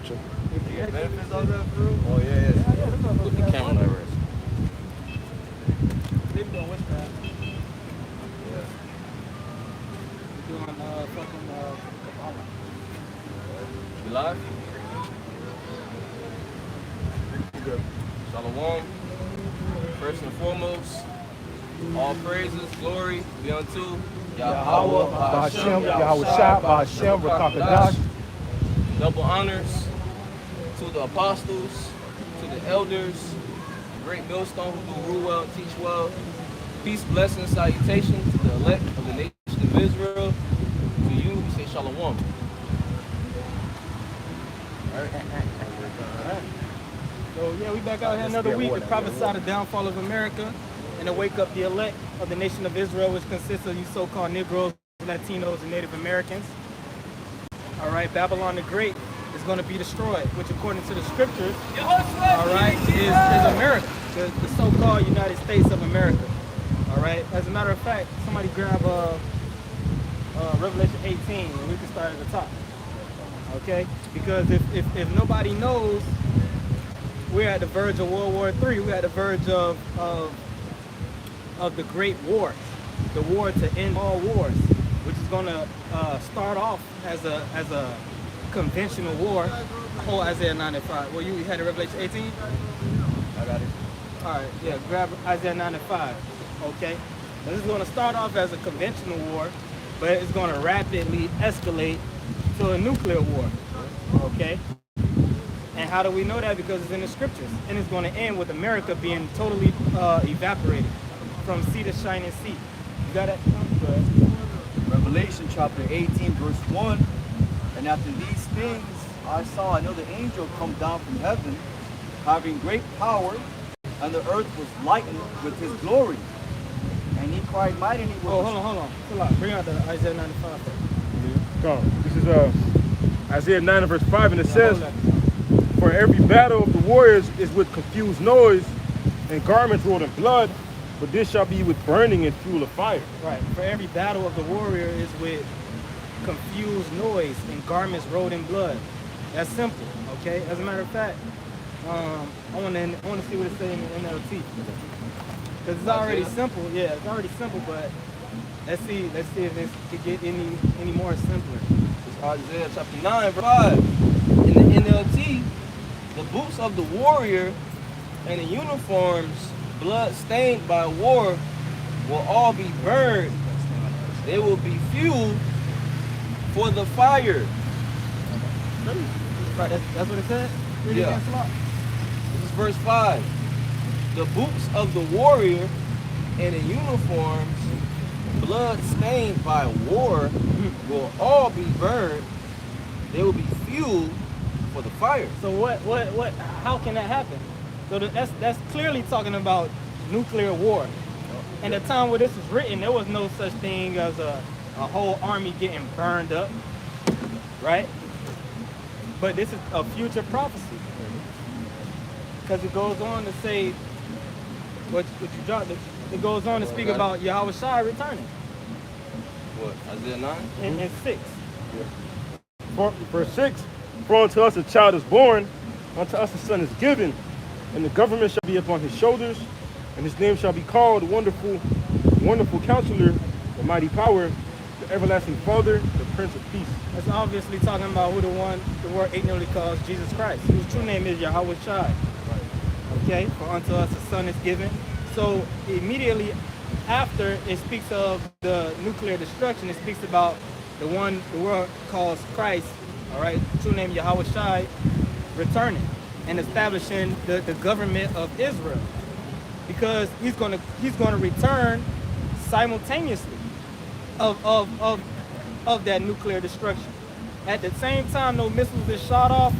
scripture. Yeah, benefits all that, bro? Oh, yeah. Put the camera on that rest. Leave it on which path? Yeah. We're doing fucking Kabbalah. You live? Good. Shalom. First and foremost, all praises, glory be unto Yahweh, Ba'ashem, Yahweh Shah, Ba'ashem, Rakakadash. Double honors to the apostles, to the elders, great millstone who do rule well, teach well. Peace, blessing, salutation to the elect of the nation of Israel. To you, we say shalom. All right. So yeah, we back out here another week to prophesy the downfall of America and to wake up the elect of the nation of Israel, which consists of you so-called Negroes, Latinos, and Native Americans. All right, Babylon the Great is going to be destroyed, which according to the scriptures, all right, is America, the so-called United States of America. All right, as a matter of fact, somebody grab Revelation 18 and we can start at the top. Okay, because if nobody knows, we're at the verge of World War III. We're at the verge of the Great War, the war to end all wars, which is going to start off as a conventional war. Oh, Isaiah 9:5. Well, you had a Revelation 18? I got it. All right, yeah, grab Isaiah 9:5. Okay, this is going to start off as a conventional war, but it's going to rapidly escalate to a nuclear war. Okay. And how do we know that? Because it's in the scriptures. And it's going to end with America being totally evaporated from sea to shining sea. You got it? Go ahead. Revelation chapter 18, verse 1. And after these things I saw another angel come down from heaven, having great power, and the earth was lightened with his glory. And he cried mightily with Oh, hold on. Chill out. Bring out the Isaiah 95 first. Come. This is Isaiah 9 verse 5, and it says, "For every battle of the warriors is with confused noise, and garments rolled in blood, but this shall be with burning and fuel of fire." Right. For every battle of the warrior is with confused noise and garments rolled in blood. That's simple. Okay. As a matter of fact, I want to see what it says in the NLT. Because it's already simple. Yeah, it's already simple, but let's see if this could get any more simpler. It's Isaiah chapter 9, verse 5. In the NLT, the boots of the warrior and the uniforms blood stained by war will all be burned. They will be fuel for the fire. Right, that's what it said? Read it Yeah. again, Slot. This is verse 5. The boots of the warrior and the uniforms blood stained by war will all be burned. They will be fuel for the fire. So what, how can that happen? So that's clearly talking about nuclear war. And the time where this was written, there was no such thing as a whole army getting burned up, right? But this is a future prophecy. Because it goes on to say, what you dropped, it goes on to speak about Yahweh Shai returning What, Isaiah 9? in 6. Verse 6, "For unto us a child is born, unto us a son is given, and the government shall be upon his shoulders, and his name shall be called Wonderful Counselor, the Mighty Power, the Everlasting Father, the Prince of Peace." That's obviously talking about who the word ignorantly calls Jesus Christ, whose true name is Yahweh Shai. Okay, for unto us a son is given. So immediately after it speaks of the nuclear destruction, it speaks about the one the world calls Christ, all right, true name Yahweh Shai, returning and establishing the government of Israel, because he's gonna return simultaneously of that nuclear destruction. At the same time, no missiles is shot off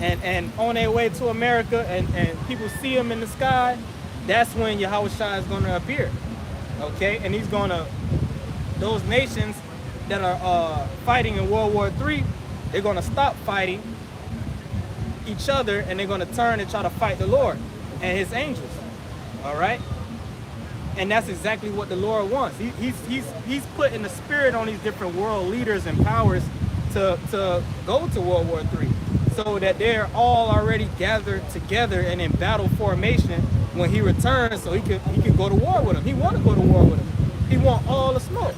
and on their way to America, and people see them in the sky. That's when Yahweh Shai is going to appear, okay? And he's going to, those nations that are fighting in World War III, they're going to stop fighting each other, and they're going to turn and try to fight the Lord and his angels, all right? And that's exactly what the Lord wants. He's putting the spirit on these different world leaders and powers to go to World War III, so that they're all already gathered together and in battle formation when he returns, so he could go to war with them. He want to go to war with them. He want all the smoke.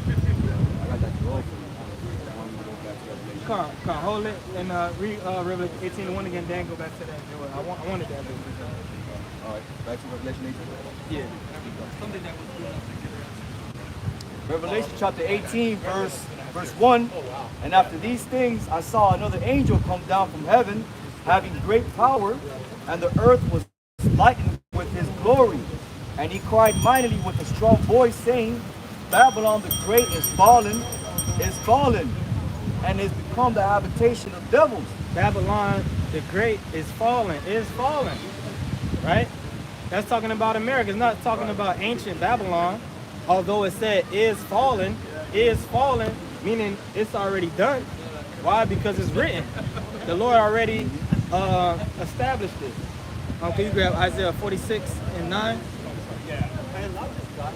Come hold it and read Revelation 18:1 again. Then go back to that. I wanted that. All right, back to Revelation 18. Yeah. Revelation chapter 18, verse 1. And after these things, I saw another angel come down from heaven, having great power, and the earth was lightened with his glory. And he cried mightily with a strong voice, saying, Babylon the great is fallen, and is become the habitation of devils. Babylon the Great is fallen, right? That's talking about America. It's not talking about ancient Babylon, although it said is fallen, meaning it's already done. Why? Because it's written. The Lord already established it. Can you grab Isaiah 46:9?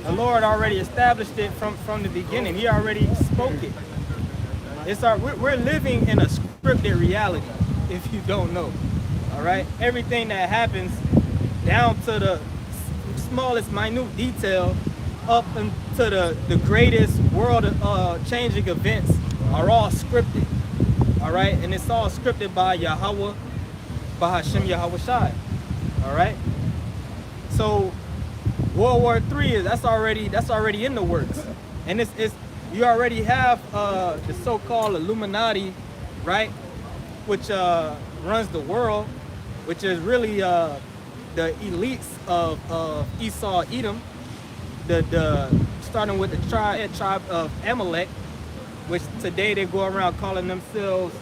The Lord already established it from the beginning. He already spoke it. We're living in a scripted reality, if you don't know. All right? Everything that happens down to the smallest minute detail up into the greatest world changing events are all scripted. All right? And it's all scripted by Yahweh, by Hashem Yahweh Shai. All right? So World War III that's already in the works. And it's you already have the so-called Illuminati, right, which runs the world, which is really the elites of Esau, Edom, the starting with the tribe of Amalek, which today they go around calling themselves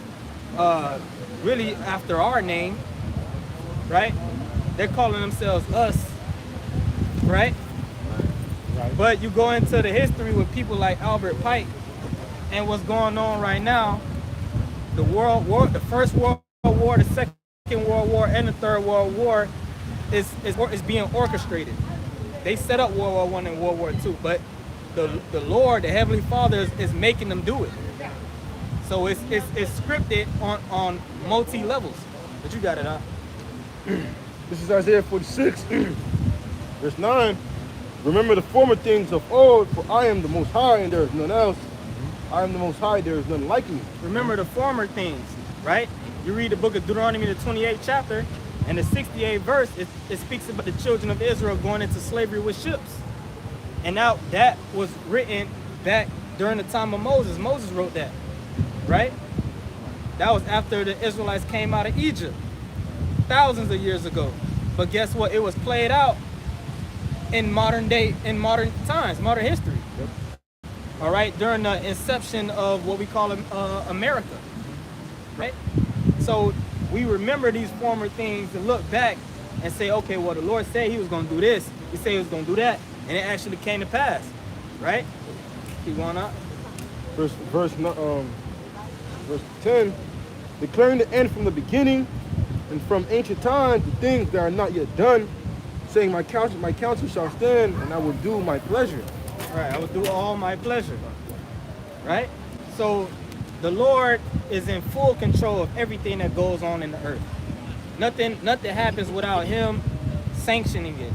really after our name, right? They're calling themselves us, right? But you go into the history with people like Albert Pike and what's going on right now, the World War, the First World War, the Second World War, and the Third World War is being orchestrated. They set up World War I and World War II, but the Lord, the Heavenly Father, is making them do it. So it's scripted on multi levels. But you got it, huh? This is Isaiah 46, verse 9. Remember the former things of old, for I am the Most High, and there is none else. I am the Most High, there is none like me. Remember the former things, right? You read the book of Deuteronomy, the 28th chapter, and the 68th verse, it speaks about the children of Israel going into slavery with ships. And now that was written back during the time of Moses. Moses wrote that, right? That was after the Israelites came out of Egypt, thousands of years ago. But guess what? It was played out in modern times, modern history. Yep. All right, during the inception of what we call America, right? So we remember these former things and look back and say, okay, well, the Lord said he was going to do this. He said he was going to do that. And it actually came to pass, right? Keep going up. Verse 10, declaring the end from the beginning and from ancient times, the things that are not yet done, saying my counsel shall stand, and I will do my pleasure. Right, I will do all my pleasure. Right? So the Lord is in full control of everything that goes on in the earth. Nothing happens without him sanctioning it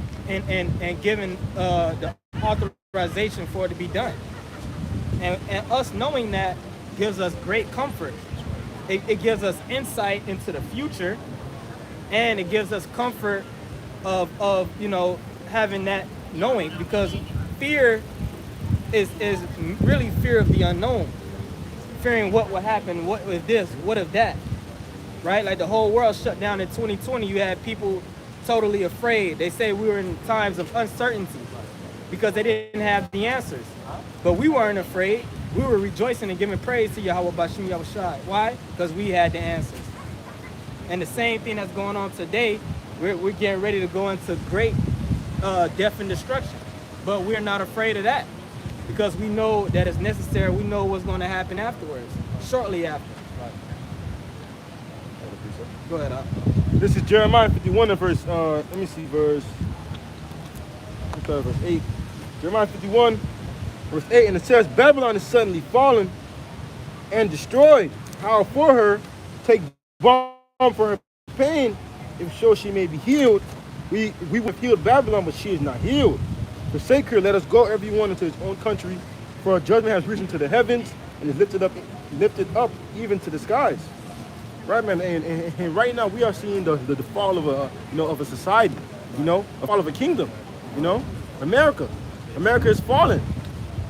and giving the authorization for it to be done. And us knowing that gives us great comfort. It gives us insight into the future, and it gives us comfort of having that knowing, because fear is really fear of the unknown, fearing what will happen, what if this, what if that, right? Like the whole world shut down in 2020. You had people totally afraid. They say we were in times of uncertainty because they didn't have the answers, but we weren't afraid. We were rejoicing and giving praise to Yahweh Bashim Yahweh Shai. Why? Because we had the answers. And the same thing that's going on today, we're getting ready to go into great death and destruction. But we're not afraid of that because we know that it's necessary. We know what's going to happen afterwards, shortly after. Go ahead, Al. This is Jeremiah 51 and verse 8. Jeremiah 51, verse 8, and it says, Babylon is suddenly fallen and destroyed, How for her, take balm for her pain, if so she may be healed. We would have healed Babylon, but she is not healed. Forsake her, let us go everyone into his own country, for our judgment has risen to the heavens and is lifted up even to the skies. Right, man, and right now we are seeing the fall of a society, a fall of a kingdom, America is falling,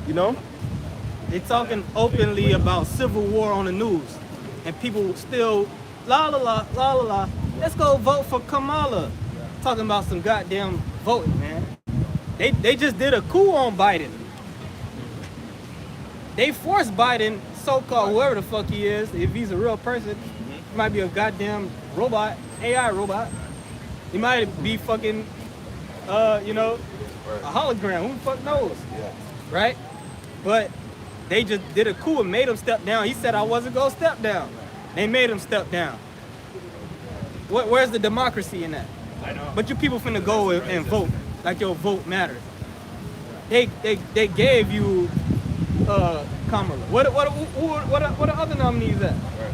They talking openly about civil war on the news, and people still la la la la la la. Let's go vote for Kamala. Talking about some goddamn voting, man. They just did a coup on Biden. They forced Biden, so-called whoever the fuck he is, if he's a real person, he might be a goddamn robot, AI robot. He might be fucking, a hologram. Who the fuck knows? Yeah. Right? But they just did a coup and made him step down. He said I wasn't gonna step down. They made him step down. Where's the democracy in that? I know. But you people finna go and vote like your vote matters. They gave you Kamala. What are other nominees at? Right.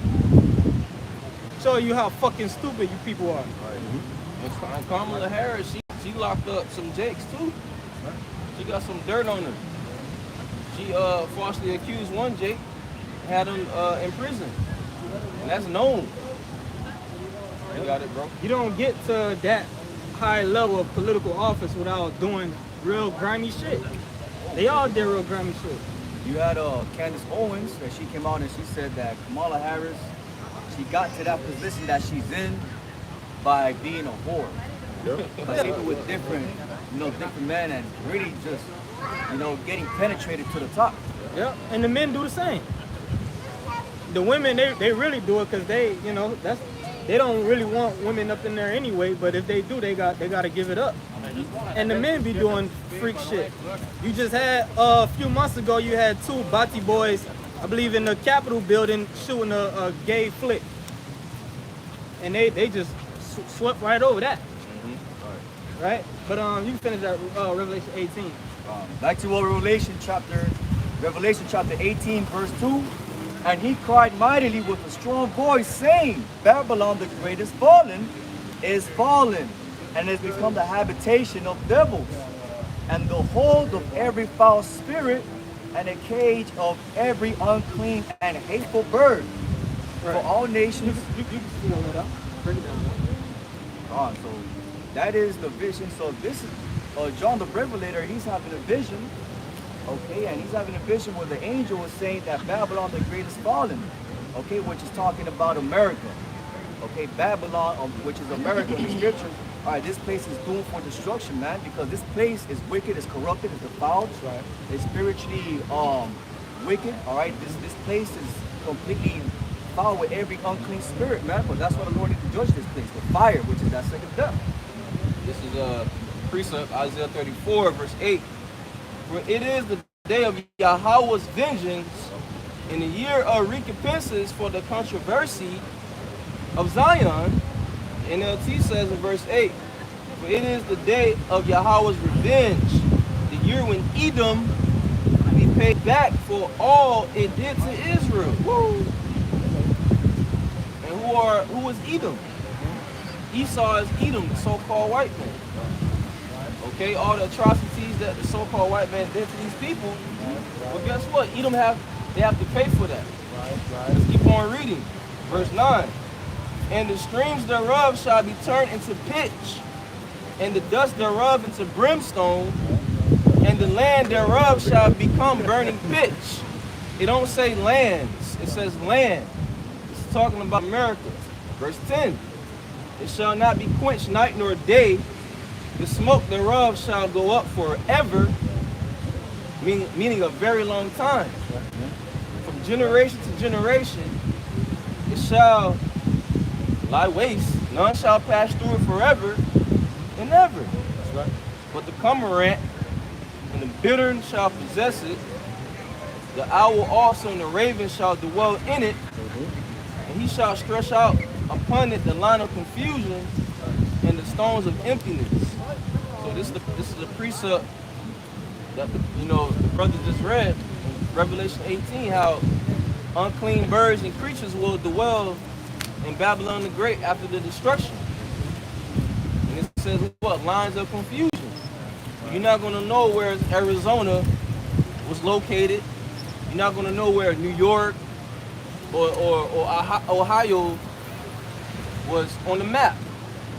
Show you how fucking stupid you people are. And Kamala Harris, she locked up some jakes too. She got some dirt on her. She falsely accused one Jake, had him in prison. And that's known. You got it, bro. You don't get to that high level of political office without doing real grimy shit. They all did real grimy shit. You had Candace Owens, that she came out and she said that Kamala Harris, she got to that position that she's in by being a whore. By sleeping with different men and really just, getting penetrated to the top. Yeah, and the men do the same. The women, they really do it because they don't really want women up in there anyway. But if they do, they got to give it up. And the men be doing freak shit. You just had a few months ago, you had two Bati boys, I believe, in the Capitol building shooting a gay flick, and they just swept right over that. Right? But you can finish that Revelation 18. Back to Revelation chapter 18, verse 2. And he cried mightily with a strong voice, saying, Babylon the great is fallen, and has become the habitation of devils, and the hold of every foul spirit, and a cage of every unclean and hateful bird. Right. For all nations. You can feel that up. Break it down. So that is the vision. So this is John the Revelator. He's having a vision. Okay, and he's having a vision where the angel is saying that Babylon the great is fallen. Okay, which is talking about America. Okay, Babylon, which is America in the scriptures. All right, this place is doomed for destruction, man, because this place is wicked, it's corrupted, it's defiled, Right. It's spiritually wicked. All right, this place is completely foul with every unclean spirit, man. But that's why the Lord needs to judge this place with fire, which is that second death. This is a precept, Isaiah 34, verse 8. For it is the day of Yahweh's vengeance, in the year of recompenses for the controversy of Zion. NLT says in verse 8, for it is the day of Yahweh's revenge, the year when Edom be paid back for all it did to Israel. Woo! And who is Edom? Esau is Edom, the so-called white man. Okay, all the atrocities that the so-called white man did to these people. Well, guess what? Edom they have to pay for that. Let's keep on reading. Verse 9. And the streams thereof shall be turned into pitch, and the dust thereof into brimstone, and the land thereof shall become burning pitch. It don't say lands, it says land. It's talking about America. Verse 10. It shall not be quenched night nor day. The smoke thereof shall go up forever, meaning a very long time. From generation to generation, it shall lie waste. None shall pass through it forever and ever. That's right. But the cormorant and the bittern shall possess it. The owl also and the raven shall dwell in it. And he shall stretch out upon it the line of confusion and the stones of emptiness. So this is a precept that the brother just read in Revelation 18, how unclean birds and creatures will dwell in Babylon the Great after the destruction. And it says what? Lines of confusion. You're not going to know where Arizona was located. You're not going to know where New York or Ohio was on the map,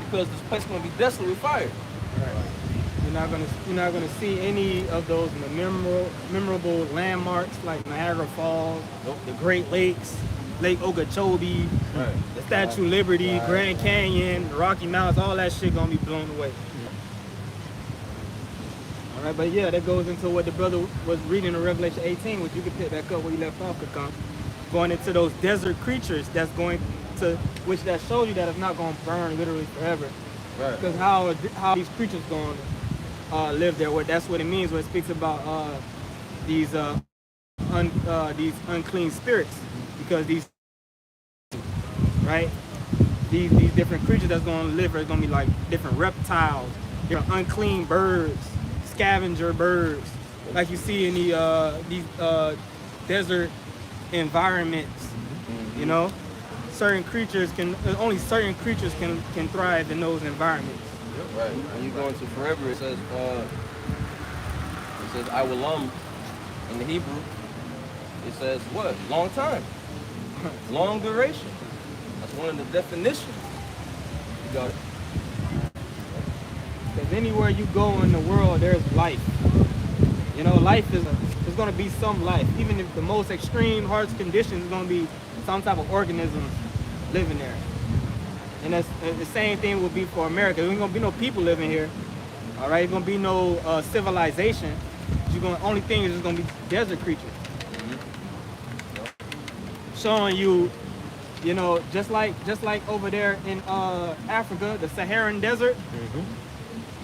because this place is going to be desolate with fire. Right. You're not gonna see any of those memorable landmarks like Niagara Falls, the Great Lakes, Lake Okeechobee, Right. the Statue of Liberty, Grand Canyon, the Rocky Mountains. All that shit gonna be blown away. All right, but yeah, that goes into what the brother was reading in Revelation 18, which you can pick back up where you left off, Kakam. Going into those desert creatures that's going to, which that shows you that it's not going to burn literally forever. Right. Because how these creatures going to live there? That's what it means when it speaks about these unclean spirits. Because these different creatures that's going to live are going to be like different reptiles, different unclean birds, scavenger birds, like you see in these desert environments. You know, only certain creatures can thrive in those environments. Right. When you go into forever, it says I will in the Hebrew. It says what? Long time. Long duration. That's one of the definitions. You got it. Because anywhere you go in the world, there's life. You know, there's going to be some life. Even if the most extreme, harsh conditions, is going to be some type of organisms living there. And that's the same thing will be for America. There ain't going to be no people living here. All right, there's going to be no civilization. Only thing is just going to be desert creatures. Showing you, you know, just like over there in Africa, the Saharan desert.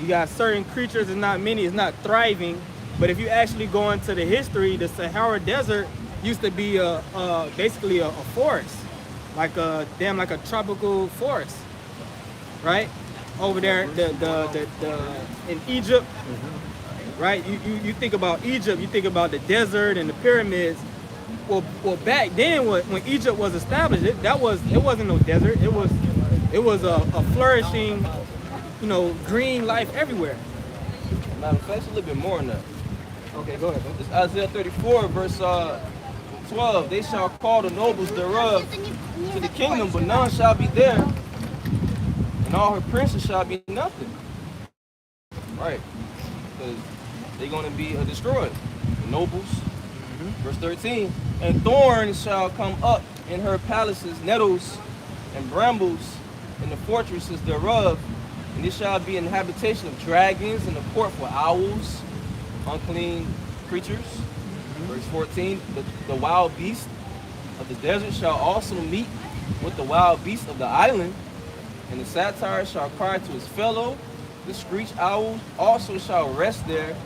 You got certain creatures, it's not many, it's not thriving. But if you actually go into the history, the Sahara Desert used to be basically a forest, like a tropical forest, right? Over there, in Egypt, right? You think about Egypt, you think about the desert and the pyramids. Well, back then, when Egypt was established, it wasn't no desert. It was a flourishing, you know, green life everywhere. Matter of fact, it's a little bit more than that. Okay, go ahead. It's Isaiah 34, verse 12. They shall call the nobles thereof to the kingdom, but none shall be there, and all her princes shall be nothing. Right, because they're going to be destroyed. The nobles. Verse 13. And thorns shall come up in her palaces, nettles and brambles in the fortresses thereof. And it shall be an habitation of dragons, and a port for owls, unclean creatures. Verse 14, the wild beast of the desert shall also meet with the wild beast of the island, and the satyr shall cry to his fellow. The screech owl also shall rest there,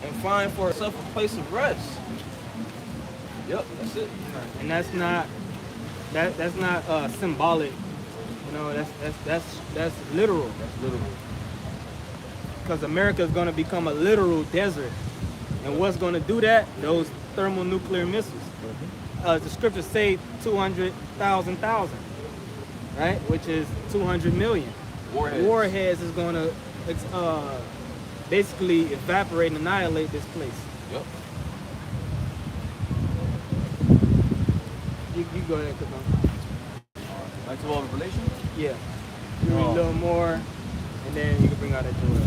and find for itself a place of rest. Yep, that's it. And that's not symbolic. You know, that's literal. That's literal. Because America is going to become a literal desert. And what's going to do that? Those thermonuclear missiles. The scriptures say 200,000, right? Which is 200 million. Warheads is going to basically evaporate and annihilate this place. Yep. You go ahead, Kabam. Back to all Revelation? Yeah. You read a little more, and then you can bring out that Joel.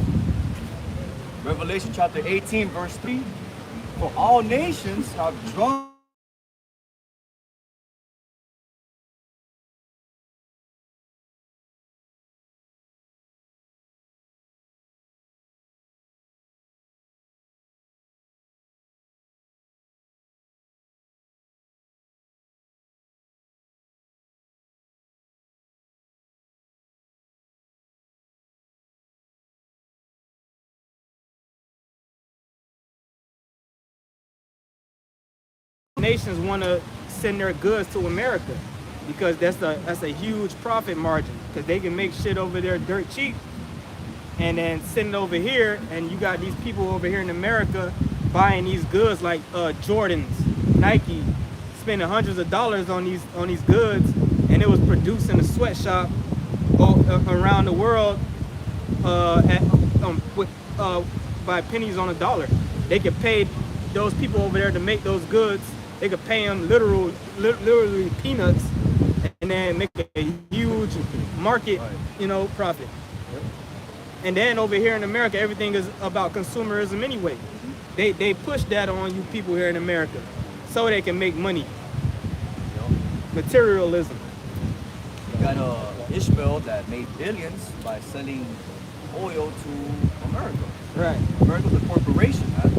Revelation chapter 18, verse 3. For all nations have drunk nations want to send their goods to America because that's a huge profit margin, because they can make shit over there dirt cheap and then send it over here, and you got these people over here in America buying these goods like Jordans, Nike, spending hundreds of dollars on these goods, and it was produced in a sweatshop around the world by pennies on a dollar. They could pay those people over there to make those goods. They could pay them literally peanuts, and then make a huge market, profit. And then over here in America, everything is about consumerism anyway. They push that on you people here in America so they can make money. Materialism. You got Ishmael that made billions by selling oil to America. Right. America's a corporation, man.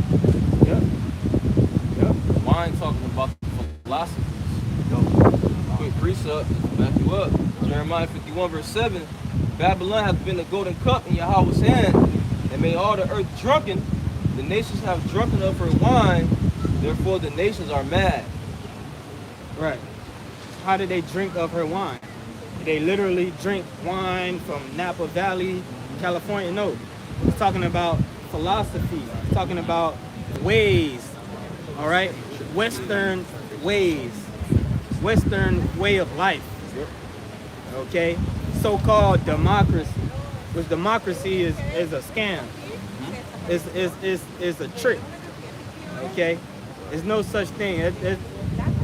Yep. Wine talking about the philosophies. Quick precept to back you up. Jeremiah 51 verse 7. Babylon hath been the golden cup in Yahweh's hand, and made all the earth drunken. The nations have drunken of her wine, therefore the nations are mad. Right. How did they drink of her wine? They literally drink wine from Napa Valley, California. No, it's talking about philosophy. It's talking about ways. All right, Western ways, Western way of life. Okay, so-called democracy, which democracy is a scam. It's a trick. Okay, there's no such thing. There's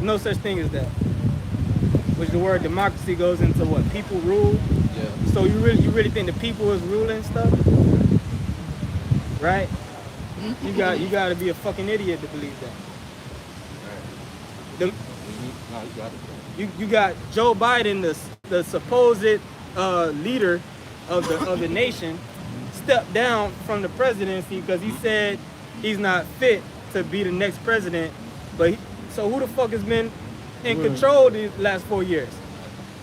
no such thing as that. Which the word democracy goes into what? People rule. Yeah. So you really think the people is ruling stuff, right? You got to be a fucking idiot to believe that. No, you got it. You got Joe Biden, the supposed leader of the nation, stepped down from the presidency because he said he's not fit to be the next president. So who the fuck has been in control these last 4 years?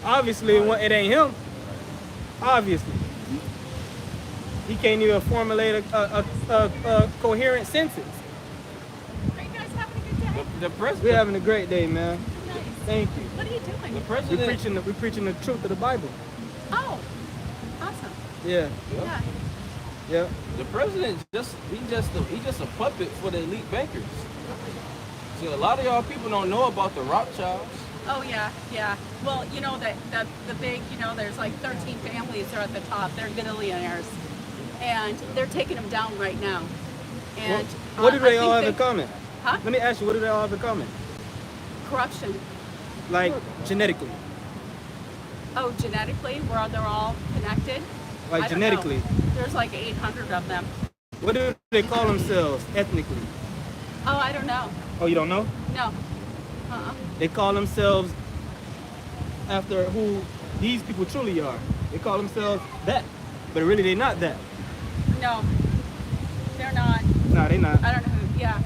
Obviously, it ain't him. Obviously. He can't even formulate a coherent sentence. Are you guys having a good day? The president. We're having a great day, man. Nice. Thank you. What are you doing? The president. We're preaching the truth of the Bible. Oh, awesome. Yeah. Yeah. Yeah. The president he's just a puppet for the elite bankers. See, a lot of y'all people don't know about the Rothschilds. Oh yeah, yeah. Well, you know that the big, there's like 13 families are at the top. They're billionaires, and they're taking them down right now. And What do they I all have think in common? Huh? Let me ask you, what do they all have in common? Corruption. Like genetically. Oh, genetically, where they're all connected. Like I don't know. genetically. There's like 800 of them. What do they call themselves ethnically? Oh, I don't know. Oh, you don't know? No. They call themselves after who these people truly are. They call themselves that. But really they're not that. No. They're not. No, they're not. I don't know who. Yeah.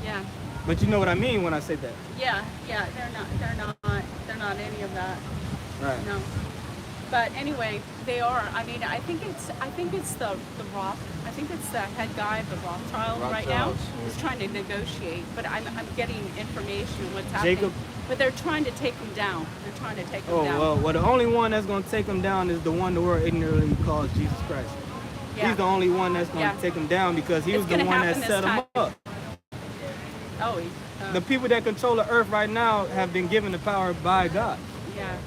Yeah. But you know what I mean when I say that. Yeah. Yeah. They're not any of that. Right. No. But anyway, they are. I mean, I think it's the Roth. I think it's the head guy of the Rothschild right now. Rothschilds. Who's trying to negotiate. But I'm getting information what's happening. Jacob. But they're trying to take him down. They're trying to take him Oh, down. well, the only one that's going to take them down is the one the world ignorantly calls Jesus Christ. Yeah. He's the only one that's going to take them down because he It's was the gonna one that happen set this them time. up. Oh, The people that control the earth right now have been given the power by God. yeah.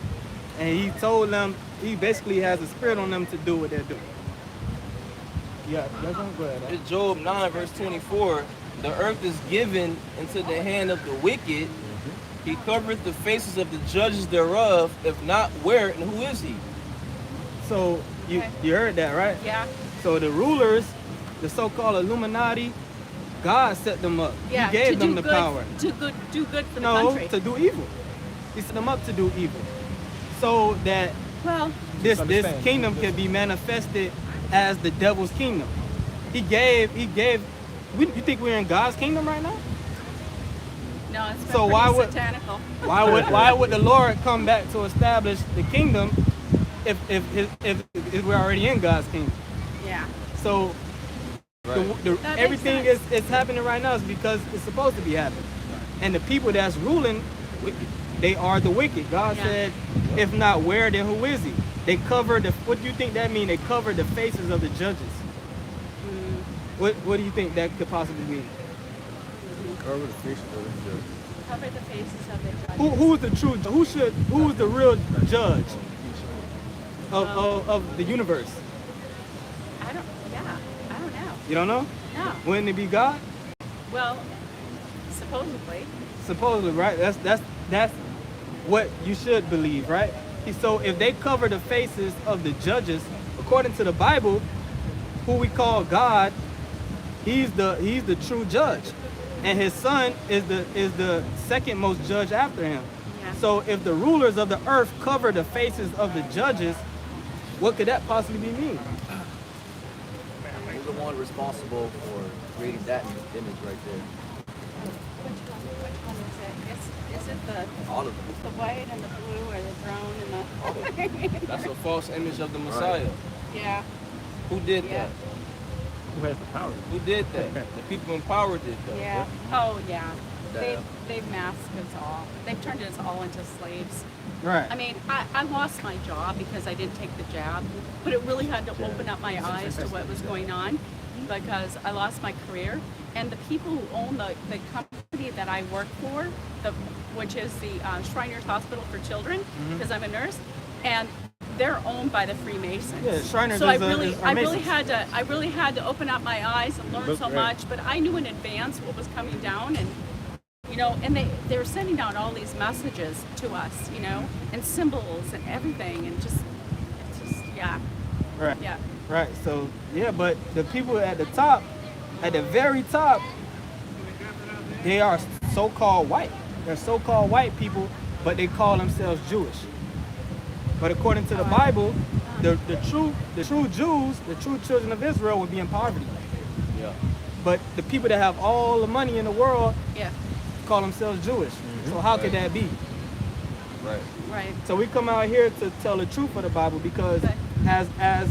And he told them, he basically has a spirit on them to do what they're doing. Yeah, that's not good. It's Job 9 verse 24. The earth is given into the hand of the wicked. He covereth the faces of the judges thereof. If not, where and who is he? So you Okay. you heard that, right? Yeah. So the rulers, the so-called Illuminati, God set them up. Yeah. He gave to them do the good, power. To do good for the No, country. to do evil. He set them up to do evil. So that Well, this Understand. kingdom can be manifested as the devil's kingdom. You think we're in God's kingdom right now? no, it's been So pretty why would- satanical. Why would the Lord come back to establish the kingdom if we're already in God's kingdom? Yeah. So Right. the That makes everything sense. is happening right now is because it's supposed to be happening. And the people that's ruling, they are the wicked. God Yeah. said, if not where, then who is he? They cover what do you think that means? They cover the faces of the judges. What do you think that could possibly mean? Cover the face of the judge. Cover the faces of the judges. Who is the true? Who is the real judge of the universe? I don't know. You don't know? No. Wouldn't it be God? Well, supposedly. Supposedly, right? That's what you should believe, right? So if they cover the faces of the judges, according to the Bible, who we call God, he's the true judge, and his son is the second most judge after him. Yeah. So if the rulers of the earth cover the faces of the judges, what could that possibly mean? Who's the one responsible for creating that image right there? Which one is it? Is it the All of them. the white and the blue or the brown and the? That's a false image of the Messiah. Yeah. Who did Yeah. that? Who has the power? Who did that? The people in power did that. Yeah. Oh yeah. Yeah. They've masked us all. They've turned us all into slaves. Right. I mean, I lost my job because I didn't take the jab, but it really had to open up my eyes to what was going on because I lost my career. And the people who own the company that I work for, which is the Shriners Hospital for Children, because I'm a nurse, and they're owned by the Freemasons. Yeah, Shriners so I is really Masons. had to open up my eyes and learn so much. But I knew in advance what was coming down, and and they were sending out all these messages to us, and symbols and everything, and it's just yeah. Right. Yeah. Right. So yeah, but the people at the top, at the very top, they are so-called white. They're so-called white people, but they call themselves Jewish. But according to the Bible, the true Jews, the true children of Israel, would be in poverty. Yeah. But the people that have all the money in the world Yeah. call themselves Jewish. So how could that be? Right. Right. So we come out here to tell the truth of the Bible because Okay. as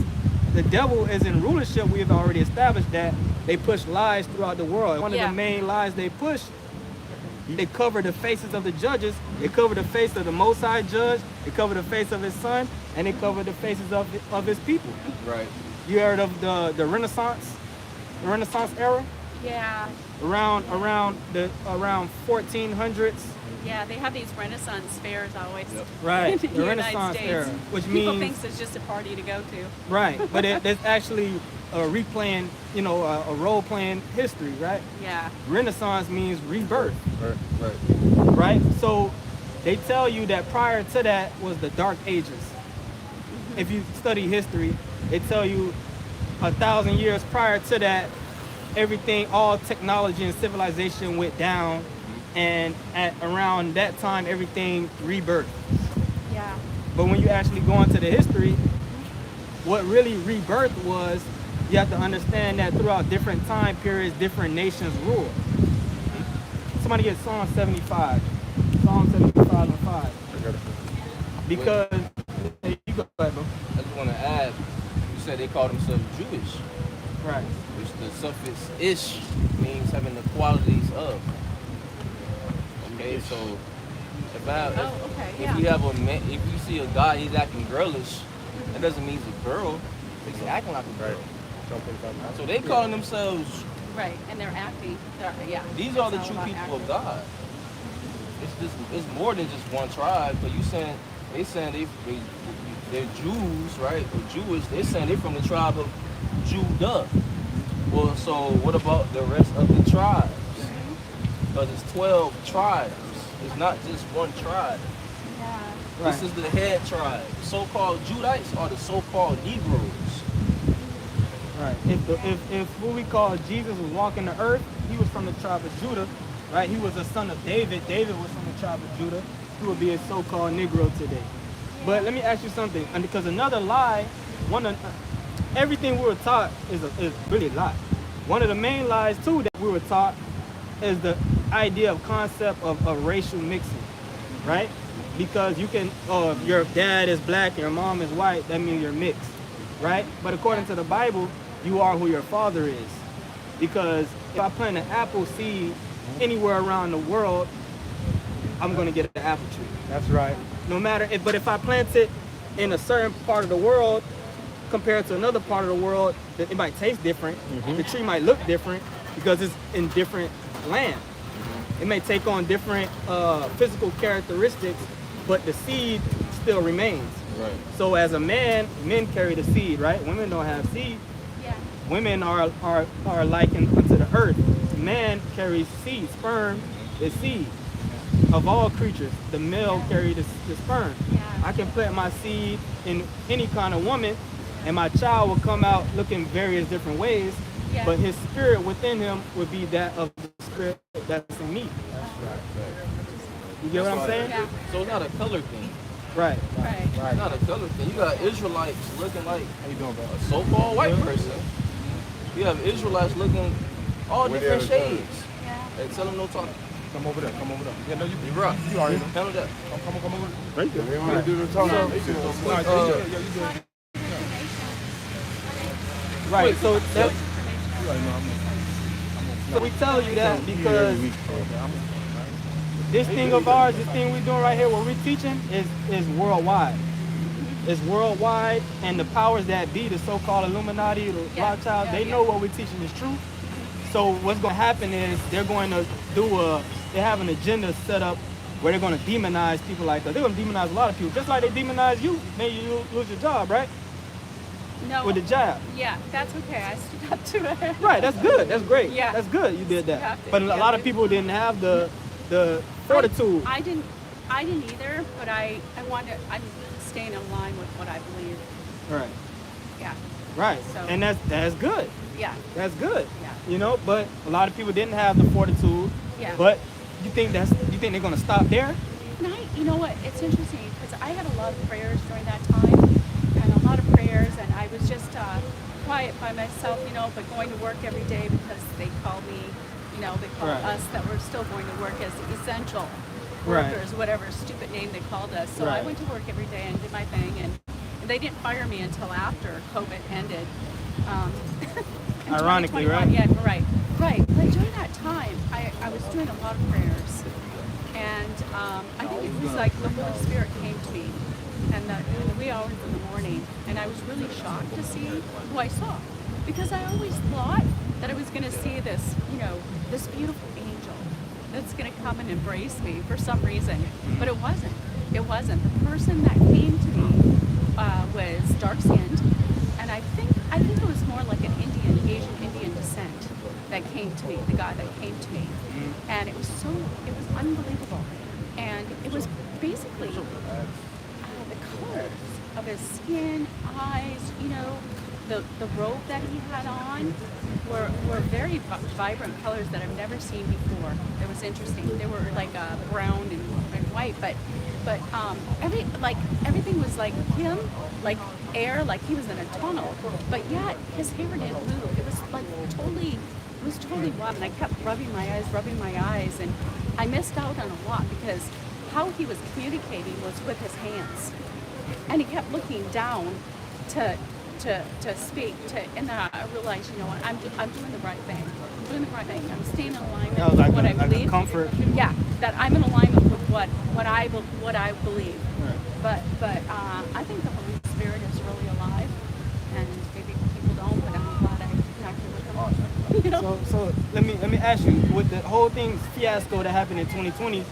the devil is in rulership, we have already established that they push lies throughout the world. One of Yeah. the main lies they push, they cover the faces of the judges, they cover the face of the Most High Judge, they cover the face of his son, and they cover the faces of his people. Right. You heard of the Renaissance era? Yeah. Around 1400s. Yeah, they have these Renaissance fairs always. Yep. Right, In the the United Renaissance States. era, which People means think it's just a party to go to. right, but it's actually replaying, a role-playing history, right? Yeah. Renaissance means rebirth, Right. right? So they tell you that prior to that was the Dark Ages. If you study history, they tell you 1,000 years prior to that, everything, all technology and civilization went down, and at around that time, everything rebirthed. Yeah. But when you actually go into the history, what really rebirth was, you have to understand that throughout different time periods, different nations ruled. Somebody get Psalm 75. Psalm 75 and 5. Because, hey, you go ahead, bro. I just want to add, you said they call themselves Jewish, Right. which the suffix ish means having the qualities of. Okay, so if Yeah. you have a man, if you see a guy, he's acting girlish, that doesn't mean he's a girl. He's acting like a girl. So they calling themselves. Right. And they're acting. Yeah. These are the It's all true about people of acting. God. It's more than just one tribe. But they saying they're Jews, right? Or Jewish. They're saying they're from the tribe of Judah. Well, so what about the rest of the tribes? Because it's 12 tribes. It's not just one tribe. Yeah. Right. This is the head tribe. The so-called Judites are the so-called Negroes. Right. If who we call Jesus was walking the earth, he was from the tribe of Judah, right? He was a son of David. David was from the tribe of Judah. He would be a so-called Negro today. But let me ask you something, and because another lie, everything we were taught is really a lie. One of the main lies too that we were taught is the idea of concept of racial mixing, right? Because you can, if your dad is black and your mom is white, that means you're mixed, right? But according to the Bible, you are who your father is. Because if I plant an apple seed anywhere around the world, I'm gonna get an apple tree. That's right. No matter but if I plant it in a certain part of the world compared to another part of the world, it might taste different. The tree might look different because it's in different land. It may take on different physical characteristics, but the seed still remains. Right. So as a man, men carry the seed, right? Women don't have seed. Yeah. Women are likened unto the earth. Man carries seed. Sperm is seed. Of all creatures, the male carries the sperm. Yeah. I can plant my seed in any kind of woman, and my child will come out looking various different ways, Yeah. but his spirit within him would be that of the spirit that's in me. You get what I'm saying? Yeah. So it's not a color thing. Right. Right. It's not a color thing. You got Israelites looking like How you doing, bro? a so-called white person. You have Israelites looking all Where different they are, shades. Yeah. Hey, tell them no talking. Come over there. Come over there. Yeah, no, you Right. You already know. Handle that. Come over. Right there. They want to do the talking. Yeah. They do the Quick, you do it. Right. So that, You already know I'm so we tell you that because this thing of ours, this thing we're doing right here, what we're teaching is worldwide. It's worldwide, and the powers that be, the so-called Illuminati, the Yeah, Rothschilds, yeah, they yeah. know what we're teaching is true. So what's going to happen is they're going to they have an agenda set up where they're going to demonize people like that. They're going to demonize a lot of people, just like they demonize you. Maybe you lose your job, right? No. With the jab. Yeah, that's okay. I stood up to it. Right, that's good. That's great. Yeah. That's good. You did You that. have to, But a you lot have of to. people didn't have the fortitude. I didn't either, but I'm staying in line with what I believe. Right. Yeah. Right. So- And that's good. Yeah. That's good. Yeah. You know, but a lot of people didn't have the fortitude. Yeah. But you think they're gonna stop there? And you know what? It's interesting because I had a lot of prayers during that time, and a lot of prayers, and I was just quiet by myself, you know, but going to work every day because they called me, you know, they called Right. us that were still going to work as essential Right. workers, whatever stupid name they called us. So I Right. went to work every day and did my thing, and they didn't fire me until after COVID ended. In Ironically, 2021. right? Yeah, right. But during that time, I was doing a lot of prayers, and I think it was like the Holy Spirit came to me, and in the wee hours in the morning, and I was really shocked to see who I saw, because I always thought that I was going to see this, you know, this beautiful angel that's going to come and embrace me for some reason, but it wasn't. It wasn't. The person that came to me was dark-skinned, and I think it was more like an Asian Indian descent that came to me, the guy that came to me. And it was unbelievable. And it was basically the colors of his skin, eyes, you know, the robe that he had on were very vibrant colors that I've never seen before. It was interesting. They were like brown and white, but everything was like him, like air, like he was in a tunnel. But yet his hair didn't move. It was like totally wild. And I kept rubbing my eyes, and I missed out on a lot because how he was communicating was with his hands, and he kept looking down to speak to, and then I realized, you know what, I'm doing the right thing. I'm doing the right thing. I'm staying in alignment That was with like what I a believe. comfort. Yeah, that I'm in alignment with what I believe. Right. But I think the Holy Spirit is really alive, and maybe people don't. But I'm glad I connected with them. You know? So let me ask you, with the whole thing fiasco that happened in 2020,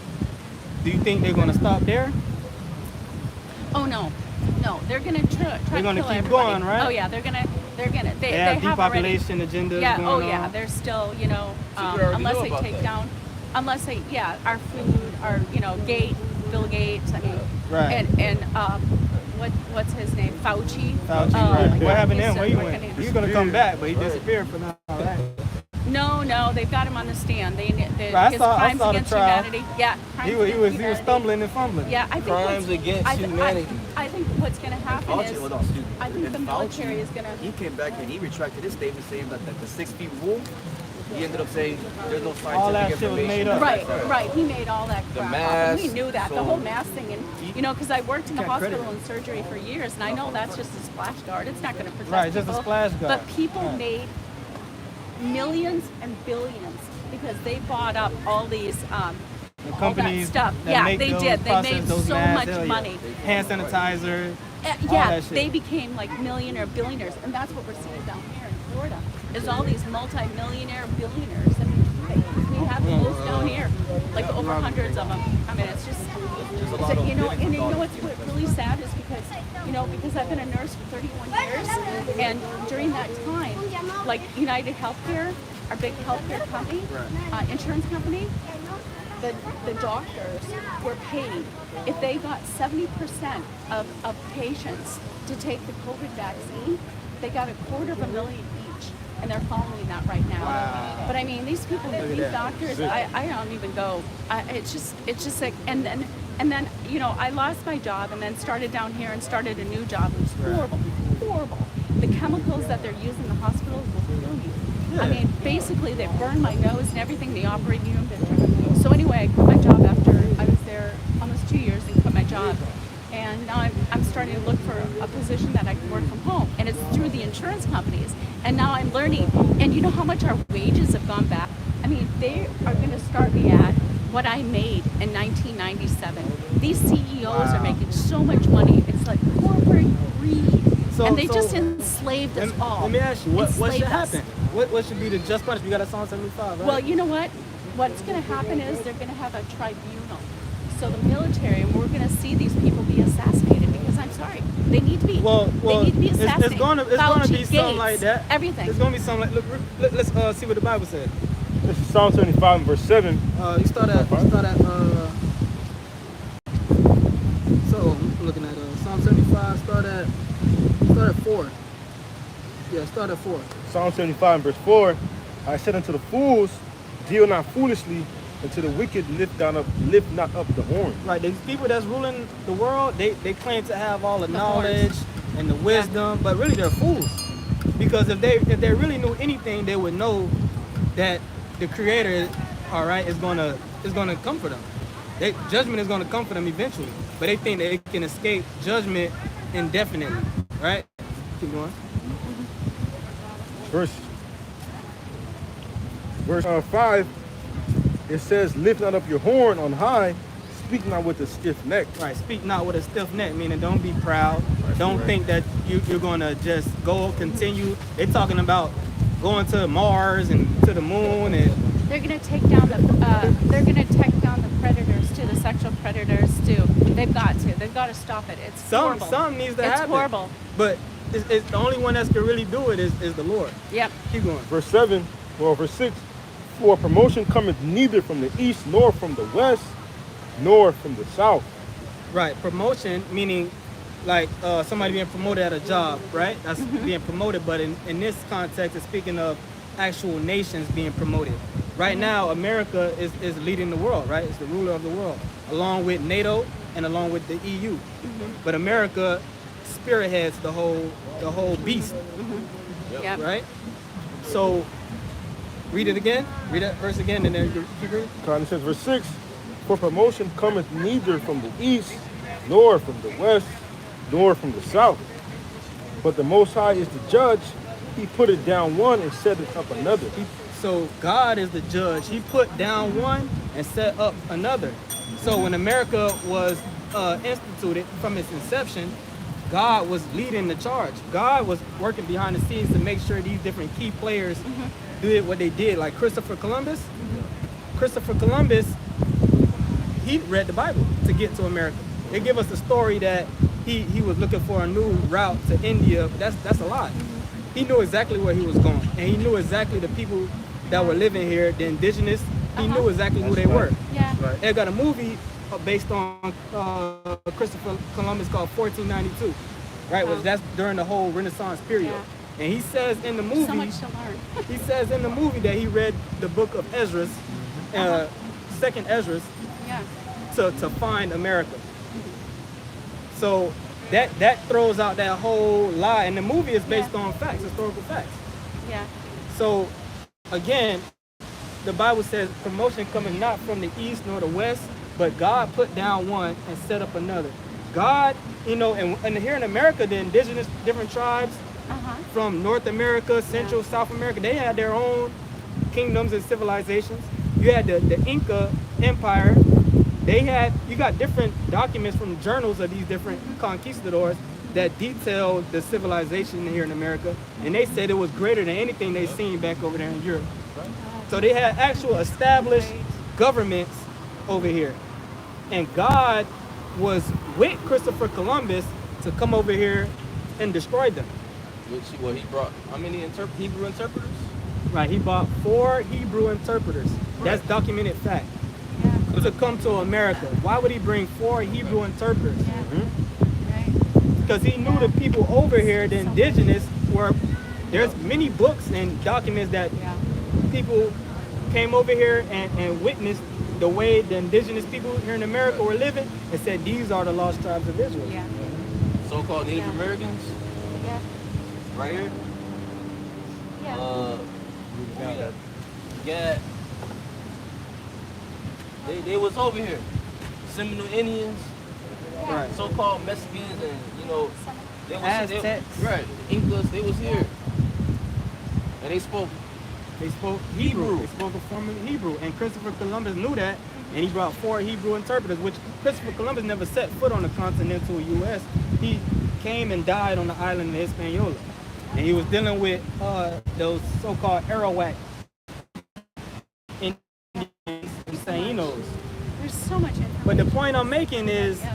do you think they're gonna stop there? Oh no, they're gonna try They're gonna to kill keep everybody. going, right? Oh yeah, they're gonna. They have have already. depopulation agendas Yeah. going Oh on. yeah. They're still, you know, So you already unless know they about take that. down, our food, our, you know, Bill Gates. I mean, Right. And what's his name? Fauci. Fauci, Oh, right. my What God, happened to he's him? Where he so went? freaking- He's gonna come back, but he disappeared for now. Right? No, they've got him on the stand. Right, His crimes I saw the against trial. humanity. Yeah. crimes He was against humanity. stumbling and fumbling. Yeah, I think Crimes against humanity. I think what's going to happen Fauci, is, hold on, excuse me. I think And the military is going to. He came back and he retracted his statement saying that the 6 feet rule, he ended up saying there's no scientific All that shit was information. made up. Right. He made all that The crap up. mask, And we knew that, the so- whole mask thing. And, you know, because I worked in the Can't credit hospital and surgery for years, and I know that's just a splash guard. It's not going to protect Right, just a people. splash guard. But people Right. made millions and billions because they bought up all these The all companies that stuff. that Yeah, make they those, did. They process made those so masks, much hell yeah. money. Hand sanitizer. all Yeah, that shit. they became like millionaire billionaires, and that's what we're seeing down here in Florida. Is all these multi-millionaire billionaires, and We have the most down here, like over hundreds of them. I mean, it's just, you know, and you know what's really sad is because, you know, because I've been a nurse for 31 years, and during that time, like United Healthcare, our big healthcare company, insurance company, the doctors were paid. If they got 70% of patients to take the COVID vaccine, they got $250,000 each, and they're following that right now. Wow. But I mean, these people, these doctors, I don't even go. It's just like, and then you know, I lost my job and then started down here and started a new job. It was horrible. The chemicals that they're using in the hospitals will kill you. I mean, basically, they burned my nose and everything. The operating room did. So anyway, I quit my job after I was there almost 2 years and quit my job. And now I'm starting to look for a position that I can work from home. And it's through the insurance companies. And now I'm learning. And you know how much our wages have gone back? I mean, they are going to start me at what I made in 1997. These CEOs are making so much money. It's like corporate greed. And they just enslaved us all. Let me ask you, what should Enslaved us. happen? What should be the just punishment? You got a Psalm 75, right? Well, you know what? What's going to happen is they're going to have a tribunal. So the military, and we're going to see these people be assassinated because I'm sorry, they need to be. They need to be assassinated. It's going to be Fauci, something Gates, like that. Everything. It's going to be something like. Look, let's see what the Bible said. This is Psalm 75 and verse 7. You start at. So I'm looking at Psalm 75. Start at 4. Yeah, start at 4. Psalm 75 and verse 4. I said unto the fools, deal not foolishly, and to the wicked lift not up the horn. Right, these people that's ruling the world, they claim to have all the knowledge and the wisdom, but really they're fools. Because if they really knew anything, they would know that the Creator, all right, is gonna come for them. Judgment is gonna come for them eventually, but they think they can escape judgment indefinitely, right? Keep going. Verse 5. It says, lift not up your horn on high, speak not with a stiff neck. Right, speak not with a stiff neck, meaning don't be proud. Don't think that you're going to just continue. They're talking about going to Mars and to the moon. And They're going to take down the predators too, the sexual predators too. They've got to stop it. It's horrible. Some needs to happen. It's horrible. But it's the only one that can really do it is the Lord. Yep. Keep going. Verse 6. For promotion cometh neither from the east, nor from the west, nor from the south. Right, promotion meaning like somebody being promoted at a job, right? That's being promoted, but in this context, it's speaking of actual nations being promoted. Right now, America is leading the world, right? It's the ruler of the world, along with NATO and along with the EU. But America spearheads the whole beast, Yep. right? So read it again. Read that verse again, and then you keep reading. It says, verse 6, for promotion cometh neither from the east, nor from the west, nor from the south. But the Most High is the judge. He put it down one and set it up another. So God is the judge. He put down one and set up another. So when America was instituted from its inception, God was leading the charge. God was working behind the scenes to make sure these different key players did what they did. Like Christopher Columbus. Christopher Columbus, he read the Bible to get to America. They give us the story that he was looking for a new route to India. That's a lie. He knew exactly where he was going, and he knew exactly the people that were living here, the indigenous. He knew exactly who they were. Yeah. Right. They got a movie based on Christopher Columbus called 1492, right? Which that's during the whole Renaissance period. Yeah. And he says in the movie, So much to learn. he says in the movie that he read the book of Esdras, second Esdras, Yeah. to find America. So that throws out that whole lie. And the movie is based on facts, historical facts. Yeah. So again, the Bible says promotion coming not from the east nor the west, but God put down one and set up another. God, and here in America, the indigenous different tribes from North America, Central, South America, they had their own kingdoms and civilizations. You had the Inca Empire. You got different documents from journals of these different conquistadors that detailed the civilization here in America, and they said it was greater than anything they seen back over there in Europe. So they had actual established governments over here. And God was with Christopher Columbus to come over here and destroy them. What he brought? How many Hebrew interpreters? Right, he bought 4 Hebrew interpreters. That's documented fact. Yeah. To come to America. Why would he bring 4 Hebrew interpreters? Yeah. Right. Because he knew the people over here, the indigenous, were, there's many books and documents that Yeah. people came over here and witnessed the way the indigenous people here in America were living and said these are the lost tribes of Israel. Yeah. So-called Native Yeah. Americans, Yeah. right here. Yeah. Yeah. They was over here. Seminole Indians, Right. so-called Mexicans, and they was Aztecs. right. Incas, they was here, and they spoke. They spoke Hebrew. Hebrew. They spoke a form of Hebrew. And Christopher Columbus knew that, and he brought 4 Hebrew interpreters, which Christopher Columbus never set foot on the continental U.S. He came and died on the island of Hispaniola. And he was dealing with those so-called Arawak Indians and Tainos. There's so much information. But the point I'm making is, Yeah.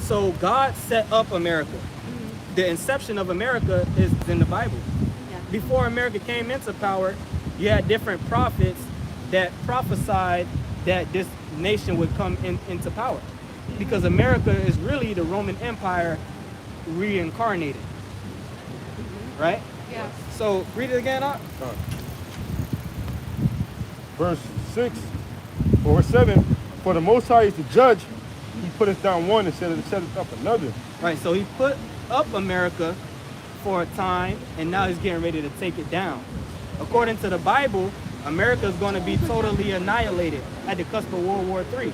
so God set up America. The inception of America is in the Bible. Yeah. Before America came into power, you had different prophets that prophesied that this nation would come into power. Because America is really the Roman Empire reincarnated. Right? Yeah. So read it again, Doc. Verse 6 or 7. For the Most High is the judge. He putteth down one and setteth up another. Right, so he put up America for a time, and now he's getting ready to take it down. According to the Bible, America is going to be totally annihilated at the cusp of World War III.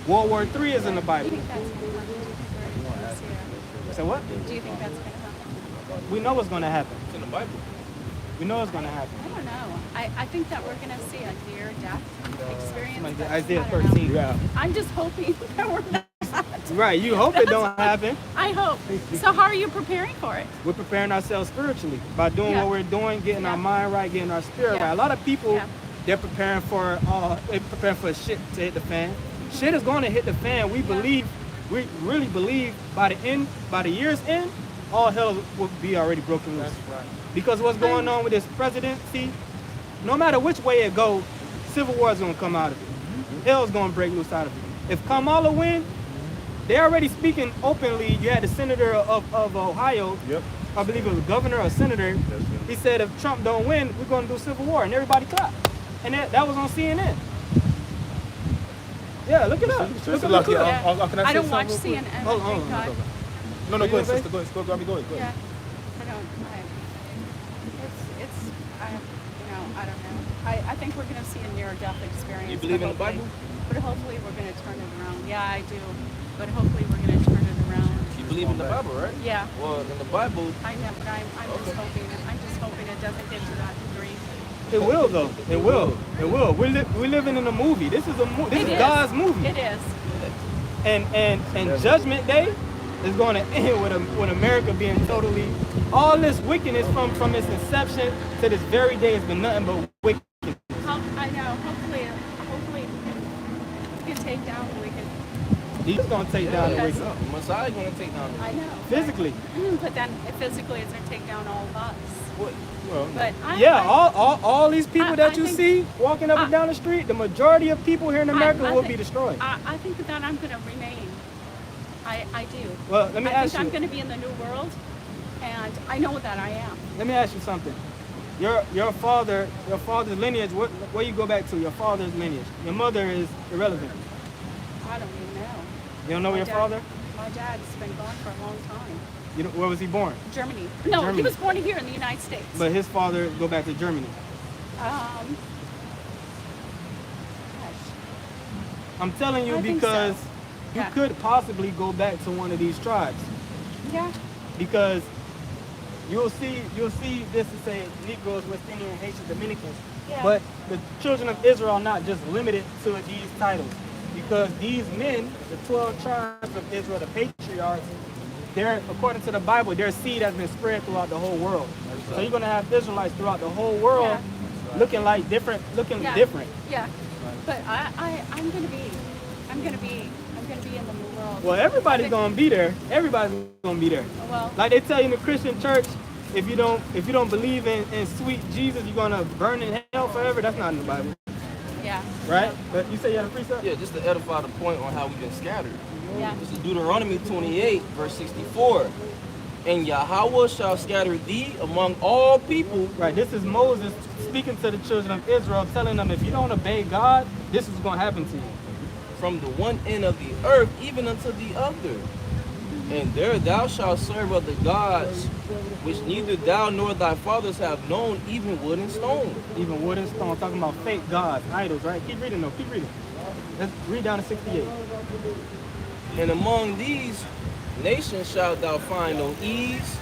World War III is in the Do Bible. you think that's going to happen this year? So what? Do you think that's going to happen? We know what's going to happen. It's in the Bible. We know what's going to happen. I don't know. I think that we're going to see a near-death experience. Like but Isaiah I don't know. 13. Yeah. I'm just hoping that we're not. Right, you hope it don't happen. I hope. So how are you preparing for it? We're preparing ourselves spiritually by doing Yeah. what we're doing, getting our Yeah. mind right, getting our spirit Yeah. right. A lot of people, Yeah. they're preparing for shit to hit the fan. Shit is going to hit the fan. We really believe by the year's end, all hell will be already broken loose. Because what's going on with this presidency, no matter which way it goes, civil war is going to come out of it. Hell's going to break loose out of it. If Kamala win, they're already speaking openly. You had the senator of Ohio, Yep. I believe it was governor or senator. He said if Trump don't win, we're going to do civil war, and everybody clapped. And that was on CNN. Yeah, look it up. Look up the clip. I don't watch CNN. Hold on, thank hold God. on. No, What go you ahead, say? sister. Go ahead. Go ahead. Yeah. I don't. I don't know. I think we're going to see a near-death experience. You believe in the but Bible? But hopefully we're going to turn it around. Yeah, I do. But hopefully we're going to turn it around. You believe in the Bible, right? Yeah. Well, in the Bible, I know, but I'm just hoping it doesn't get to that degree. It will though. It will. It will. We're living in a movie. This is This is God's movie. It is. And Judgment Day is going to end with America being totally, all this wickedness from its inception to this very day has been nothing but wicked. I know. Hopefully we can take down the wicked. He's going to take down the Because- wicked. Messiah is going to take down. I know. Physically. But then physically it's going to take down all of us. Well, But Yeah, all these people that I you think- see walking up and down the street, the majority of people here in America I will think- be destroyed. I think that I'm going to remain. I do. Well, let me I ask think I'm you. going to be in the new world, and I know that I am. Let me ask you something. Your father's lineage, where you go back to, your father's lineage. Your mother is irrelevant. I don't even know. You don't know My your dad- father? My dad's been gone for a long time. You know, where was he born? Germany. No, Germany. he was born here in the United States. But his father go back to Germany. Gosh. I'm telling you I think so. because you Yeah. could possibly go back to one of these tribes. Yeah. Because you'll see this to say Negroes, West Indian, Haitian, Dominicans. Yeah. But the children of Israel are not just limited to these titles. Because these men, the 12 tribes of Israel, the patriarchs, according to the Bible, their seed has been spread throughout the whole world. So you're going to have Israelites throughout the whole world looking like different, looking Yeah. different. Yeah. But I'm gonna be in the world. Well, everybody's gonna be there. Everybody's gonna be there. Well, Like they tell you in the Christian church, if you don't believe in sweet Jesus, you're gonna burn in hell forever. That's not in the Bible, yeah. right? But you say you had a precept? Yeah, just to edify the point on how we've been scattered. Yeah. This is Deuteronomy 28, verse 64. And Yahweh shall scatter thee among all people. Right. This is Moses speaking to the children of Israel, telling them, if you don't obey God, this is gonna happen to you. From the one end of the earth even unto the other. And there thou shalt serve other gods, which neither thou nor thy fathers have known, even wood and stone. Even wood and stone, talking about fake gods, idols, right? Keep reading though, keep reading. Let's read down to 68. And among these nations shalt thou find no ease,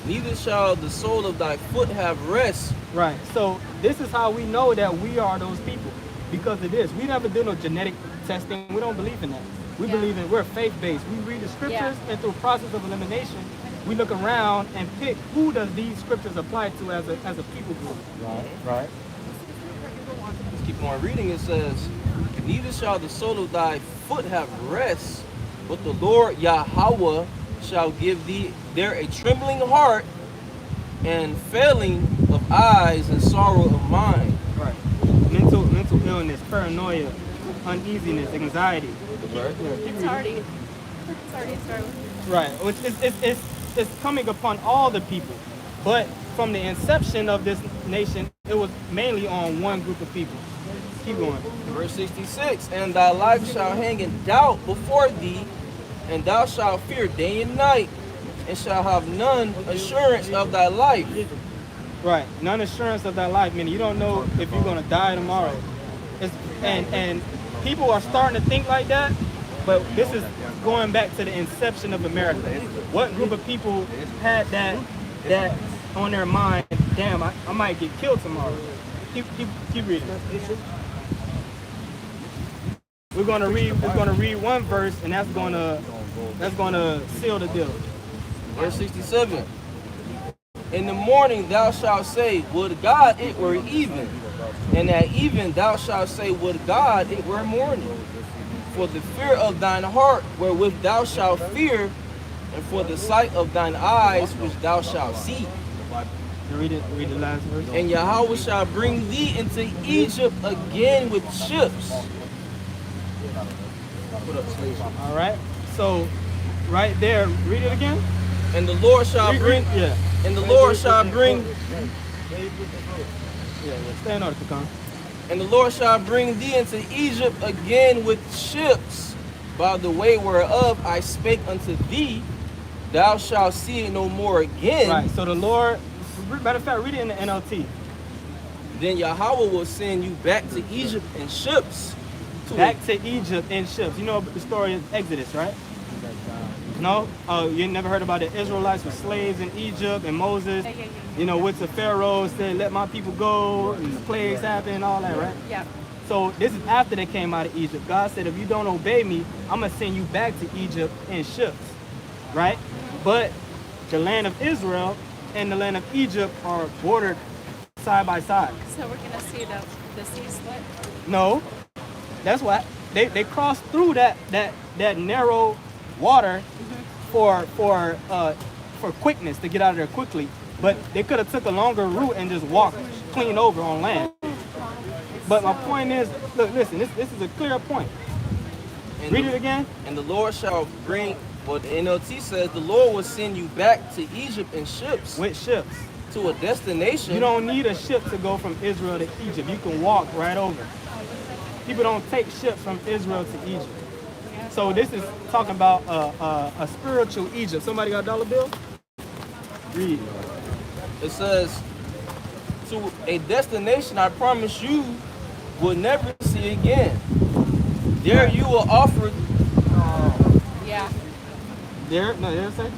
neither shall the sole of thy foot have rest. Right. So this is how we know that we are those people. Because of this. We never do no genetic testing. We don't believe in that. We Yeah. believe in, we're faith-based. We read the scriptures and through a process of elimination, we look around and pick who does these scriptures apply to as a people group. Right. Let's keep on reading. It says, neither shall the sole of thy foot have rest, but the Lord Yahweh shall give thee there a trembling heart and failing of eyes and sorrow of mind. Right. Mental illness, paranoia, uneasiness, anxiety. Right? Yeah, keep It's reading. already started. Right. Which it's coming upon all the people. But from the inception of this nation, it was mainly on one group of people. Keep going. Verse 66, and thy life shall hang in doubt before thee, and thou shalt fear day and night, and shall have none assurance of thy life. Right. None assurance of that life, meaning you don't know if you're gonna die tomorrow. And people are starting to think like that, but this is going back to the inception of America. What group of people had that on their mind? Damn, I might get killed tomorrow. Keep reading. We're gonna read one verse, and that's gonna seal the deal. Verse 67, in the morning thou shalt say, would God it were even, and at even thou shalt say, would God it were morning. For the fear of thine heart wherewith thou shalt fear, and for the sight of thine eyes which thou shalt see. Read the last verse. And Yahweh shall bring thee into Egypt again with ships. All right. So, right there, read it again. And the Lord shall bring, Yeah. and the Lord shall bring, Yeah. Stay in order, Pecan. and the Lord shall bring thee into Egypt again with ships, by the way whereof I spake unto thee, thou shalt see it no more again. Right. So the Lord, matter of fact, read it in the NLT. Then Yahweh will send you back to Egypt in ships. Back to Egypt in ships. You know the story of Exodus, right? No? Oh, you never heard about the Israelites were slaves in Egypt and Moses, Yeah. you know, went to Pharaoh, said, let my people go, and the plagues happened and all that, right? Yeah. So this is after they came out of Egypt. God said, if you don't obey me, I'm going to send you back to Egypt in ships, right? But the land of Israel and the land of Egypt are bordered side by side. So we're gonna see the sea split. No, that's why they crossed through that narrow water for quickness to get out of there quickly. But they could have took a longer route and just walked clean over on land. But my point is, look, listen, this is a clear point. And Read it again. And the Lord shall bring, well, the NLT says, the Lord will send you back to Egypt in ships With ships. to a destination. You don't need a ship to go from Israel to Egypt. You can walk right over. People don't take ships from Israel to Egypt. So this is talking about a spiritual Egypt. Somebody got a dollar bill? Read. It says, to a destination I promise you will never see again. There you will offer, Yeah. There, no, there it say?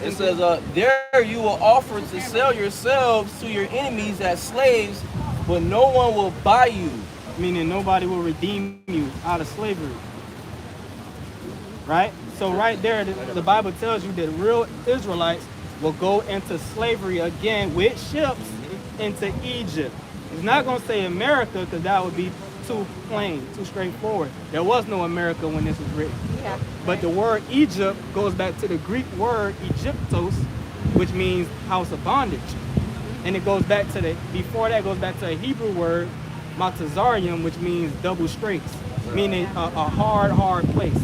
it says, there you will offer to sell yourselves to your enemies as slaves, but no one will buy you. Meaning nobody will redeem you out of slavery. Right? So right there, the Bible tells you that real Israelites will go into slavery again with ships into Egypt. It's not going to say America because that would be too plain, too straightforward. There was no America when this was written. Yeah. But the word Egypt goes back to the Greek word Egyptos, which means house of bondage. And it goes back to before that goes back to a Hebrew word, Matazarium, which means double straits, meaning a hard place.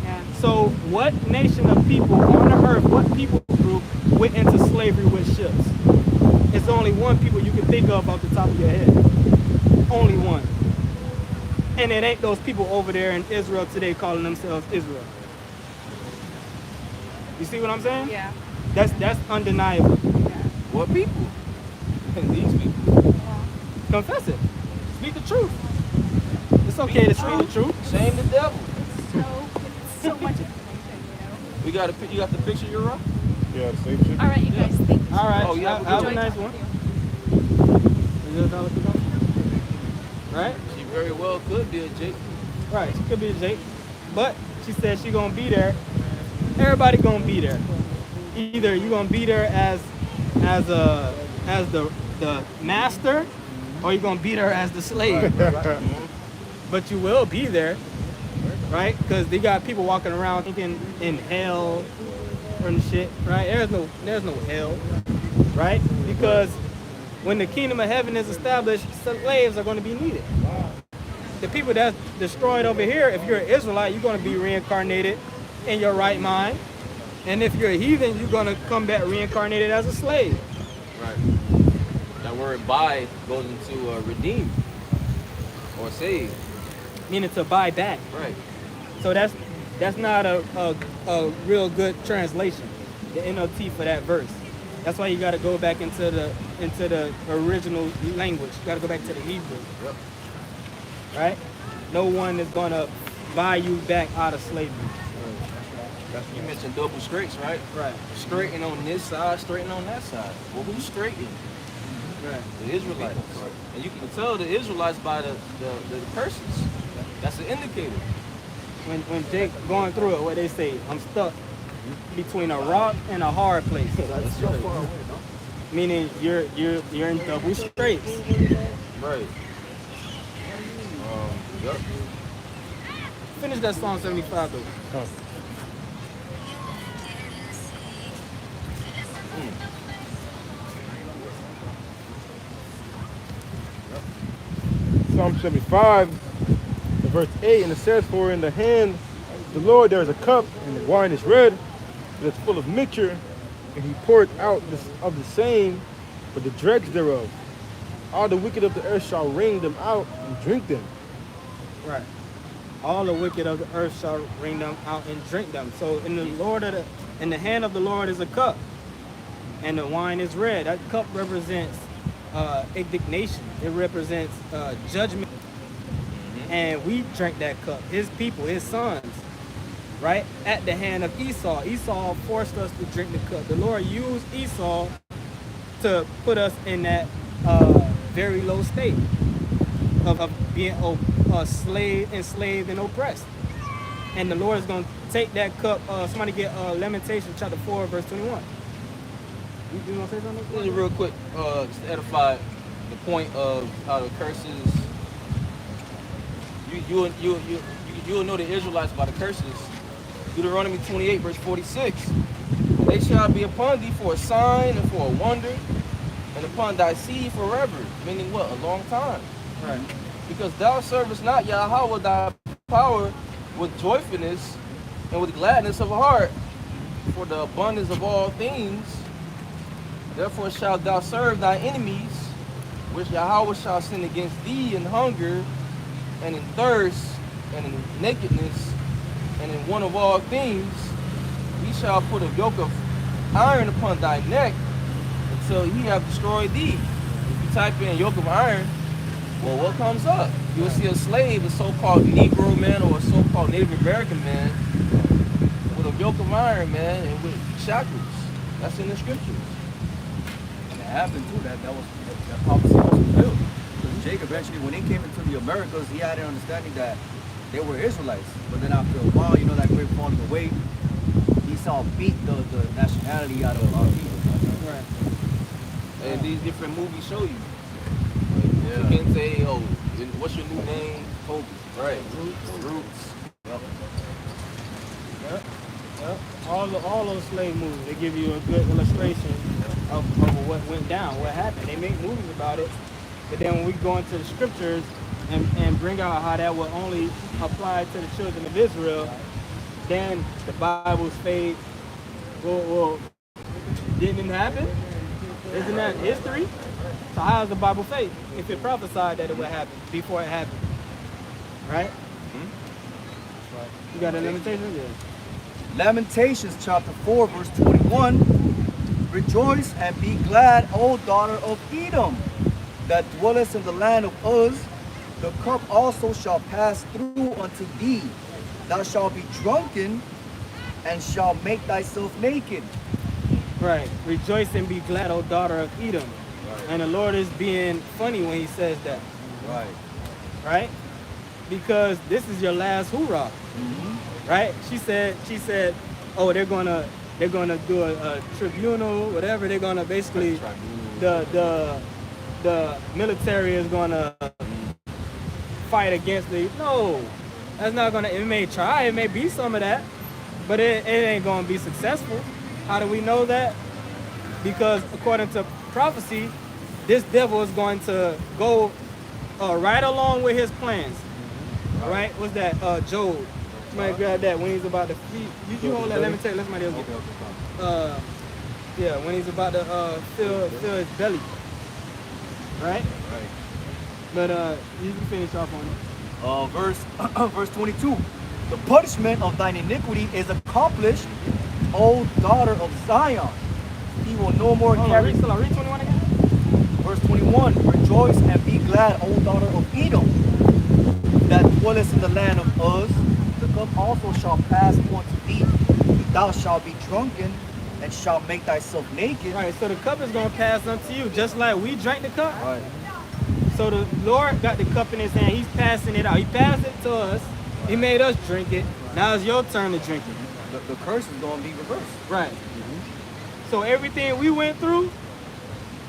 Yeah. So what nation of people on the earth, what people group went into slavery with ships? It's only one people you can think of off the top of your head. Only one. And it ain't those people over there in Israel today calling themselves Israel. You see what I'm saying? Yeah. That's undeniable. What people? These people. Confess it. Speak the truth. It's okay to speak the truth. Shame the devil. It's so much information, You got the picture you're on? Yeah, the same shit. All right, you guys. Thank you. All right. Oh, yeah, Have a enjoyed nice talking one. to you. Is that what you're doing? Right? She very well could be a Jake. Right. She could be a Jake. But she said she gonna be there. Everybody gonna be there. Either you gonna be there as the master, or you're gonna be there as the slave. But you will be there, right? Because they got people walking around thinking in hell and shit, right? There's no hell, right? Because when the kingdom of heaven is established, slaves are going to be needed. The people that's destroyed over here, if you're an Israelite, you're going to be reincarnated in your right mind. And if you're a heathen, you're going to come back reincarnated as a slave. Right. That word buy goes into redeem or save. Meaning to buy back. Right. So that's not a real good translation, the NLT for that verse. That's why you got to go back into the original language. You got to go back to the Hebrew. Yep. Right? No one is going to buy you back out of slavery. You mentioned double straights, right? Right. Straighten on this side, straighten on that side. Well, who's straightening? Right. The Israelites. And you can tell the Israelites by the curses. That's an indicator. When Jake going through it, what they say, I'm stuck between a rock and a hard place. That's so far away, no? Meaning you're in double straits. Right. Yep. Finish that Psalm 75 though. Psalm 75, verse 8, and it says, "For in the hand of the Lord there is a cup, and the wine is red, but it's full of mixture, and he poured out of the same, but the dregs thereof. All the wicked of the earth shall wring them out and drink them." Right. All the wicked of the earth shall wring them out and drink them. So in the hand of the Lord is a cup, and the wine is red. That cup represents indignation. It represents judgment. And we drank that cup, his people, his sons, right? At the hand of Esau. Esau forced us to drink the cup. The Lord used Esau to put us in that very low state of being enslaved and oppressed. And the Lord is going to take that cup. Somebody get Lamentations chapter 4, verse 21. You want to say something? Really real quick, just to edify the point of how the curses, you'll know the Israelites by the curses. Deuteronomy 28, verse 46. They shall be upon thee for a sign and for a wonder, and upon thy seed forever. Meaning what? A long time. Right. Because thou servest not Yahweh thy power with joyfulness and with gladness of heart for the abundance of all things. Therefore shalt thou serve thy enemies, which Yahweh shall send against thee in hunger and in thirst and in nakedness and in want of all things. He shall put a yoke of iron upon thy neck until he have destroyed thee. If you type in yoke of iron, well, what comes up? You'll see a slave, a so-called Negro man or a so-called Native American man with a yoke of iron, man, and with shackles. That's in the scriptures. And it happened too. That prophecy was fulfilled. Because Jacob eventually, when he came into the Americas, he had an understanding that they were Israelites. But then after a while, that great falling away, Esau beat the nationality out of our people. Right. And these different movies show you. You can't say, oh, what's your new name? Toby. Right. Roots. Yep. Yep. Yep. All those slave movies, they give you a good illustration of what went down, what happened. They make movies about it, but then when we go into the scriptures and bring out how that will only apply to the children of Israel, then the Bible's fade. Well, didn't it happen? Isn't that history? So how is the Bible fake if it prophesied that it would happen before it happened? Right? You got a limitation? Yeah. Lamentations chapter 4 verse 21. Rejoice and be glad, O daughter of Edom, that dwellest in the land of Uz. The cup also shall pass through unto thee. Thou shalt be drunken and shalt make thyself naked. Right. Rejoice and be glad, O daughter of Edom. Right. And the Lord is being funny when he says that. Right. Right? Because this is your last hoorah. Right? She said, oh, they're gonna do a tribunal, whatever. They're gonna basically the military is gonna fight against the no. That's not gonna, it may try, it may be some of that, but it ain't gonna be successful. How do we know that? Because according to prophecy, this devil is going to go right along with his plans. Right? What's that? Job. Somebody grab that when he's about to feed. You hold that, let me tell you, let somebody else get it. Yeah, when he's about to fill his belly. Right? Right. But you can finish off on it. Verse 22. The punishment of thine iniquity is accomplished, O daughter of Zion. He will no more carry. Read 21 again. Verse 21. Rejoice and be glad, O daughter of Edom, that dwellest in the land of Uz. The cup also shall pass unto thee. Thou shalt be drunken and shalt make thyself naked. Right, so the cup is going to pass unto you, just like we drank the cup. Right. So the Lord got the cup in his hand. He's passing it out. He passed it to us. He made us drink it. Now it's your turn to drink it. The curse is going to be reversed. Right. So everything we went through,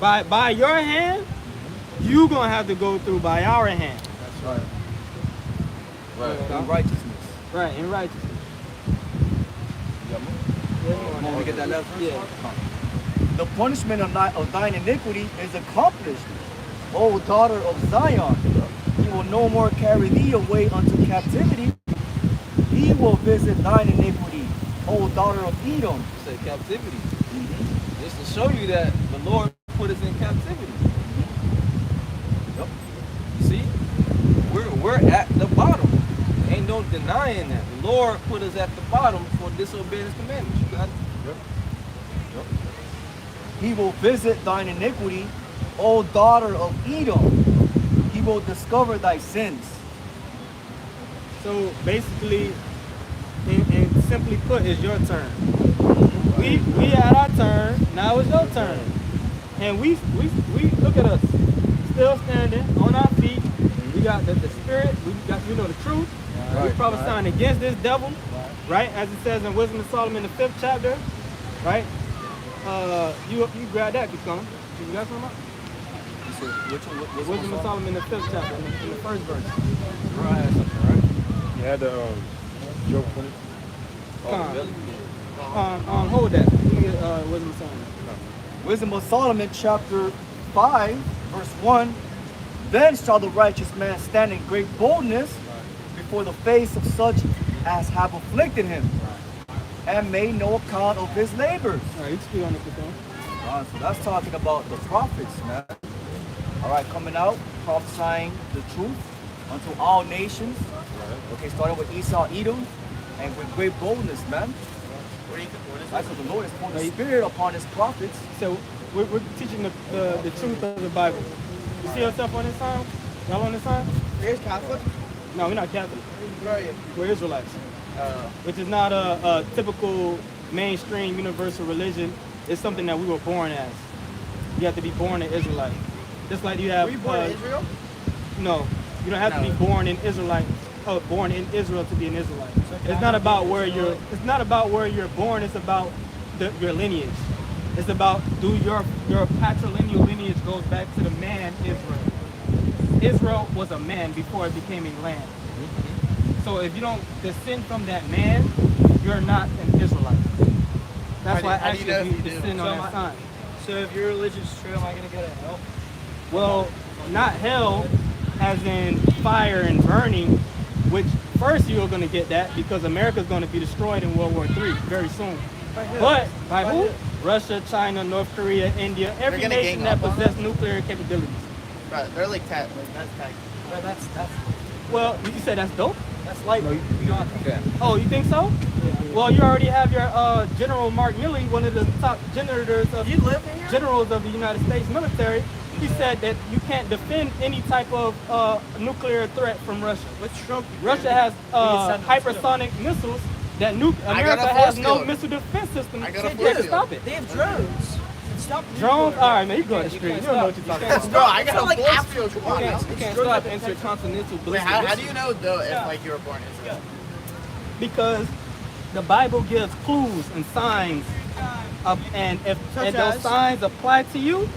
by your hand, you going to have to go through by our hand. That's right. Right. In righteousness. Right, in righteousness. Want to get that last verse? Yeah. The punishment of thine iniquity is accomplished, O daughter of Zion. He will no more carry thee away unto captivity. He will visit thine iniquity, O daughter of Edom. Say captivity. Just to show you that the Lord put us in captivity. Yep. See, we're at the bottom. Ain't no denying that. The Lord put us at the bottom for disobeying his commandments. You got it? Yep. He will visit thine iniquity, O daughter of Edom. He will discover thy sins. So basically, and simply put, it's your turn. We had our turn, now it's your turn. And we look at us, still standing on our feet. We got the spirit, we got the truth. Right, We're prophesying against this devil, right? As it says in Wisdom of Solomon, the 5th chapter, right? You grab that, keep going. You got something? You said, which one? Wisdom of Solomon, the 5th chapter, in the first verse. Right, something, right? You had the Job 20. Hold that. Let me get Wisdom of Solomon. Wisdom of Solomon, chapter 5, verse 1. Then shall the righteous man stand in great boldness before the face of such as have afflicted him, and made no account of his labors. All right, you speak on it, So that's talking about the prophets, man. All right, coming out, prophesying the truth unto all nations. Okay, starting with Esau, Edom, and with great boldness, man. That's what the Lord has poured the Spirit upon his prophets. So we're teaching the truth of the Bible. You see yourself on this sign? Y'all on this sign? Here's Catholic. No, we're not Catholic. Where are you? We're Israelites. Which is not a typical mainstream universal religion. It's something that we were born as. You have to be born an Israelite. Just like you have. Were you born in Israel? No, you don't have to be born in born in Israel to be an Israelite. It's not about where you're. It's not about where you're born. It's about your lineage. It's about your patrilineal lineage goes back to the man Israel. Israel was a man before it became a land. So if you don't descend from that man, you're not an Israelite. That's why I asked you if you descend on that sign. So if your religion's true, am I gonna go to hell? Well, not hell as in fire and burning, which first you're going to get that because America's going to be destroyed in World War III very soon. But by who? Russia, China, North Korea, India, every gonna nation gang that up on possesses nuclear capabilities. Right, they're like that's tag. But that's Well, you said that's dope? that's light. Oh, you think so? Well, you already have your General Mark Milley, one of the top generals of generals of the United States military. He said that you can't defend any type of nuclear threat from Russia. What's Trump? Russia has hypersonic missiles that America has no missile defense system I got a that force can field. stop it. They have drones. Stop Drones? All right, man, you go to the street. You don't know what you're talking about. Bro, I got a like force field. Come on. You can't stop intercontinental Wait, ballistic how missiles. do you know though if like you were born in Israel? Because the Bible gives clues and signs, and if those signs apply to you,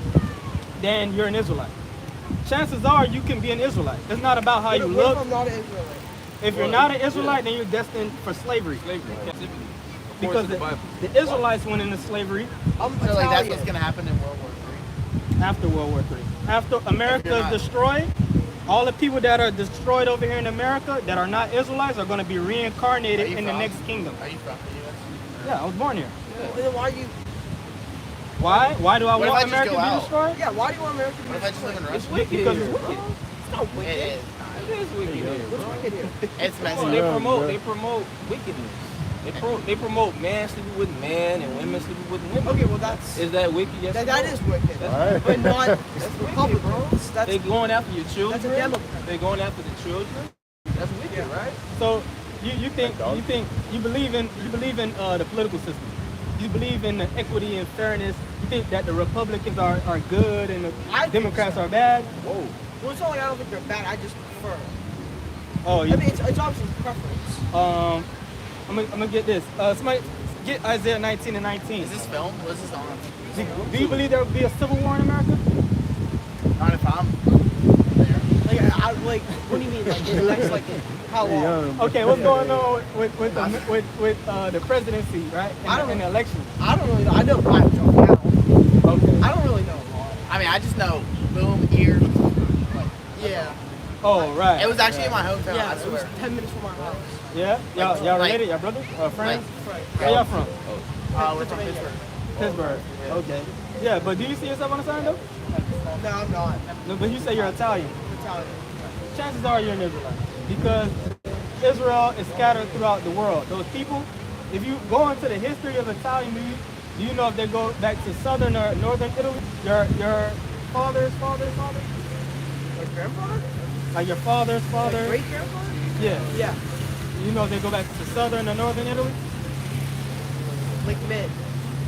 then you're an Israelite. Chances are you can be an Israelite. It's not about how you What look. if I'm not an Israelite? If you're not an Israelite, then you're destined for slavery. Slavery, captivity. Because the Bible. the Israelites went into slavery I'm So like that's Italian. what's gonna happen in World War III. after World War III. After America is destroyed, all the people that are destroyed over here in America that are not Israelites are going to be reincarnated Are you in the from? next kingdom. Are you from the US? Yeah, I was born here. Well, then why you? Why? Why do I What if I want just America go to be out? destroyed? Yeah, why do you want America to be What if I just live in It's Russia? wicked Because here. it's wicked. It's not wicked. It is. It is wicked here. What's wicked here? It's messy. They Yeah, promote. bro. They promote wickedness. They promote man sleeping with man and women sleeping with women. Okay, well that's Is that wicked? Yes. or that no? is wicked, Alright. but not Republicans. They That's going after your children. that's a Democrat. They going after the children. That's wicked, right? So you believe in the political system. You believe in the equity and fairness. You think that the Republicans are good and the I think Democrats so. are bad. Whoa. Well, it's not like I don't think they're bad. I just prefer. Oh, I you, mean, it's obviously preference. I'm gonna get this. Somebody get Isaiah 19 and 19. Is this film? What's this on? Do you believe there will be a civil war in America? Not if I'm there. Like, what do you mean? Like, in the next, like, how long? Okay, what's going on with the presidency, right? In the election. I don't really know. I know Black Joe now. Okay. I don't really know a lot. I mean, I just know boom ear. Like, Yeah. Oh, right. it was actually in my hometown. Yeah, I it was swear. 10 minutes from our house. Yeah? Y'all like- related? Y'all brothers? Friends? Right. Where y'all from? We're from Pittsburgh. Pittsburgh. Okay. Yeah, but do you see yourself on the sign though? No, I'm not. No, but you say you're Italian. I'm Italian. Chances are you're an Israelite because Israel is scattered throughout the world. Those people, if you go into the history of Italian, do you know if they go back to southern or northern Italy? Your father's father? My grandfather? Like your father's My father? great grandfather? Yeah. Yeah. You know if they go back to southern or northern Italy? Like mid.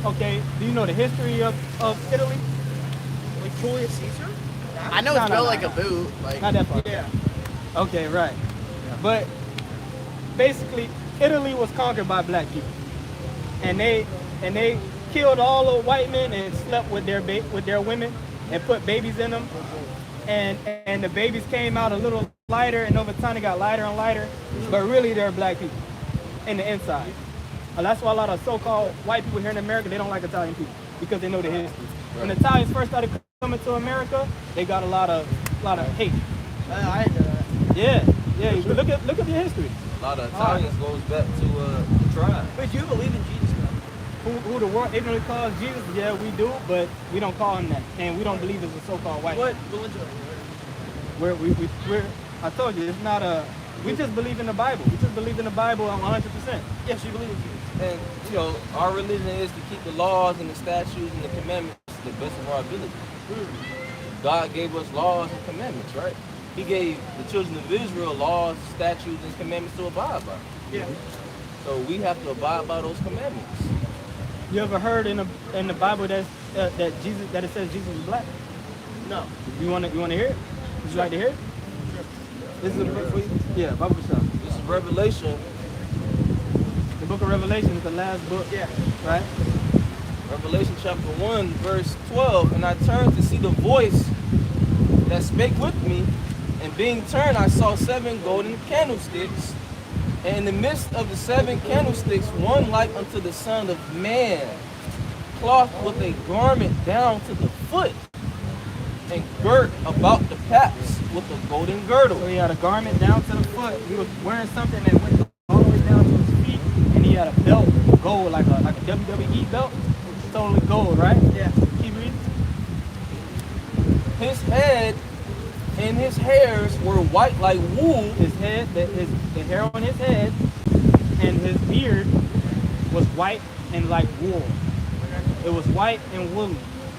Okay. Do you know the history of Italy? Like Julius Caesar? I know No, it's no, built no, like no. a boot. Like, Not that far. Yeah. Okay, right. But basically, Italy was conquered by black people, and they killed all the white men and slept with their women and put babies in them, and the babies came out a little lighter, and over time they got lighter and lighter, but really they're black people in the inside. And that's why a lot of so-called white people here in America, they don't like Italian people because they know the history. When the Italians first started coming to America, they got a lot of hate. I didn't know that. Yeah. You look at the history. A lot of Italians goes back to the tribe. Wait, do you believe in Jesus now? Who the world ignorantly calls Jesus? Yeah, we do, but we don't call him that, and we don't believe it's a so-called white. What religion are you? We're I told you, it's not a. We just believe in the Bible. We just believe in the Bible 100%. Yes, you believe in Jesus. And you know, our religion is to keep the laws and the statutes and the commandments to the best of our ability. God gave us laws and commandments, right? He gave the children of Israel laws, statutes, and commandments to abide by. Yeah. So we have to abide by those commandments. You ever heard in the Bible that it says Jesus is black? No. You want to hear it? Would you like to hear it? This is a book for you. Yeah, Bible shop. This is Revelation. The book of Revelation is the last book. Yeah. Right. Revelation chapter 1, verse 12. And I turned to see the voice that spake with me, And being turned, I saw 7 golden candlesticks. And in the midst of the 7 candlesticks, one like unto the Son of Man, clothed with a garment down to the foot, and girt about the paps with a golden girdle. So he had a garment down to the foot. He was wearing something that went all the way down to his feet, and he had a belt, gold, like a WWE belt, totally gold, right? Yeah. Keep reading. His head and his hairs were white like wool. His head, the hair on his head, and his beard was white and like wool. It was white and woolly.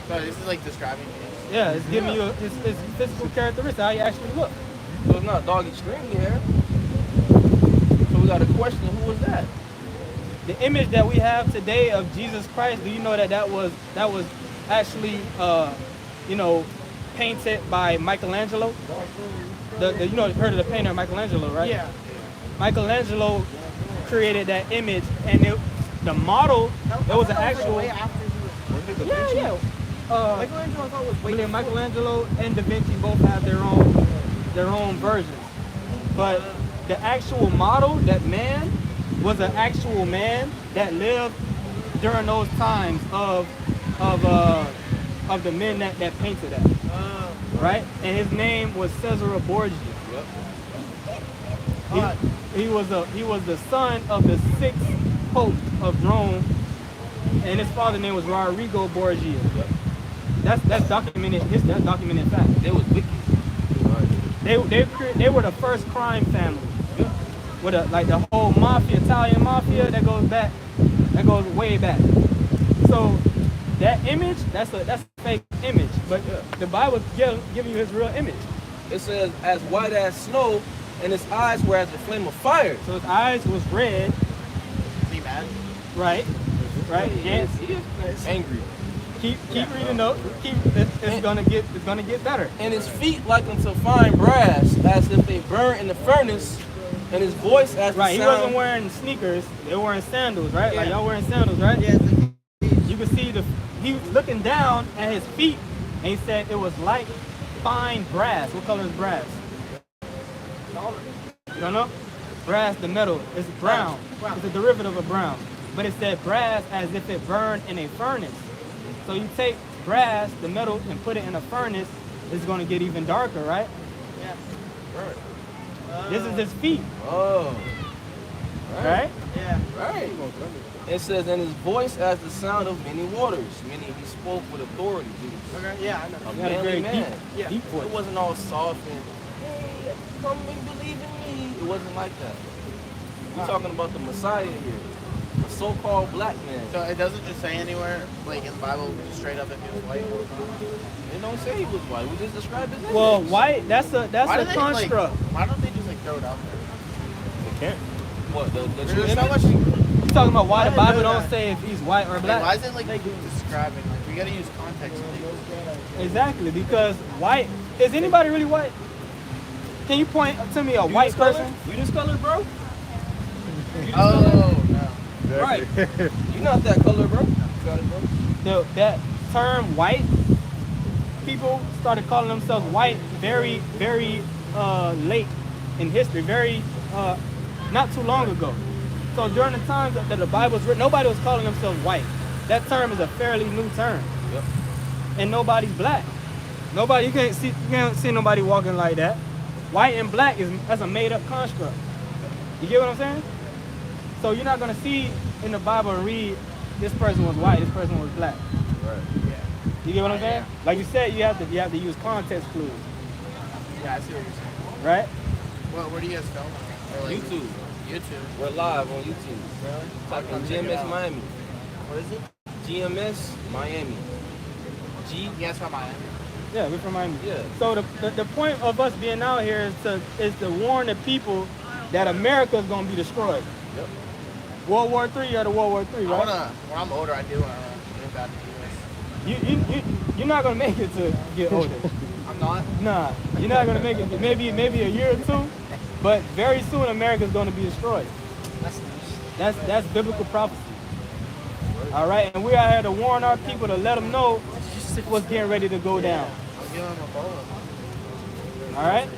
So this is like describing it. Yeah, it's giving you his physical characteristics, how he actually looked. So it's not doggy stringy hair. So we got a question, who was that? The image that we have today of Jesus Christ, do you know that was actually painted by Michelangelo? Heard of the painter Michelangelo, right? Yeah. Michelangelo created that image, and the model, it was an actual. Way after he was. Yeah. Michelangelo I thought was way William before. Michelangelo and Da Vinci both have their own versions, but the actual model, that man, was an actual man that lived during those times of the men that painted that. Right? And his name was Cesare Borgia. Yep. He was the son of the 6th Pope of Rome, and his father's name was Rodrigo Borgia. Yep. That's documented. That's documented fact. They was wicked. They were the first crime family. With the whole mafia, Italian mafia, that goes way back. So that image, that's a fake image, but the Bible giving you his real image. It says, as white as snow, and his eyes were as a flame of fire. So his eyes was red, Is he mad? right? Yes, Yes. he is angry. Keep reading though. It's gonna get better. And his feet like unto fine brass, as if they burn in the furnace, and his voice as the Right. He sound. wasn't wearing sneakers. They were wearing sandals, right? Like Yeah. y'all wearing sandals, right? Yeah, it's like, You can see he was looking down at his feet, and he said it was like fine brass. What color is brass? You don't know? Brass, the metal, is brown. It's a derivative of brown. But it said brass as if it burned in a furnace. So you take brass, the metal, and put it in a furnace, it's going to get even darker, right? yeah. This is his feet, Oh. right? Yeah. Right. It says, and his voice as the sound of many waters, meaning he spoke with authority. He was Okay. Yeah, I know. a He had a manly very man. Yeah. deep It voice. wasn't all soft and, hey, come and believe in me. It wasn't like that. We're talking about the Messiah here, a so-called black man. So it doesn't just say anywhere, like in the Bible, straight up if he was white. It don't say he was white. We just described his image. Well, white, that's Why a do they, like, construct. why don't they just like throw it out there? They can't. What, the true There's so image? much. You're talking about why I the didn't Bible know don't that. say if he's white or Like, black. why is it like describing? Like we gotta use context. Exactly, because white, is anybody really white? Can you point to me a You white this color? person? You this color, bro? You this color? Oh no. Right. You not that color, bro. You got it, bro. That term white, people started calling themselves white very, very late in history, very not too long ago. So during the times that the Bible was written, nobody was calling themselves white. That term is a fairly new term. Yep. And nobody's black. You can't see nobody walking like that. White and black that's a made up construct. You get what I'm saying? So you're not gonna see in the Bible and read this person was white, this person was black. Right. You get what I'm saying? Like you said, you have to use context clues, Yeah, I see what you're saying. right? Well, where do you guys film? Or, like, YouTube. YouTube. We're live on YouTube. Really? Type in I'll check it GMS out. Miami. What is it? GMS Miami. You guys from Miami? Yeah, we're from Miami. Yeah. So the point of us being out here is to warn the people that America is gonna be destroyed. Yep. World War III, you're the World War III, I right? when I'm older, I do wanna move out to the US. You're not gonna make it to get older. I'm not. Nah, you're not gonna make it. Maybe a year or two, but very soon America's gonna be destroyed. That's That's biblical prophecy. All right, and we're out here to warn our people to let them know what's getting ready to go down. I'll give him a follow. All right.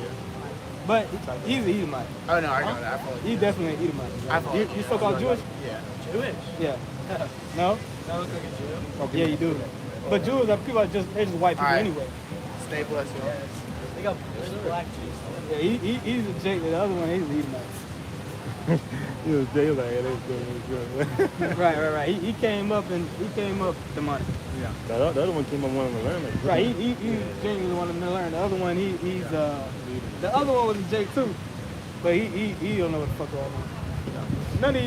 But he's an Edomite. Oh no, I know that. I follow He's definitely an Edomite. I follow You so-called Jewish? Yeah. Jewish. Yeah. No? That looks like a Jew. Okay. Yeah, you do. But Jews are people they're just white people All right. anyway. Stay blessed, y'all. They got there's black Jews. Yeah, he's a Jake. The other one, he's an Edomite. He was daylight. Yeah, that's good. Right. He came up demonic. Yeah. The other one came up wanting to learn. Like, Right. He genuinely wanted to learn. The other one, the other one was a Jake too, but he don't know what the fuck going on. None of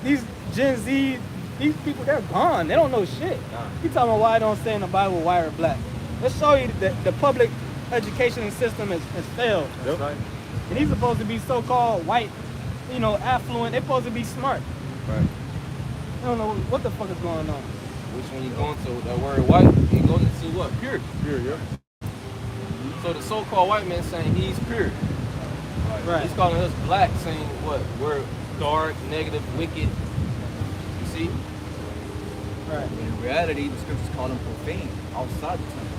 these Gen Z, these people, they're gone. They don't know shit. You talking about why it don't say in the Bible white or black? Let's show you that the public education system has failed. Yep. Right? And he's supposed to be so-called white, affluent. They're supposed to be smart. Right. I don't know what the fuck is going on. Which when you go into that word white, it goes into what? Pure. Pure, yeah. So the so-called white man saying he's pure. Right. He's calling us black, saying what? We're dark, negative, wicked. You see? Right. In reality, the scriptures call them profane outside the temple.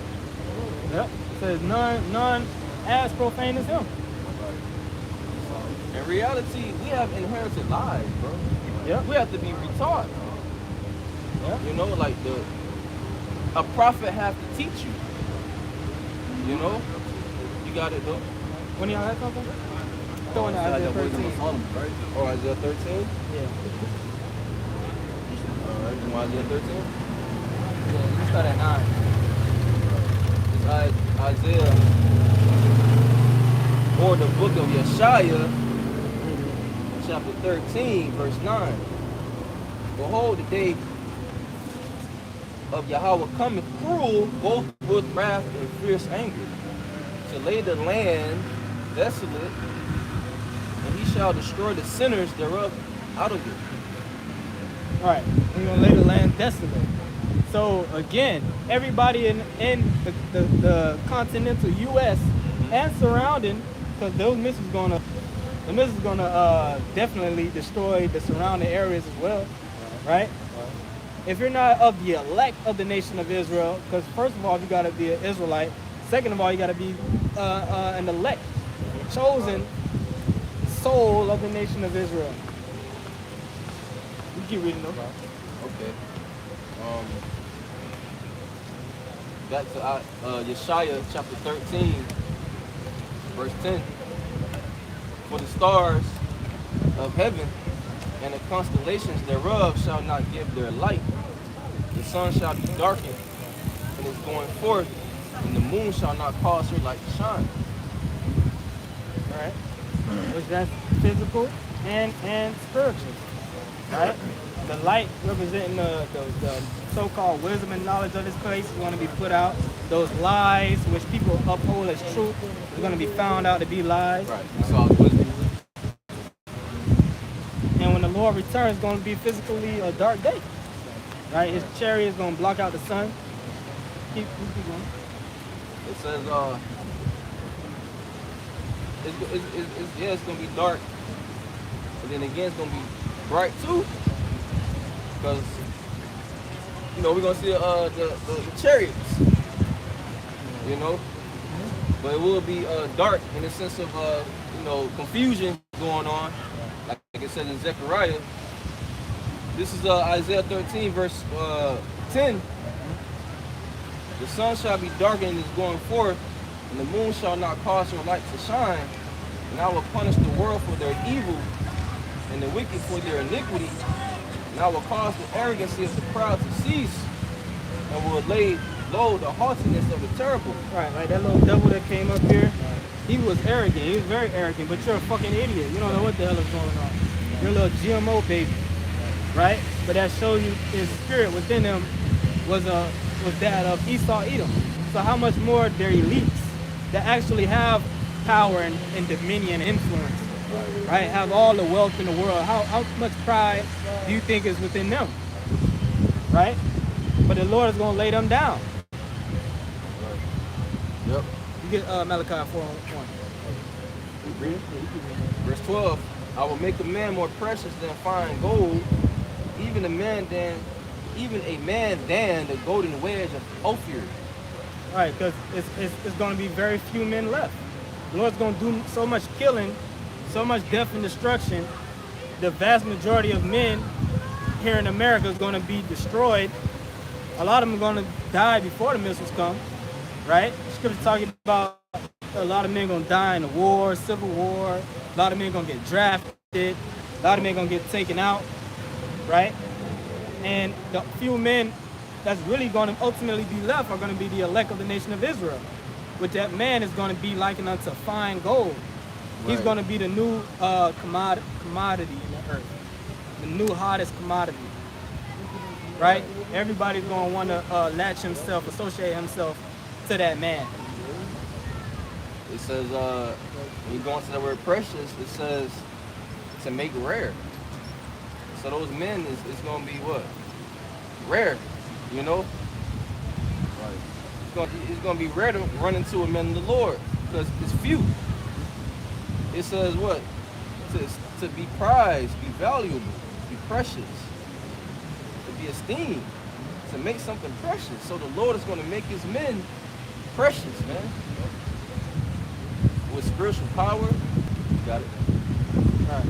Yep. It says none as profane as him. In reality, we have inherited lies, bro. Yep. We have to be retaught. Yep. You know, like a prophet have to teach you. You know? You got it though. When y'all had something? Throw in Isaiah 13. Or Isaiah 13? Yeah. Alright, you want Isaiah 13? Yeah, you start at 9. It's Isaiah, or the book of Yeshaya, chapter 13, verse 9. Behold, the day of Yahweh cometh cruel, both with wrath and fierce anger, to lay the land desolate, and he shall destroy the sinners thereof out of it. Right. We're going to lay the land desolate. So, again, everybody in the continental U.S. and surrounding, because those missiles going to definitely destroy the surrounding areas as well, right? If you're not of the elect of the nation of Israel, because first of all, you got to be an Israelite. Second of all, you got to be an elect, chosen soul of the nation of Israel. You keep reading, though. Okay. Back to Yeshaya chapter 13, verse 10. For the stars of heaven and the constellations thereof shall not give their light. The sun shall be darkened and is going forth, and the moon shall not cause her light to shine. Right? Which that's physical and spiritual. Right? The light representing the so-called wisdom and knowledge of this place is going to be put out. Those lies which people uphold as truth is going to be found out to be lies. Right. We saw the wisdom. And when the Lord returns, it's going to be physically a dark day. Right? His chariot is going to block out the sun. Keep going. It says, it's going to be dark. But then again, it's going to be bright too. Because, we're going to see the chariots. You know? But it will be dark in the sense of, confusion going on. Like it says in Zechariah. This is Isaiah 13, verse 10. The sun shall be darkened and is going forth, and the moon shall not cause her light to shine. And I will punish the world for their evil, and the wicked for their iniquity. And I will cause the arrogancy of the proud to cease, and will lay low the haughtiness of the terrible. Right, like that little devil that came up here, he was arrogant. He was very arrogant, but you're a fucking idiot. You don't know what the hell is going on. You're a little GMO baby, right? But that shows you his spirit within him was that of Esau Edom. So how much more their elites that actually have power and dominion and influence, right? Have all the wealth in the world. How much pride do you think is within them, right? But the Lord is going to lay them down. Yep. You get Malachi 4:1. Verse 12. I will make a man more precious than fine gold, even a man than the golden wedge of Ophir. Right, because it's going to be very few men left. The Lord's going to do so much killing, so much death and destruction. The vast majority of men here in America is going to be destroyed. A lot of them are going to die before the missiles come, right? Scripture talking about a lot of men going to die in the war, civil war. A lot of men going to get drafted. A lot of men going to get taken out, right? And the few men that's really going to ultimately be left are going to be the elect of the nation of Israel, which that man is going to be likened unto fine gold. He's going to be the new commodity in the earth, the new hottest commodity, right? Everybody's going to want to latch himself, associate himself to that man. It says, when you go into the word precious, it says to make rare. So those men is going to be what? Rare, you know? It's going to be rare to run into a man of the Lord because it's few. It says what? To be prized, be valuable, be precious, to be esteemed, to make something precious. So the Lord is going to make his men precious, man. With spiritual power, you got it. All right.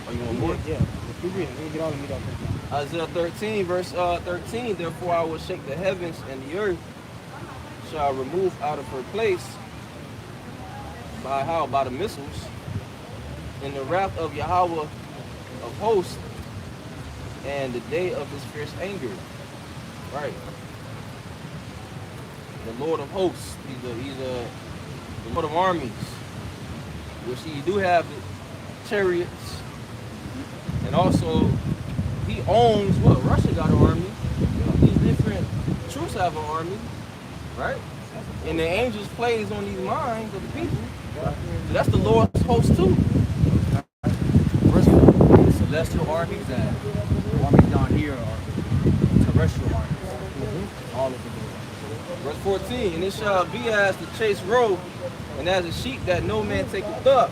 Oh, you want more? Yeah. If you read it, we can get all the meat off this. Isaiah 13, verse 13, therefore I will shake the heavens and the earth shall remove out of her place. By how? By the missiles. In the wrath of Yahweh of hosts and the day of his fierce anger. Right. The Lord of hosts. He's the Lord of armies. Which he do have chariots. And also he owns what? Russia got an army. These different troops have an army. Right? And the angels plays on these minds of the people. So that's the Lord's host too. Verse 4, the celestial armies and the armies down here are terrestrial armies. All over the world. Verse 14, and it shall be as the chase roe, and as a sheep that no man taketh up.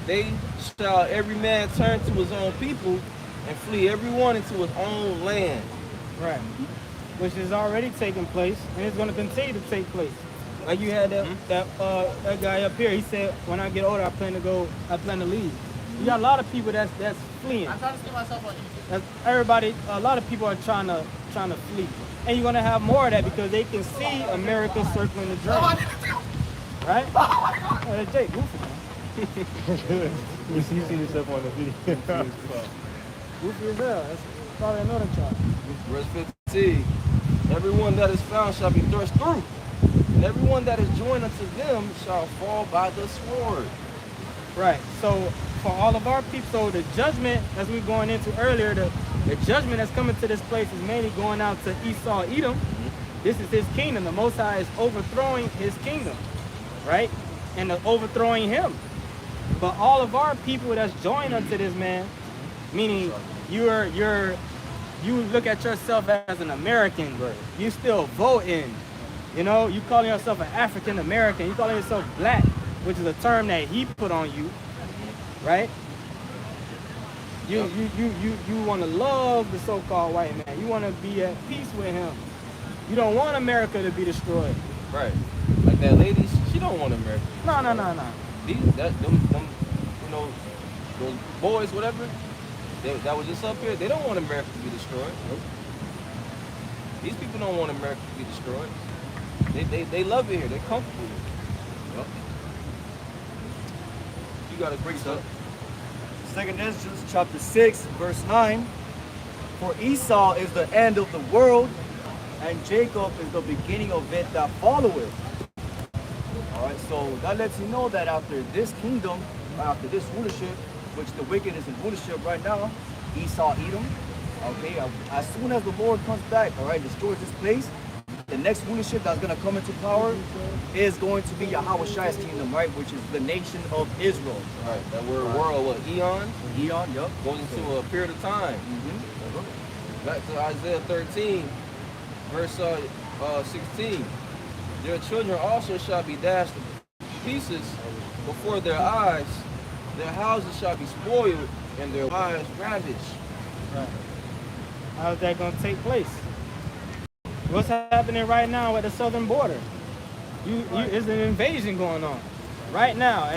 They shall every man turn to his own people, and flee every one into his own land. Right. Which is already taking place, and it's going to continue to take place. Like you had that guy up here. He said, "When I get older, I plan to leave." You got a lot of people that's fleeing. I'm trying to see myself on YouTube. Everybody, a lot of people are trying to flee, and you're going to have more of that because they can see America circling the drain, right? Oh, Jake, goofy, man. You see yourself on the video. Goofy as hell. That's probably another child. Verse 15, everyone that is found shall be thrust through, and everyone that is joined unto them shall fall by the sword. Right. So for all of our people, so the judgment, as we were going into earlier, the judgment that's coming to this place is mainly going out to Esau, Edom. This is his kingdom. The Most High is overthrowing his kingdom, right? And overthrowing him. But all of our people that's joined unto this man, meaning you look at yourself as an American, but you still voting. You know, you calling yourself an African American, you calling yourself black, which is a term that he put on you, right? You want to love the so-called white man. You want to be at peace with him. You don't want America to be destroyed. Right. Like that lady, she don't want America. No. Them, you know, those boys, whatever, that was just up here, they don't want America to be destroyed. Nope. These people don't want America to be destroyed. They love it here. They're comfortable here. Yep. You got a great stuff. 2nd Ezra chapter 6, verse 9. For Esau is the end of the world, and Jacob is the beginning of it that followeth. Alright, so that lets you know that after this kingdom, after this rulership, which the wicked is in rulership right now, Esau, Edom, okay, as soon as the Lord comes back, alright, destroys this place, the next rulership that's going to come into power is going to be Yahweh's kingdom, right, which is the nation of Israel. Right, that word world, what, eon? Eon, yep. Goes into a period of time. Back to Isaiah 13, verse 16. Their children also shall be dashed to pieces before their eyes. Their houses shall be spoiled, and their wives ravaged. Right. How's that going to take place? What's happening right now at the southern border? It's an invasion going on right now.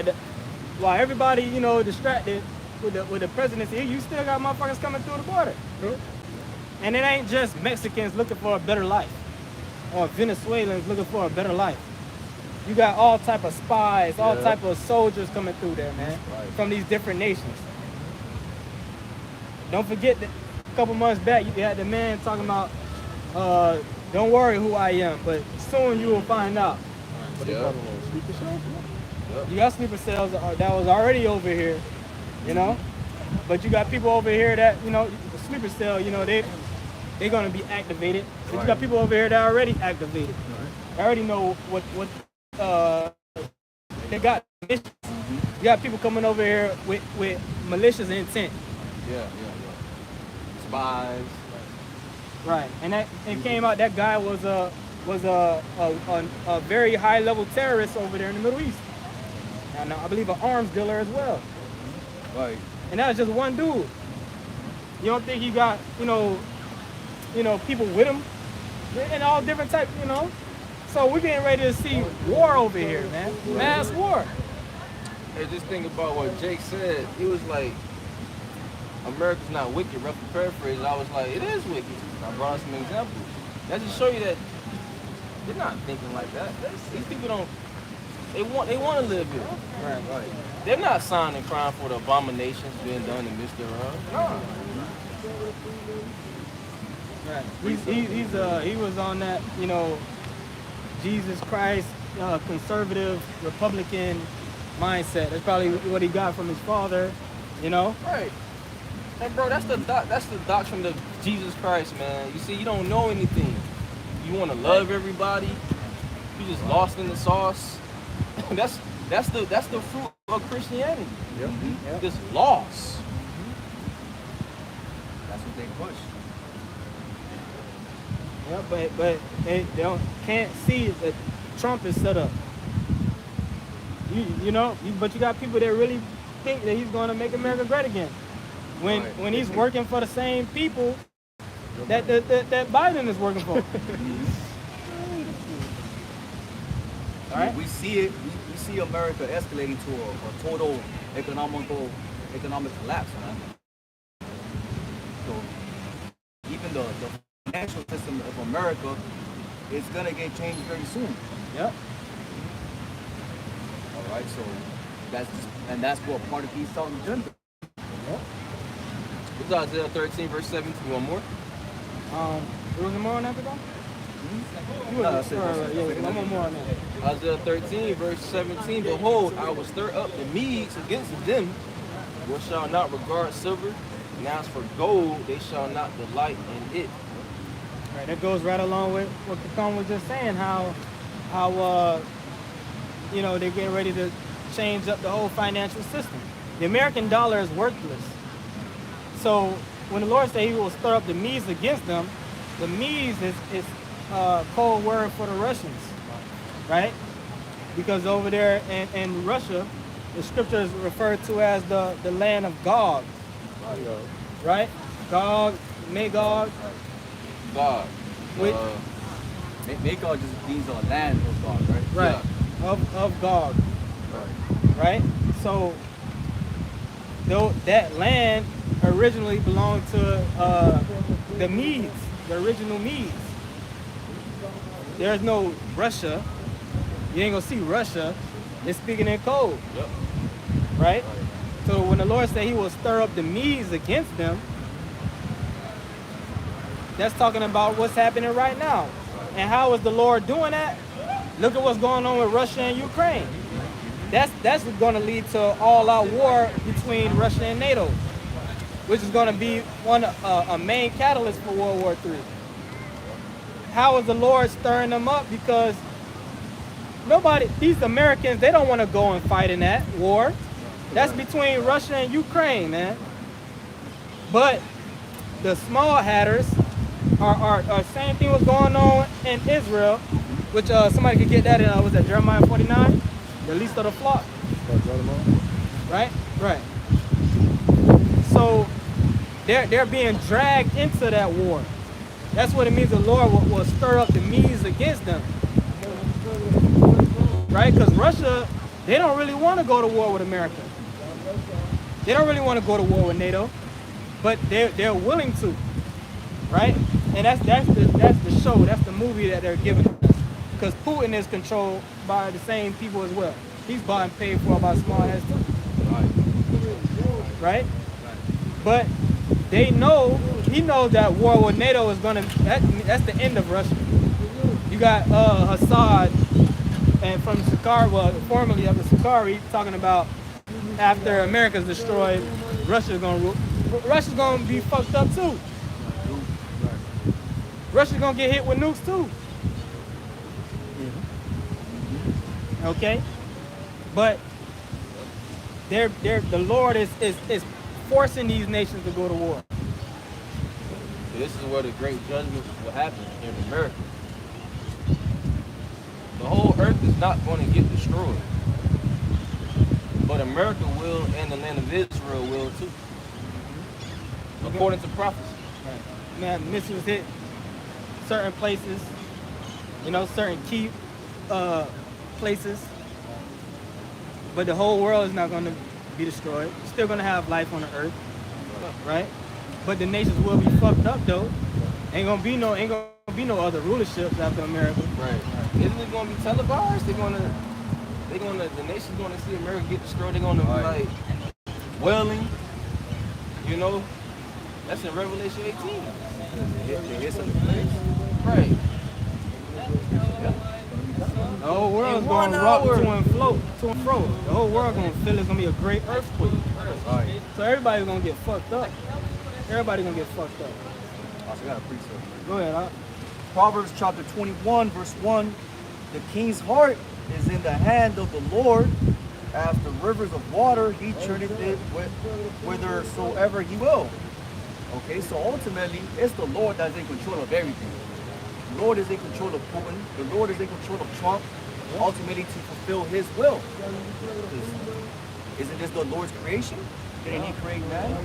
While everybody, distracted with the presidency, you still got motherfuckers coming through the border. And it ain't just Mexicans looking for a better life or Venezuelans looking for a better life. You got all type of spies, all type of soldiers coming through there, man, from these different nations. Don't forget that a couple months back, you had the man talking about, don't worry who I am, but soon you will find out. You got sleeper cells that was already over here, but you got people over here that, the sleeper cell, they're gonna be activated. But you got people over here that are already activated. I already know what they got. You got people coming over here with malicious intent. Spies. Right, and it came out that guy was a very high level terrorist over there in the Middle East, and I believe an arms dealer as well. Right. And that was just one dude. You don't think he got people with him, and all different types, So we're getting ready to see war over here, man. Mass war. Hey, just think about what Jake said. He was like, America's not wicked, rough to paraphrase. I was like, it is wicked. I brought out some examples. That just show you that they're not thinking like that. These people don't, they want to live here. Right. They're not signing crime for the abominations being done in Mr. No. Right. He was on that, Jesus Christ, conservative Republican mindset. That's probably what he got from his father, Right. And bro, that's the doctrine of Jesus Christ, man. You see, you don't know anything. You want to love everybody. You just lost in the sauce. that's the fruit of Christianity. Yep. Just lost. That's what they push. Yeah, but they can't see that Trump is set up. But you got people that really think that he's going to make America great again. When he's working for the same people that Biden is working for. All right. We see it. We see America escalating to a total economic collapse, man. So even the financial system of America is gonna get changed very soon. Yep. All right. So that's what part of these Southern agenda. Yep. It's Isaiah 13, verse 17. One more. Was there more on that, though? One more on that. Isaiah 13, verse 17. Behold, I will stir up the Medes against them, which shall not regard silver, and as for gold, they shall not delight in it. Right, that goes right along with what Kakon was just saying, how they're getting ready to change up the whole financial system. The American dollar is worthless. So when the Lord said he will stir up the Medes against them, the Medes is code word for the Russians, right? Because over there in Russia, the scripture is referred to as the land of Gog, right? Gog, Magog. God. Magog just means a land of God, right? Right. Yeah. Of Gog. Right? So that land originally belonged to the Medes, the original Medes. There's no Russia. You ain't gonna see Russia. It's speaking in code. Yep. Right? So when the Lord said he will stir up the Medes against them, that's talking about what's happening right now. And how is the Lord doing that? Look at what's going on with Russia and Ukraine. That's going to lead to all-out war between Russia and NATO, which is going to be a main catalyst for World War III. How is the Lord stirring them up? Because these Americans, they don't want to go and fight in that war. That's between Russia and Ukraine, man. But the small hatters are same thing was going on in Israel, which somebody could get that in, was that Jeremiah 49? The least of the flock. Right? Right. So they're being dragged into that war. That's what it means the Lord will stir up the Medes against them. right? Because Russia, they don't really want to go to war with America. They don't really want to go to war with NATO, but they're willing to, right? And that's the show, that's the movie that they're giving us. Because Putin is controlled by the same people as well. He's bought and paid for by small heads too. Right? But he knows that war with NATO is that's the end of Russia. You got Assad and from Sakari, well, formerly of the Sakari, talking about after America's destroyed, Russia's gonna be fucked up too. Russia's gonna get hit with nukes too. Okay? But the Lord is forcing these nations to go to war. This is where the great judgment will happen in America. The whole earth is not going to get destroyed. But America will, and the land of Israel will too. According to prophecy. Right. Man, missiles hit certain places, certain key places. But the whole world is not going to be destroyed. It's still going to have life on the earth, right? But the nations will be fucked up though. Ain't gonna be no other rulerships after America. Right. Isn't it gonna be televised? The nation's gonna see America get destroyed. They're gonna be like wailing. That's in Revelation 18. Right. The whole world's going to rock to and fro. The whole world going to feel it's going to be a great earthquake. Right. So everybody's going to get fucked up. Everybody's going to get fucked up. Also, I got a precept. Go ahead. Proverbs chapter 21, verse 1. The king's heart is in the hand of the Lord. As the rivers of water, he turneth it whithersoever he will. Okay, so ultimately, it's the Lord that's in control of everything. The Lord is in control of Putin. The Lord is in control of Trump, ultimately to fulfill his will. Isn't this the Lord's creation? Didn't he create man?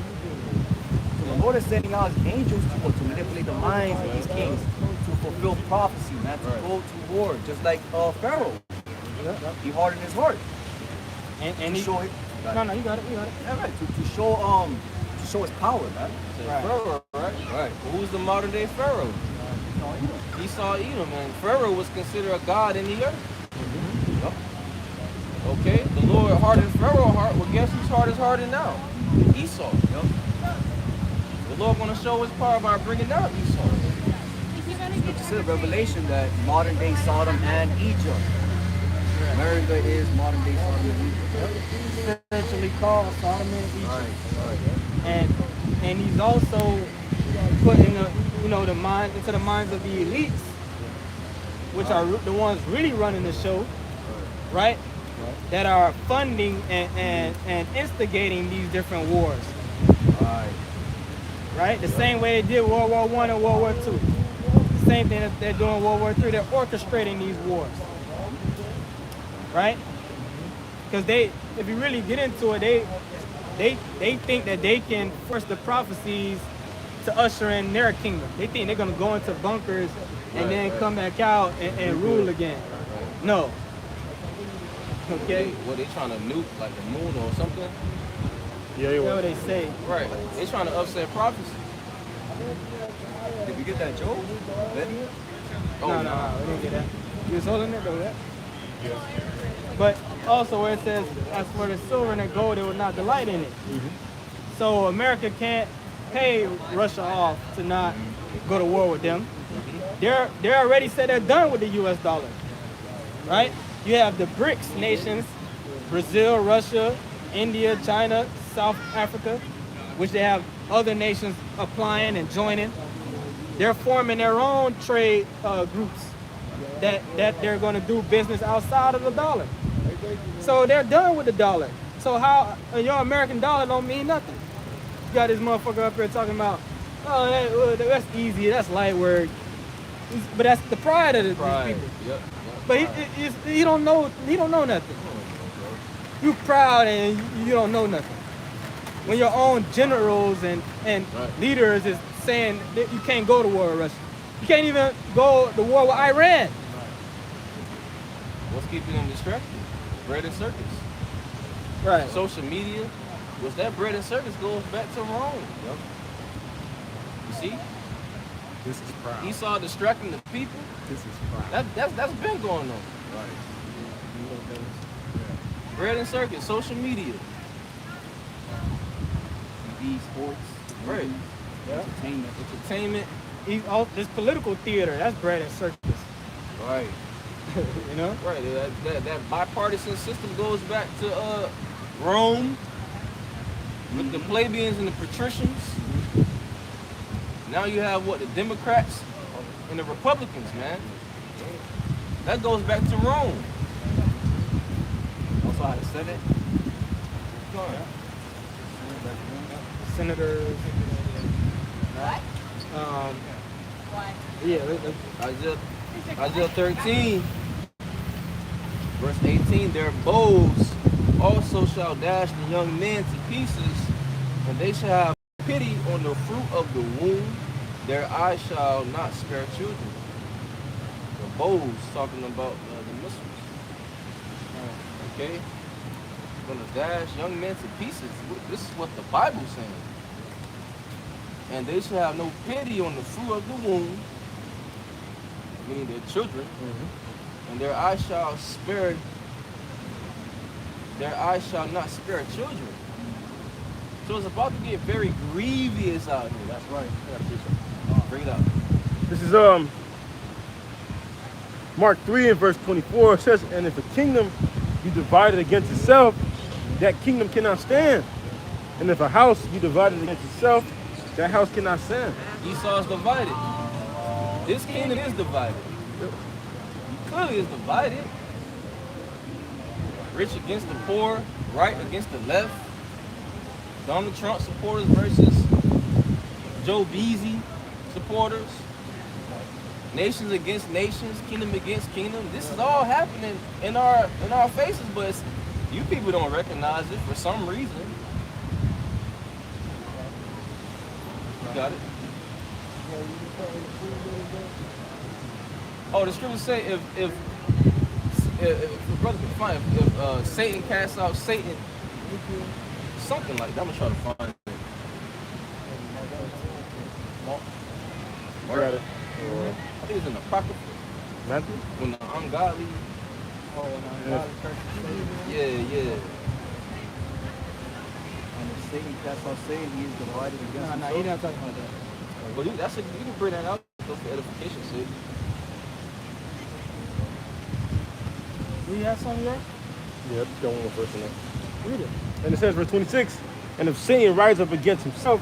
So the Lord is sending out his angels to manipulate the minds of these kings, to fulfill prophecy, man, to go to war, just like Pharaoh. He hardened his heart. And he show it. No, you got it. Yeah, right. To show his power, man. Right. Pharaoh, right? Right. Who's the modern day Pharaoh? Esau, Edom, and Pharaoh was considered a god in the earth. Okay, the Lord hardened Pharaoh's heart. Well, guess whose heart is hardened now? Esau. The Lord going to show his power by bringing down Esau. It's in Revelation that modern day Sodom and Egypt. America is modern day Sodom and Egypt. Essentially called Sodom and Egypt. And he's also putting the mind into the minds of the elites, which are the ones really running the show, right? That are funding and instigating these different wars. Right? The same way they did World War I and World War II. The same thing that they're doing World War III. They're orchestrating these wars. Right? Because if you really get into it, they think that they can force the prophecies to usher in their kingdom. They think they're gonna go into bunkers and then come back out and rule again. No. Okay. What they trying to nuke like the moon or something? Yeah, That's what they say. Right. They trying to upset prophecy. Did we get that, Joe? No, we didn't get that. You was holding it though, yeah? But also where it says, as for the silver and the gold, they would not delight in it. So America can't pay Russia off to not go to war with them. They're already said they're done with the US dollar, right? You have the BRICS nations, Brazil, Russia, India, China, South Africa, which they have other nations applying and joining. They're forming their own trade groups that they're going to do business outside of the dollar. So they're done with the dollar. So how your American dollar don't mean nothing? You got this motherfucker up here talking about, that's easy, that's light work. But that's the pride of these people. Yep. But he don't know nothing. You proud and you don't know nothing. When your own generals and leaders is saying that you can't go to war with Russia. You can't even go to war with Iran. What's keeping them distracted. Bread and circus. Right. Social media, which that bread and circus goes back to Rome. Yep. You see? This is proud. Esau distracting the people. This is proud. That's been going on. Right. Bread and circus, social media. TV, sports, Right. movies, Yeah. entertainment. Entertainment. This political theater, that's bread and circus. Right. You know? Right. That bipartisan system goes back to Rome with the plebeians and the patricians. Now you have what, the Democrats and the Republicans, man. That goes back to Rome. Also had a Senate. Senators. What? Yeah. Isaiah 13, verse 18, their bows also shall dash the young men to pieces, and they shall have pity on the fruit of the womb. Their eyes shall not spare children. The bows talking about the missiles. Okay? Gonna dash young men to pieces. This is what the Bible's saying. And they shall have no pity on the fruit of the womb, meaning their children, and their eyes shall not spare children. So it's about to get very grievous out here. That's right. Bring it up. This is Mark 3 and verse 24. It says, and if a kingdom be divided against itself, that kingdom cannot stand. And if a house be divided against itself, that house cannot stand. Esau is divided. This kingdom is divided. Clearly it's divided. Rich against the poor, right against the left. Donald Trump supporters versus Joe Beasy supporters. Nations against nations, kingdom against kingdom. This is all happening in our faces, but you people don't recognize it for some reason. You got it? Oh, the scriptures say if the brother can find if Satan casts out Satan, something like that. I'm gonna try to find it. I got it. I think it's in the Apocrypha. Matthew? When the ungodly. Yeah. And if Satan casts out Satan, he is divided against himself. Nah, you're not talking about that. But you can bring that out for edification's sake. Do you have something there? Yep, got one more verse in there. Read it. And it says, verse 26, and if Satan rise up against himself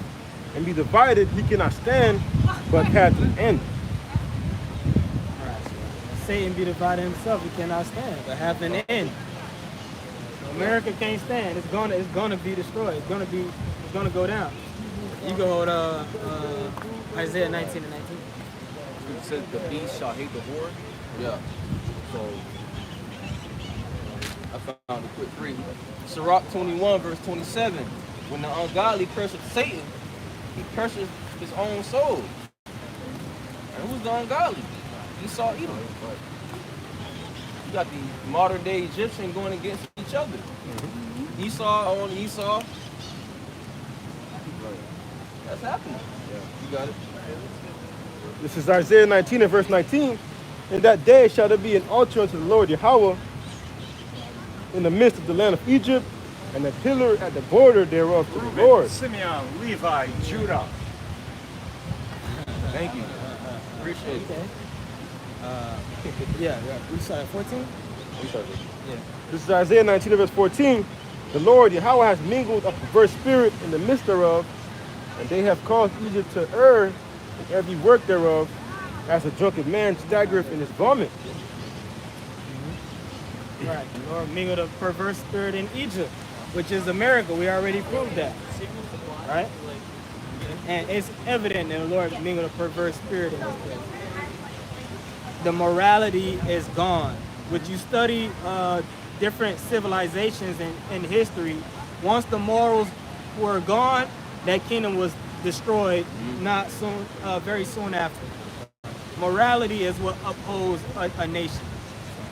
and be divided, he cannot stand, but hath an end. Alright, so if Satan be divided himself, he cannot stand, but have an end. So America can't stand. It's gonna be destroyed. It's gonna go down. You go to Isaiah 19 and 19. It says the beast shall hate the whore. Yeah. So I found a quick read. Sirach 21, verse 27. When the ungodly curses Satan, he curses his own soul. And who's the ungodly? Esau, Edom. You got the modern day Egyptian going against each other. Esau on Esau. That's happening. You got it. This is Isaiah 19 and verse 19. In that day shall there be an altar unto the Lord Yahweh in the midst of the land of Egypt, and a pillar at the border thereof to the Lord. Simeon, Levi, Judah. Thank you. Appreciate it. Okay. Yeah. We started 14? Yeah. This is Isaiah 19 and verse 14. The Lord Yahweh has mingled a perverse spirit in the midst thereof, and they have caused Egypt to err in every work thereof, as a drunken man staggereth in his vomit. Right. The Lord mingled a perverse spirit in Egypt, which is America. We already proved that. Right? And it's evident that the Lord mingled a perverse spirit in this place. The morality is gone. Would you study different civilizations in history? Once the morals were gone, that kingdom was destroyed not soon, very soon after. Morality is what upholds a nation.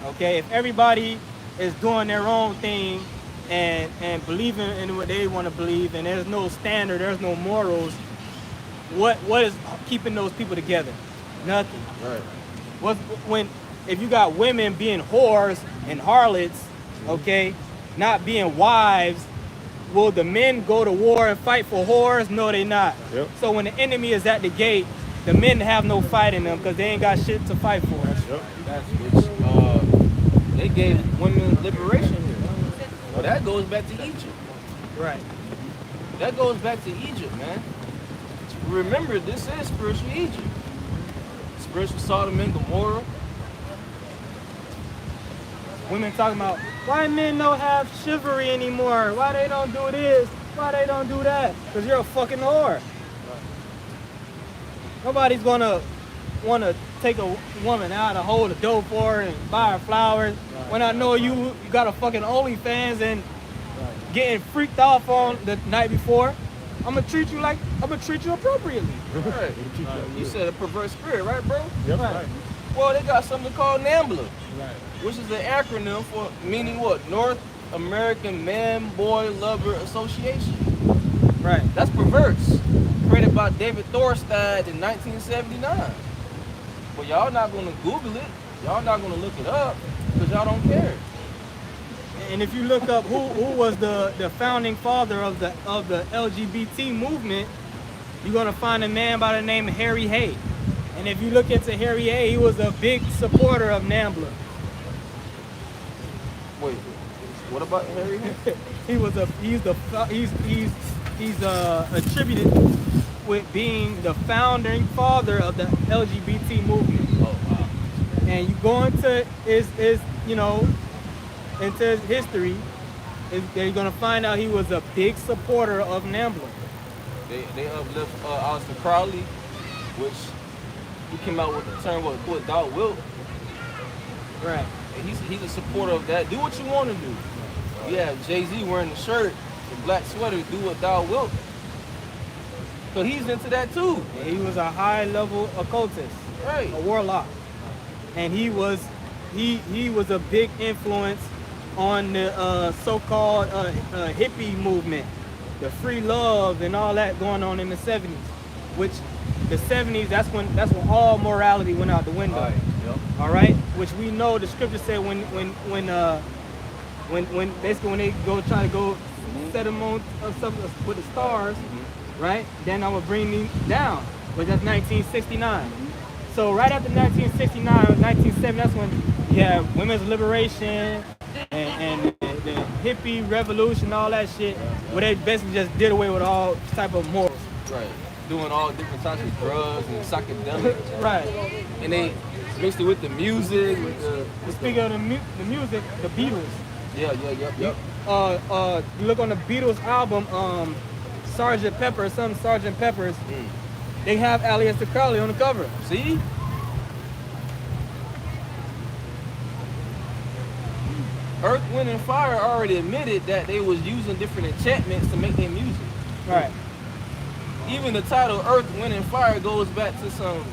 Okay, if everybody is doing their own thing and believing in what they want to believe, and there's no standard, there's no morals, what is keeping those people together? Nothing. Right. If you got women being whores and harlots, okay, not being wives, will the men go to war and fight for whores? No, they not. Yep. So when the enemy is at the gate, the men have no fight in them because they ain't got shit to fight for. Yep. That's which they gave women liberation here. Well, that goes back to Egypt. Right. That goes back to Egypt, man. Remember, this is spiritual Egypt. Spiritual Sodom and Gomorrah. Women talking about why men don't have chivalry anymore. Why they don't do this? Why they don't do that? Because you're a fucking whore. Nobody's gonna want to take a woman out and hold a door for her and buy her flowers when I know you got a fucking OnlyFans and getting freaked off on the night before. I'm gonna treat you appropriately. Right. You said a perverse spirit, right, bro? Yep. Right. Well, they got something called NAMBLA, Right. which is the acronym for meaning what? North American Man Boy Lover Association. Right. That's perverse. Created by David Thorstad in 1979. But y'all not gonna Google it. Y'all not gonna look it up because y'all don't care. And if you look up who was the founding father of the LGBT movement, you're gonna find a man by the name of Harry Hay. And if you look into Harry Hay, he was a big supporter of NAMBLA. Wait, what about Harry? He's attributed with being the founding father of the LGBT movement. Oh wow. And you go into into his history, they're gonna find out he was a big supporter of NAMBLA. They uplift Aleister Crowley, which he came out with the term what thou wilt. Right. And he's a supporter of that. Do what you want to do. Yeah, Jay-Z wearing the shirt, the black sweater, do what thou wilt. So he's into that too. And he was a high level occultist, Right. a warlock. And he was a big influence on the so-called hippie movement, the free love and all that going on in the 70s. Which the 70s, that's when all morality went out the window. Right. Yep. All right, which we know the scripture said when basically when they go try to go set them on something with the stars, right? Then I will bring them down. But that's 1969. So right after 1969, 1970, that's when you have women's liberation and the hippie revolution, all that shit, where they basically just did away with all type of morals. Right. Doing all different types of drugs and psychedelics. Right. And they mixed it with the music, with Speaking of the music, the Beatles. Yep. You look on the Beatles album, Sgt. Pepper, Sgt. Pepper's. They have Aleister Crowley on the cover. See? Earth, Wind, and Fire already admitted that they was using different enchantments to make their music. Right. Even the title Earth, Wind, and Fire goes back to some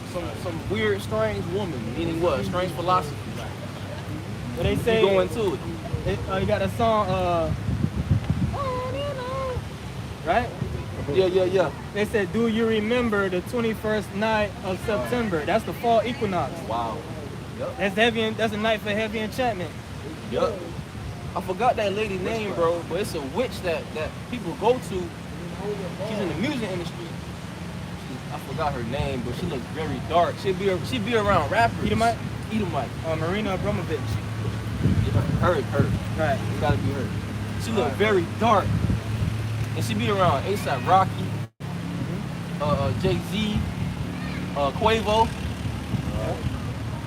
weird, strange woman, meaning what? Strange philosophy. But they say You go into it. you got a song, right? Yeah. They said, "Do you remember the 21st night of September?" That's the fall equinox. Wow. Yep. That's heavy. That's a night for heavy enchantment. Yup. I forgot that lady name, bro, but it's a witch that people go to. She's in the music industry. I forgot her name, but she looks very dark. She be around rappers. Edomite? Edomite. Marina Abramovich. Her. Right. It's gotta be her. She look very dark. And she be around A$AP Rocky, Jay-Z, Quavo.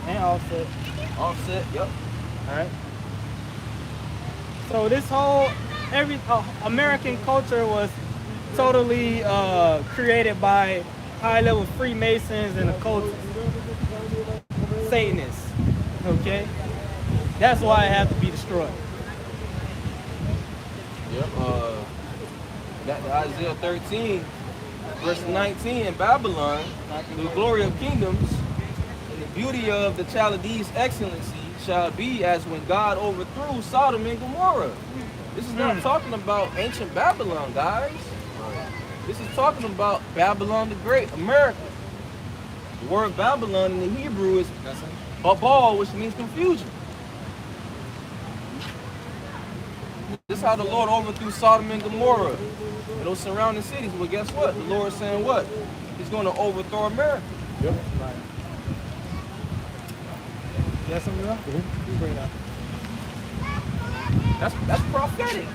And Offset. Offset, yep. All right. So this whole American culture was totally created by high-level Freemasons and occultists, Satanists. Okay, that's why it has to be destroyed. Yep. That Isaiah 13, verse 19 in Babylon, the glory of kingdoms and the beauty of the Chaldees' excellencies shall be as when God overthrew Sodom and Gomorrah. This is not talking about ancient Babylon, guys. This is talking about Babylon the Great, America. The word Babylon in the Hebrew is Babal, which means confusion. This is how the Lord overthrew Sodom and Gomorrah and those surrounding cities. Well, guess what? The Lord is saying what? He's going to overthrow America. Yep. You got something else? You bring it up. That's prophetic.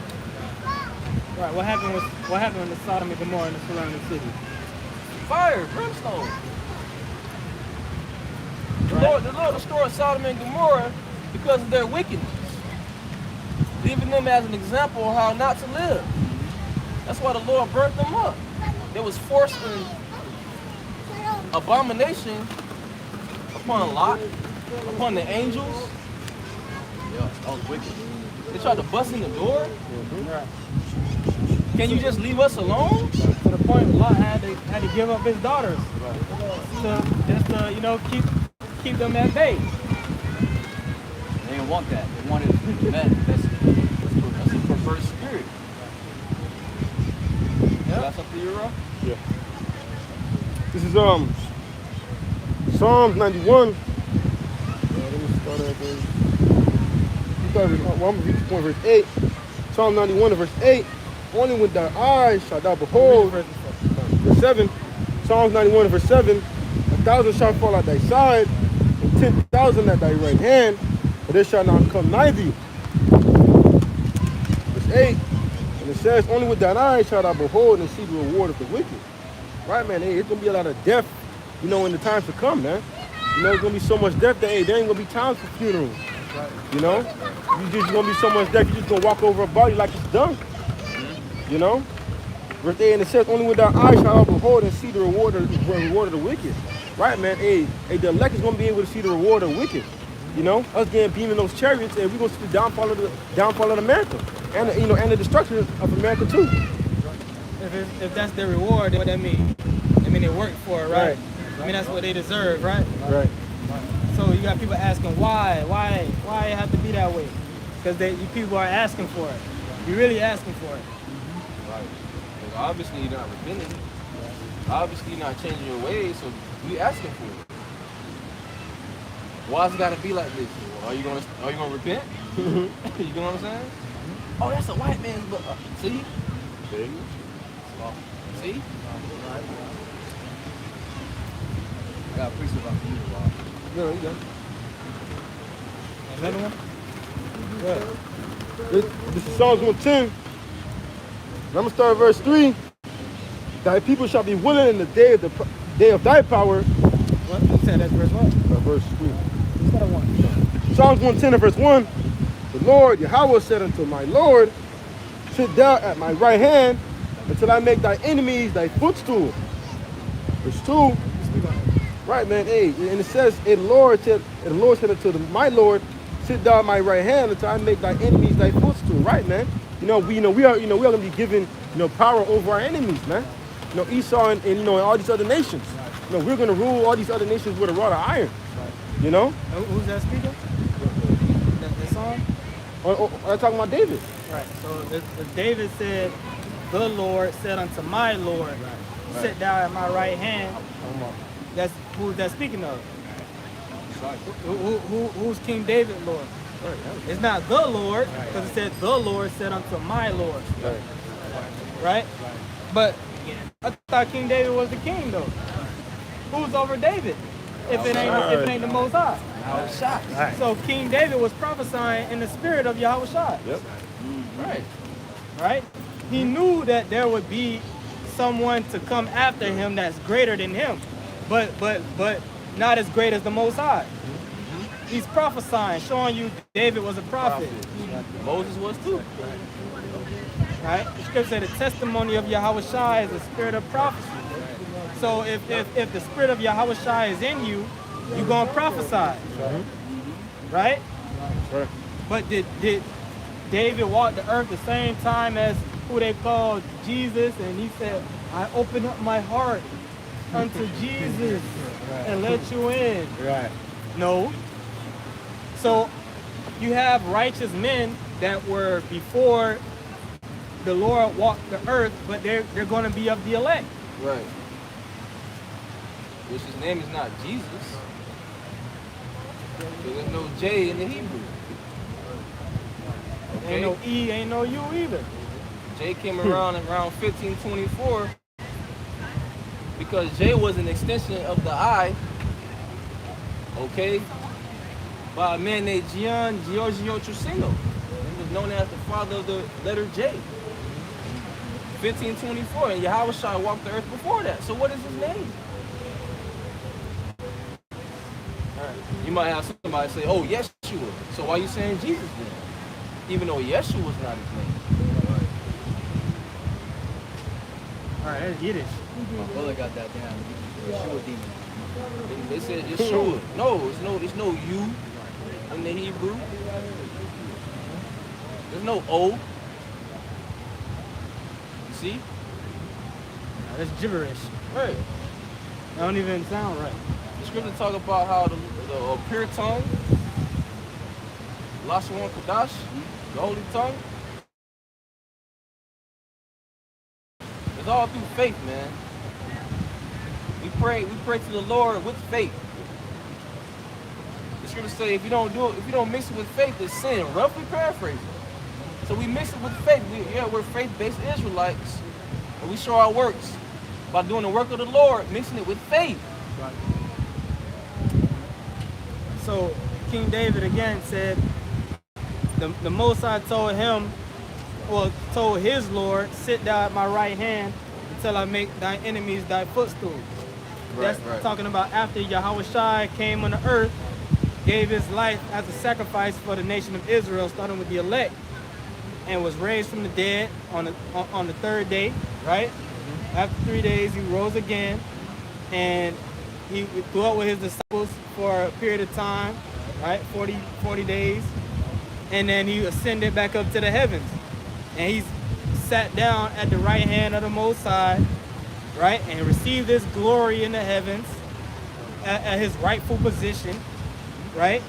Right. What happened to Sodom and Gomorrah and the surrounding cities? Fire, brimstone. The Lord destroyed Sodom and Gomorrah because of their wickedness, leaving them as an example of how not to live. That's why the Lord burnt them up. There was forced abomination upon Lot, upon the angels. Yeah, that was wicked. They tried to bust in the door. Can you just leave us alone? To the point Lot had to give up his daughters to keep them at bay. They didn't want that. They wanted men. That's a perverse spirit. Yep. That's up to you, Rob? Yeah. This is Psalms 91. Let me start at verse. I'm gonna read the point, verse 8. Psalm 91 and verse 8. Only with thy eyes shalt thou behold. Verse 7. Psalms 91 and verse 7. 1,000 shall fall at thy side, and 10,000 at thy right hand, but they shall not come nigh thee. Verse 8. And it says, only with thine eyes shalt thou behold and see the reward of the wicked. Right, man? Hey, it's gonna be a lot of death, in the times to come, man. There's gonna be so much death that there ain't gonna be times for funerals. You just gonna be so much death, you just gonna walk over a body like it's done. Verse 8, and it says, only with thy eyes shalt thou behold and see the reward of the wicked. Right, man? Hey, the elect is gonna be able to see the reward of the wicked. Us getting beamed in those chariots, and we're gonna see the downfall of America, and the destruction of America too. If that's their reward, then what that mean? I mean, they worked for it, right? I mean, that's what they deserve, right? Right. So you got people asking why it have to be that way? Because you people are asking for it. You're really asking for it. Right. Because obviously you're not repenting. Obviously you're not changing your ways, so we asking for it. Why's it gotta be like this? Are you gonna repent? You know what I'm saying? Oh, that's a white man's book. See? See? I got a priest about you, Rob. No, you got it. Another one? This is Psalms 110. And I'm gonna start at verse 3. Thy people shall be willing in the day of thy power. What? You said that's verse what? Verse 3. Instead of 1. Psalms 110 and verse 1. The Lord Yahweh said unto my Lord, sit thou at my right hand until I make thy enemies thy footstool. Verse 2. Right, man. Hey, and it says, the Lord said unto my Lord, sit thou at my right hand until I make thy enemies thy footstool. Right, man. We are gonna be given power over our enemies, man. Esau and all these other nations. We're gonna rule all these other nations with a rod of iron. Who's that speaking? The song? I'm talking about David. Right. So if David said, the Lord said unto my Lord, sit thou at my right hand. That's who's that speaking of? Who's King David, Lord? It's not the Lord, because it said the Lord said unto my Lord. Right? But I thought King David was the king, though. Who's over David? If it ain't the Most High. Right. So King David was prophesying in the spirit of Yahweh Shai. Yep. Right? He knew that there would be someone to come after him that's greater than him, but not as great as the Most High. He's prophesying, showing you David was a prophet. Moses was too. Right? The scripture said the testimony of Yahweh Shai is the spirit of prophecy. So if the spirit of Yahweh Shai is in you, you're going to prophesy. Right? But did David walk the earth the same time as who they called Jesus? And he said, I open up my heart unto Jesus and let you in. Right. No. So you have righteous men that were before the Lord walked the earth, but they're going to be of the elect. Right. Which his name is not Jesus. So there's no J in the Hebrew. Okay? Ain't no E, ain't no U either. J came around 1524 because J was an extension of the I, okay, by a man named Gian Giorgio Trusino. He was known as the father of the letter J. 1524, and Yahushua walked the earth before that. So what is his name? All right. You might have somebody say, oh, Yeshua. So why are you saying Jesus then? Even though Yeshua was not his name. All right, that's Yiddish. My brother got that down. Yeshua demon. They said Yeshua. No, it's no U in the Hebrew. There's no O. You see? That's gibberish. Right. That don't even sound right. The scripture talk about how the pure tongue, Lashon Kodash, the holy tongue, it's all through faith, man. We pray to the Lord with faith. The scripture say if you don't mix it with faith, it's sin. Roughly paraphrasing. So we mix it with faith. We're faith-based Israelites, and we show our works by doing the work of the Lord, mixing it with faith. Right. So King David again said, the Most High told his Lord, sit thou at my right hand until I make thy enemies thy footstool. That's talking about after Yahushua came on the earth, gave his life as a sacrifice for the nation of Israel, starting with the elect, and was raised from the dead on the third day, right? After 3 days, he rose again, and he dwelt with his disciples for a period of time, right? 40 days. And then he ascended back up to the heavens. And he's sat down at the right hand of the Most High, right? And received his glory in the heavens at his rightful position, right?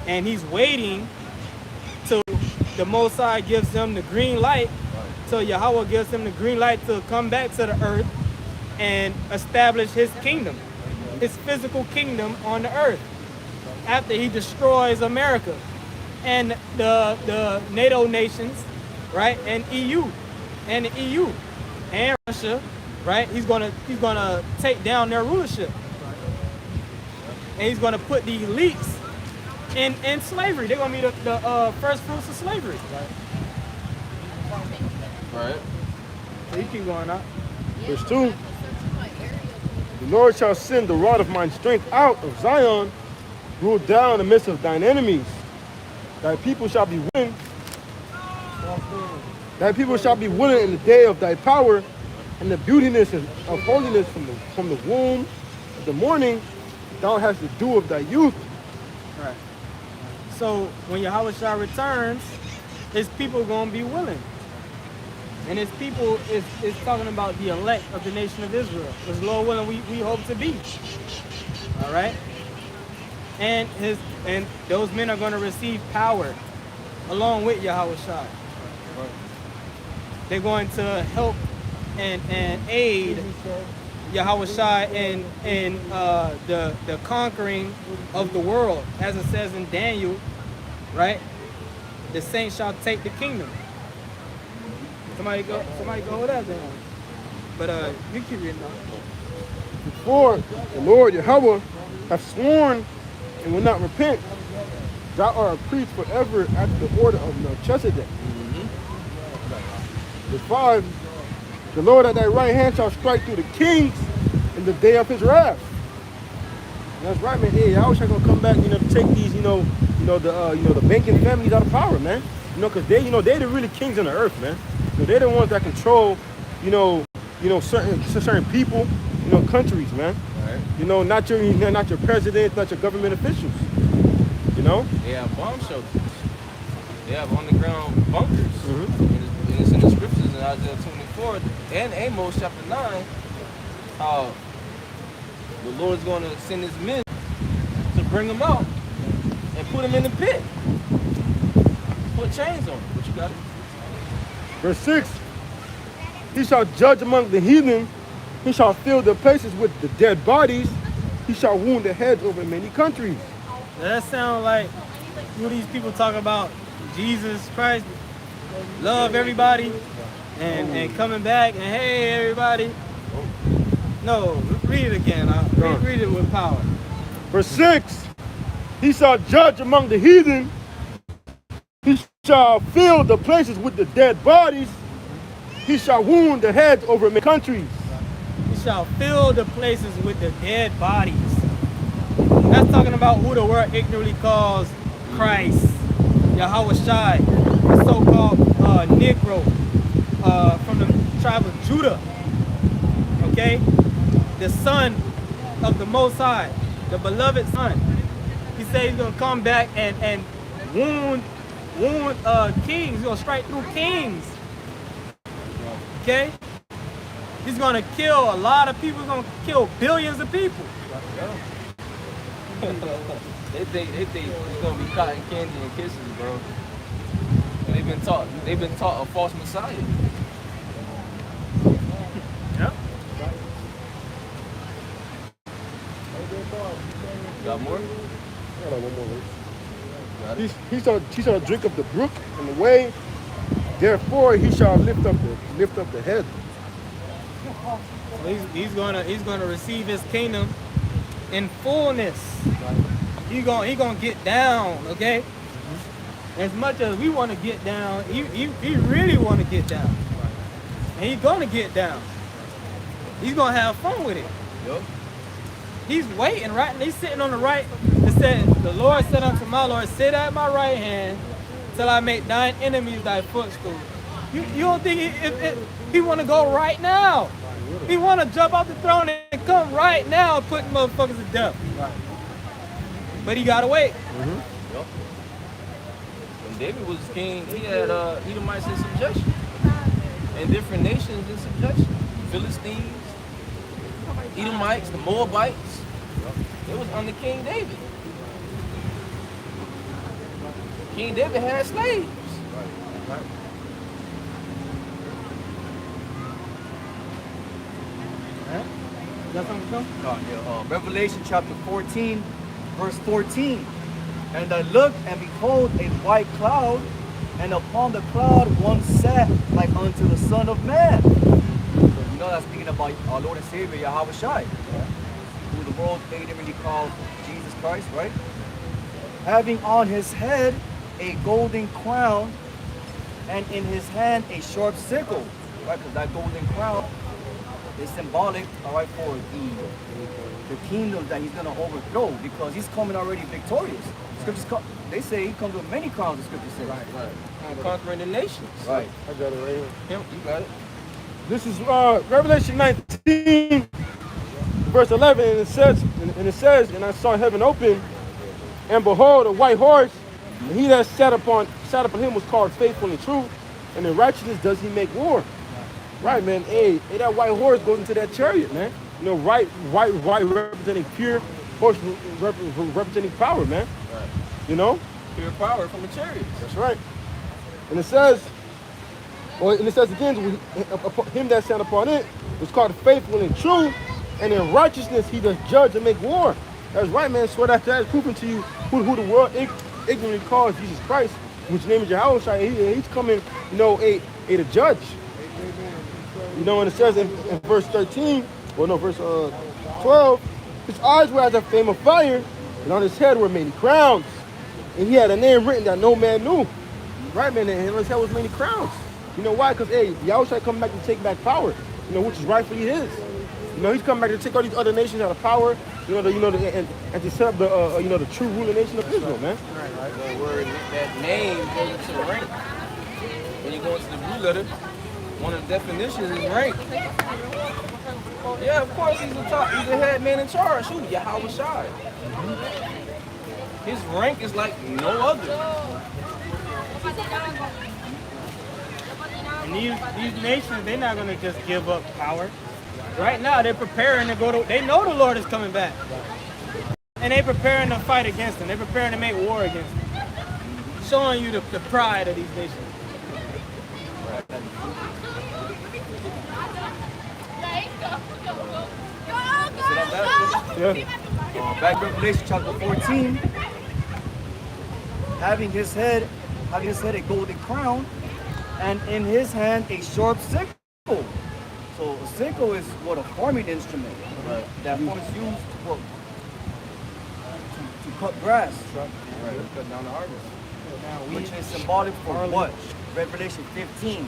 And he's waiting till the Most High gives him the green light, till Yahweh gives him the green light to come back to the earth and establish his kingdom, his physical kingdom on the earth, after he destroys America and the NATO nations, right, and the EU and Russia, right? He's gonna take down their rulership, and he's gonna put the elites in slavery. They're gonna be the first fruits of slavery. Right. So you keep going up. Verse 2. The Lord shall send the rod of mine strength out of Zion, rule down in the midst of thine enemies. Thy people shall be willing. Thy people shall be willing in the day of thy power, and the beautiness of holiness from the womb of the morning. Thou hast the dew of thy youth. Right. So when Yahushua returns, his people are going to be willing. And his people is talking about the elect of the nation of Israel. As Lord willing, we hope to be. All right? And those men are going to receive power along with Yahushua. They're going to help and aid Yahushua in the conquering of the world. As it says in Daniel, right? The saints shall take the kingdom. Somebody go with that then. But you keep reading on. For the Lord Yahweh hath sworn and will not repent. Thou art a priest forever after the order of Melchizedek. Verse 5. The Lord at thy right hand shall strike through the kings in the day of his wrath. And that's right, man. Hey, I wish I gonna come back, to take these, the banking families out of power, man. Because they the really kings on the earth, man. They're the ones that control, certain people, countries, man. Right. Not your presidents, not your government officials. They have bomb shelters. They have underground bunkers. And it's in the scriptures in Isaiah 24 and Amos chapter 9 how the Lord's going to send his men to bring them out and put him in the pit. Put chains on him. What you got? Verse 6. He shall judge among the heathen. He shall fill the places with the dead bodies. He shall wound the heads over many countries. Does that sound like who these people talk about? Jesus Christ, love everybody, and coming back, and hey, everybody. No, read it again. Read it with power. Verse 6. He shall judge among the heathen. He shall fill the places with the dead bodies. He shall wound the heads over many countries. He shall fill the places with the dead bodies. That's talking about who the world ignorantly calls Christ, Yahweh Shai, the so-called Negro from the tribe of Judah. Okay? The son of the Most High, the beloved son. He said he's going to come back and wound kings. He's going to strike through kings. Okay? He's going to kill a lot of people. He's going to kill billions of people. They think it's gonna be cotton candy and kisses, bro. And they've been taught a false messiah. Yeah. Got more? He shall drink of the brook and the way. Therefore he shall lift up the head. So he's gonna receive his kingdom in fullness. He gonna get down, okay? As much as we want to get down, he really want to get down, and he's gonna get down. He's gonna have fun with it. Yep. He's waiting, right? He's sitting on the right. It said, "The Lord said unto my Lord, sit at my right hand, till I make thine enemies thy footstool." You don't think he want to go right now? He want to jump off the throne and come right now and put motherfuckers to death. But he gotta wait. Yep. When David was king, he had Edomites in subjection, and different nations in subjection. Philistines, Edomites, the Moabites. It was under King David. King David had slaves. Right. You got something to come? Revelation chapter 14, verse 14. And I looked, and behold, a white cloud, and upon the cloud one sat like unto the Son of Man. So you know that's speaking about our Lord and Savior, Yahweh Shai, who the world ignorantly calls Jesus Christ, right? Having on his head a golden crown, and in his hand a sharp sickle, right? Because that golden crown is symbolic, all right, for the kingdom that he's going to overthrow, because he's coming already victorious. Scriptures they say he comes with many crowns, the scripture says. Right. Conquering the nations. Right. I got it right here. Yep, you got it. This is Revelation 19, verse 11, and it says, and I saw heaven open, and behold, a white horse, and he that sat upon him was called Faithful and True, and in righteousness does he make war. Right, man. Hey, that white horse goes into that chariot, man. You know, white representing pure, horse representing power, man. Right. You know? Pure power from the chariots. That's right. And it says again, him that sat upon it was called Faithful and True, and in righteousness he does judge and make war. That's right, man. So that is proving to you who the world ignorantly calls Jesus Christ, which name is Yahweh. He's coming, you know, to judge. You know, and it says in verse 13, verse 12, his eyes were as a flame of fire, and on his head were many crowns. And he had a name written that no man knew. Right, man, and on his head was many crowns. You know why? Because, hey, Yahweh come back to take back power, you know, which is rightfully his. You know, he's come back to take all these other nations out of power, and to set up the true ruling nation of Israel, man. Right. The word, that name goes into the rank. When you go into the blue letter, one of the definitions is rank. Yeah, of course, he's the head man in charge. Who? Yahweh Shai. His rank is like no other. And these nations, they're not gonna just give up power. Right now, they're preparing to go to. They know the Lord is coming back, And they preparing to fight against them. They're preparing to make war against them. Showing you the pride of these nations. Yeah. Back in Revelation chapter 14, having his head a golden crown, and in his hand a sharp sickle. So a sickle is what a farming instrument that was used to cut grass, Cut down the harvest. which is symbolic for what? Revelation 15.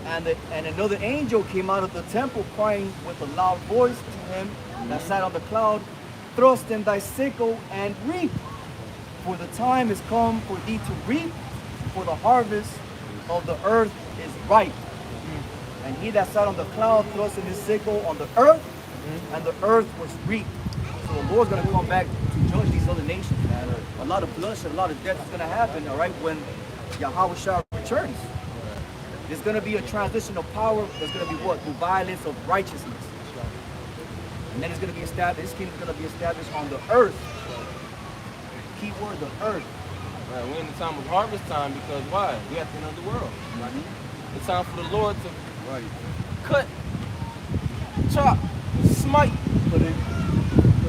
And another angel came out of the temple crying with a loud voice to him that sat on the cloud, thrust in thy sickle and reap, for the time is come for thee to reap, for the harvest of the earth is ripe. And he that sat on the cloud thrust in his sickle on the earth, and the earth was reaped. So the Lord's going to come back to judge these other nations, man. A lot of bloodshed, a lot of death is going to happen, all right, when Yahweh Shah returns. There's going to be a transition of power. There's going to be what? The violence of righteousness. And then it's going to be established, this kingdom is going to be established on the earth. Key word, the earth. Right, we're in the time of harvest time because why? We're at the end of the world. It's time for the Lord to cut, chop, smite.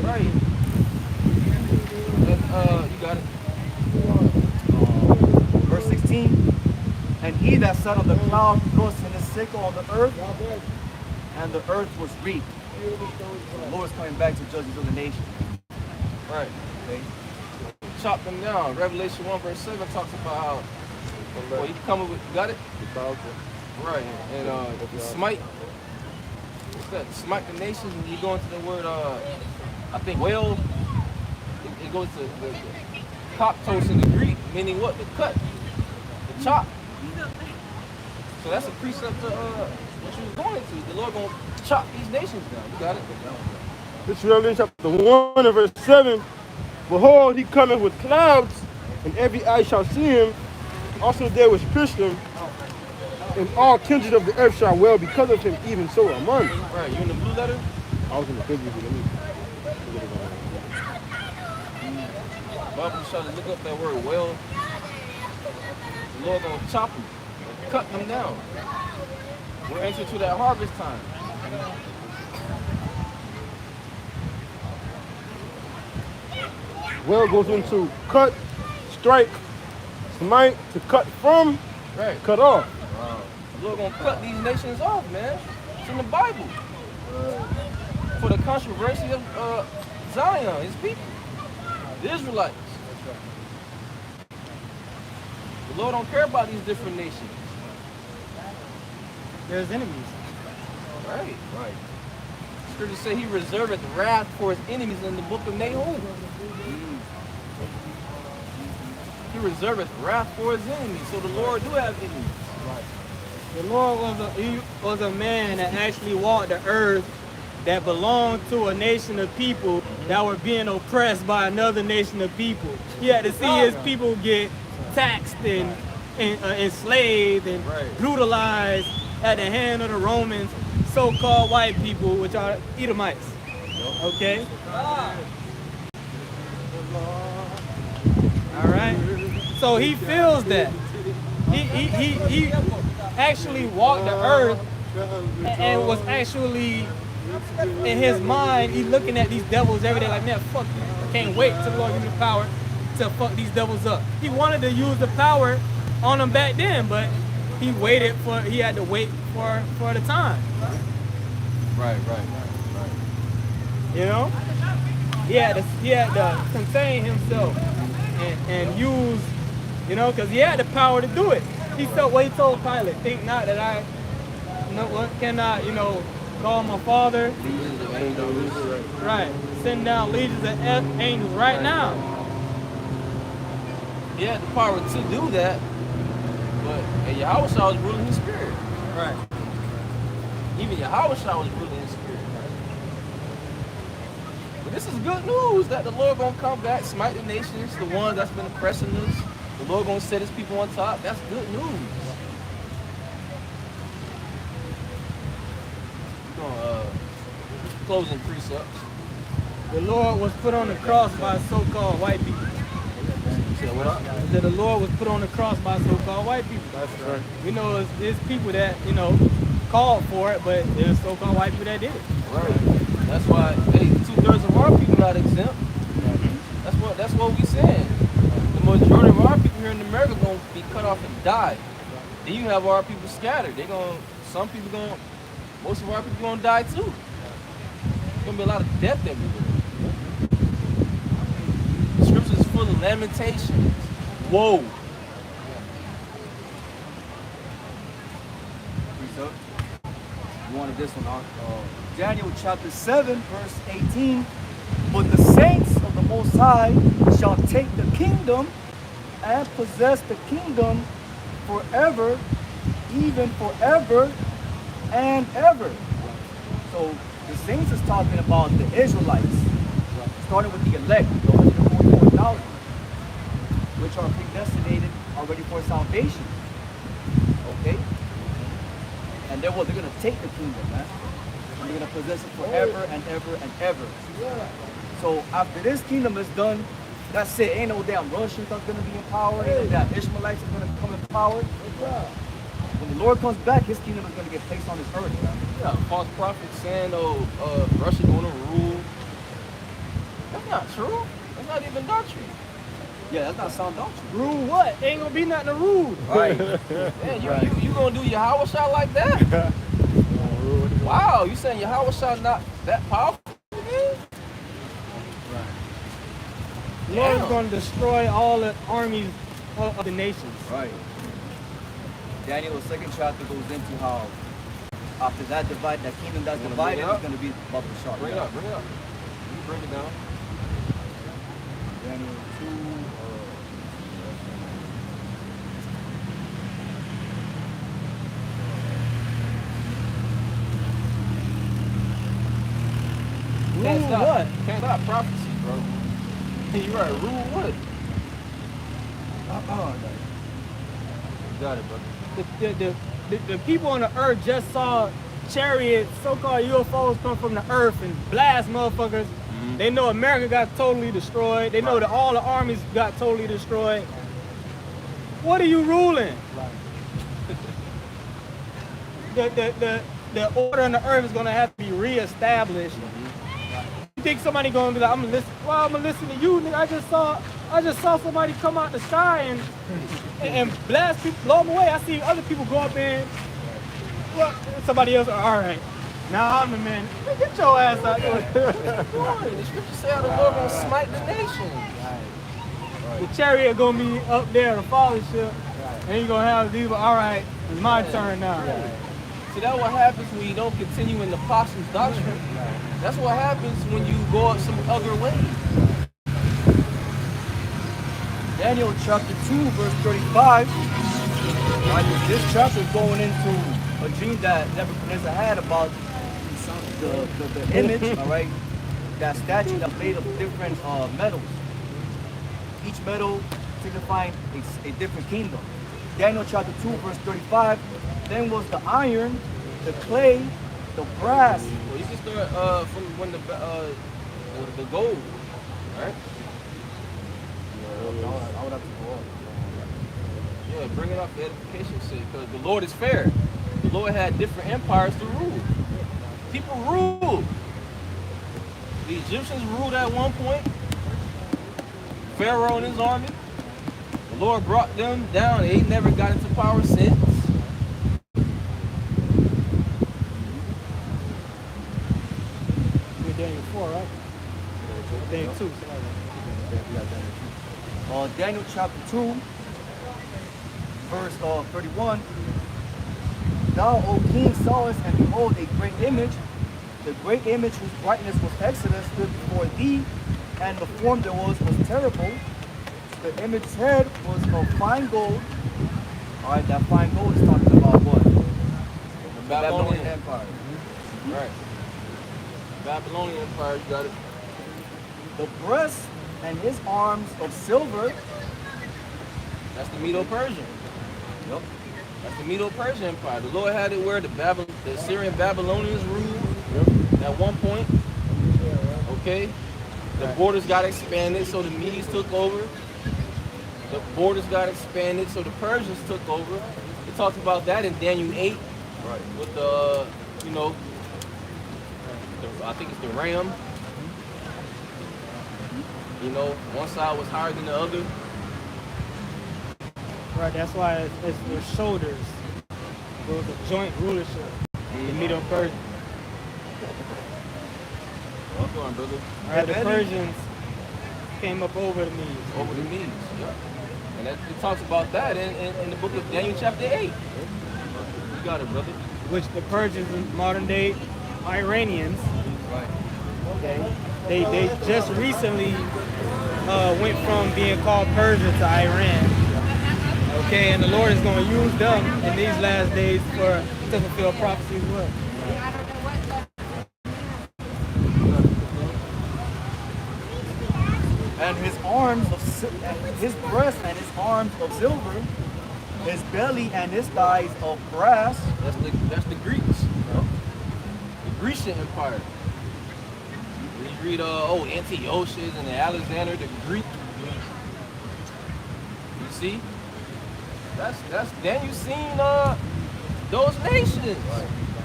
Right. You got it. Verse 16. And he that sat on the cloud thrust in his sickle on the earth, and the earth was reaped. So the Lord is coming back to judge these other nations. Right. Okay. Chop them down. Revelation 1 verse 7 talks about how well, you come with, got it? Right. And smite. What's that? Smite the nations. When you go into the word, I think whale, it goes to the koptos in the Greek, meaning what? The cut, the chop. So that's a precept to what you was going into. The Lord gonna chop these nations down. You got it? This is Revelation chapter 1 and verse 7. Behold, he cometh with clouds, and every eye shall see him. Also there was pierced him, and all kindred of the earth shall wail because of him, even so among. Right, you in the blue letter? I was in the figures. Bible trying to look up that word well. The Lord gonna chop them, cut them down. We're entering to that harvest time. Well goes into cut, strike, smite, to cut from, Right. cut off. The Lord gonna cut these nations off, man. It's in the Bible. For the controversy of Zion, his people, the Israelites. The Lord don't care about these different nations. There's enemies. Right. Scripture say he reserveth wrath for his enemies in the book of Nahum. He reserveth wrath for his enemies. So the Lord do have enemies. The Lord was a man that actually walked the earth that belonged to a nation of people that were being oppressed by another nation of people. He had to see his people get taxed and enslaved and brutalized at the hand of the Romans, so-called white people, which are Edomites. Okay? All right? So he feels that. He actually walked the earth and was actually, in his mind, he's looking at these devils every day like, man, fuck you. I can't wait till the Lord give me the power to fuck these devils up. He wanted to use the power on them back then, but he had to wait for the time. Right. You know? He had to contain himself and use, you know, because he had the power to do it. He told Pilate, think not that I cannot, call my father. Right. Send down legions of angels right now. He had the power to do that, but Yahweh Shah was ruling his spirit. Right. Even Yahweh Shah was ruling his spirit. But this is good news that the Lord gonna come back, smite the nations, the ones that's been oppressing us. The Lord gonna set his people on top. That's good news. We're gonna closing precepts. the Lord was put on the cross by so-called white people. That the Lord was put on the cross by so-called white people. That's right. We know it's people that, called for it, but there's so-called white people that did it. Right. That's why, hey, 2/3 of our people not exempt. That's what we saying. The majority of our people here in America gonna be cut off and die. Then you have our people scattered. Most of our people gonna die too. There's gonna be a lot of death everywhere. The scripture is full of lamentations. Whoa. You wanted this one, Daniel chapter 7, verse 18. But the saints of the Most High shall take the kingdom and possess the kingdom forever, even forever and ever. So the saints is talking about the Israelites, starting with the elect, the 144,000, which are predestinated already for salvation. Okay? And they're going to take the kingdom, man. And they're going to possess it forever and ever and ever. So after this kingdom is done, that's it. Ain't no damn Russians are going to be in power. Ain't no damn Ishmaelites are going to come in power. When the Lord comes back, his kingdom is going to get placed on this earth, man. Yeah, false prophets saying, Russia gonna rule. That's not true. That's not even doctrine. Yeah, that's not sound doctrine. Rule what? Ain't gonna be nothing to rule. Right. Man, you gonna do Yahweh shot like that? Wow, you saying Yahweh shot not that powerful? The Lord is going to destroy all the armies of the nations. Right. Daniel's second chapter goes into how after that kingdom that's divided is going to be above the shark. Bring it up. You bring it down. Daniel 2. Can't stop prophecy, bro. You're right. Rule what? You got it, brother. The people on the earth just saw chariots, so-called UFOs come from the earth and blast motherfuckers. Mm-hmm. They know America got totally destroyed. They know that all the armies got totally destroyed. What are you ruling? The order on the earth is gonna have to be reestablished. You think somebody gonna be like, I'm gonna listen to you, nigga. I just saw somebody come out the sky and blast people, blow them away. I see other people go up in. Well, somebody else, all right. Now I'm the man. Get your ass out there. The scripture say the Lord gonna smite the nation. The chariot gonna be up there, the fathership, and you gonna have these. All right, it's my turn now. See, that's what happens when you don't continue in the apostles' doctrine. That's what happens when you go up some other way. Daniel chapter 2, verse 35. Right, this chapter is going into a dream that Nebuchadnezzar had about the image, all right, that statue that's made of different metals. Each metal signifying a different kingdom. Daniel chapter 2, verse 35. Then was the iron, the clay, the brass. Well, you can start from when the gold, right? I would have to go on. Yeah, bring it up for edification's sake, because the Lord is fair. The Lord had different empires to rule. People ruled. The Egyptians ruled at one point. Pharaoh and his army. The Lord brought them down. They never got into power since. Daniel 4, right? Daniel 2. Daniel chapter 2, verse 31. Thou, O king, sawest, and behold, a great image. The great image whose brightness was excellent stood before thee, and the form there was terrible. The image's head was of fine gold. All right, that fine gold is talking about what? The Babylonian Empire. Right. Babylonian Empire, you got it. The breast and his arms of silver. That's the Medo-Persian. Yep. That's the Medo-Persian Empire. The Lord had it where the Assyrian Babylonians ruled at one point. Okay. The borders got expanded, so the Medes took over. The borders got expanded, so the Persians took over. It talks about that in Daniel 8, Right. with the, you know, I think it's the ram. You know, one side was higher than the other. Right, that's why it's their shoulders. There was a joint rulership. The Medo-Persians. Well, go on, brother. Right, the Persians came up over the Medes. Over the Medes, yeah. And it talks about that in the book of Daniel chapter 8. You got it, brother. Which the Persians, modern day Iranians, Right. okay, they just recently went from being called Persia to Iran. Okay, and the Lord is going to use them in these last days to fulfill prophecy as well. And his arms his breast and his arms of silver, his belly and his thighs of brass. That's the Greeks. The Grecian Empire. When you read Antiochus and Alexander the Greek. You see? That's Daniel seen those nations.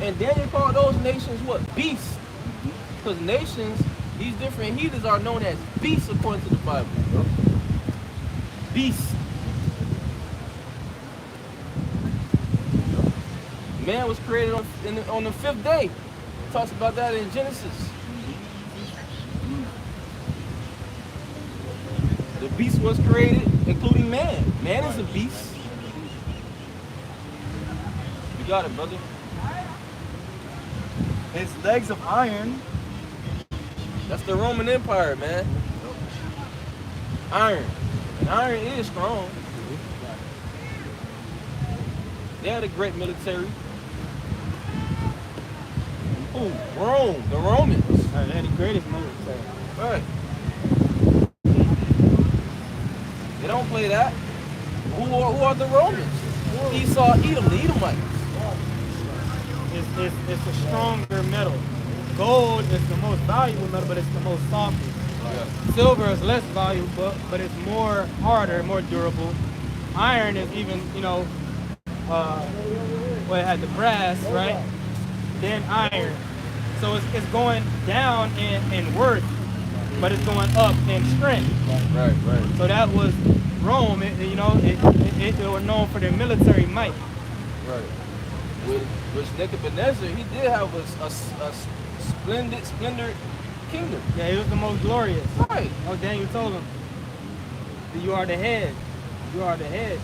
And Daniel called those nations what? Beasts. Because nations, these different heathens are known as beasts according to the Bible. Beasts. Man was created on the 5th day. It talks about that in Genesis. The beast was created, including man. Man is a beast. You got it, brother. His legs of iron. That's the Roman Empire, man. Iron. And iron is strong. They had a great military. Ooh, Rome, the Romans. Right, they had the greatest military. Right. They don't play that. Who are the Romans? Esau, Edom, the Edomites. It's a stronger metal. Gold is the most valuable metal, but it's the most softest. Yeah. Silver is less valuable, but it's more harder, more durable. Iron is even, it had the brass, right? Then iron. So it's going down in worth, but it's going up in strength. Right. So that was Rome. They were known for their military might. Right. Which Nebuchadnezzar, he did have a splendid kingdom. Yeah, it was the most glorious. Right. Oh, Daniel told him, you are the head. You are the head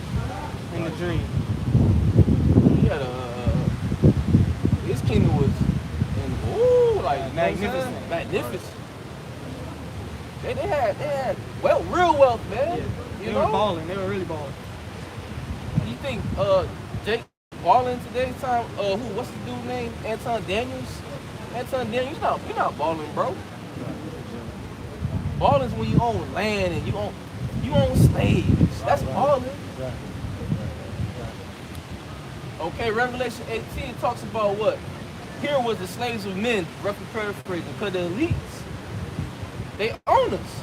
in the dream. He had his kingdom was magnificent. Magnificent. They had real wealth, man. Yeah. You They know? were balling. They were really balling. You think Jake balling today's time? What's the dude's name? Anton Daniels. Anton Daniels, you're not balling, bro. Balling is when you own land and you own slaves. That's balling. Okay, Revelation 18 talks about what? Here was the slaves of men, roughly paraphrasing, because the elites, they own us.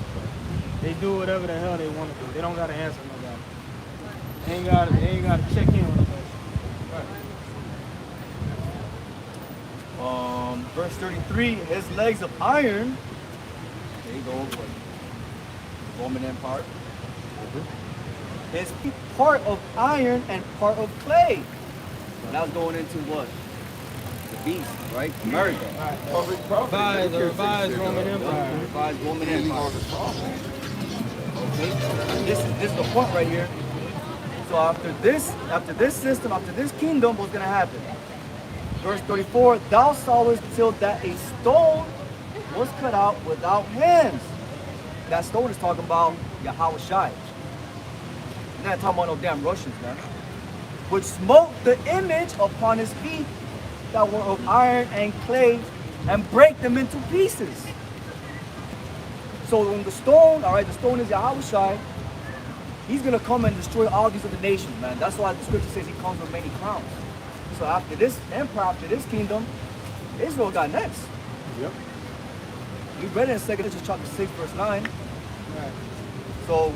They do whatever the hell they want to do. They don't got to answer nobody. They ain't got to check in on nobody. Verse 33, his legs of iron. There you go. Roman Empire. His feet part of iron and part of clay. Now going into what? The beast, right? America. The revised Roman Empire. Revised Roman Empire. Okay. This is the point right here. So after this system, after this kingdom, what's gonna happen? Verse 34, thou sawest till that a stone was cut out without hands. That stone is talking about Yahweh Shai. You're not talking about no damn Russians, man. Which smote the image upon his feet that were of iron and clay and break them into pieces. So when the stone, all right, the stone is Yahweh Shai, he's going to come and destroy all these other nations, man. That's why the scripture says he comes with many crowns. So after this empire, after this kingdom, Israel got next. Yep. We read it in 2 Corinthians chapter 6, verse 9. Right. So,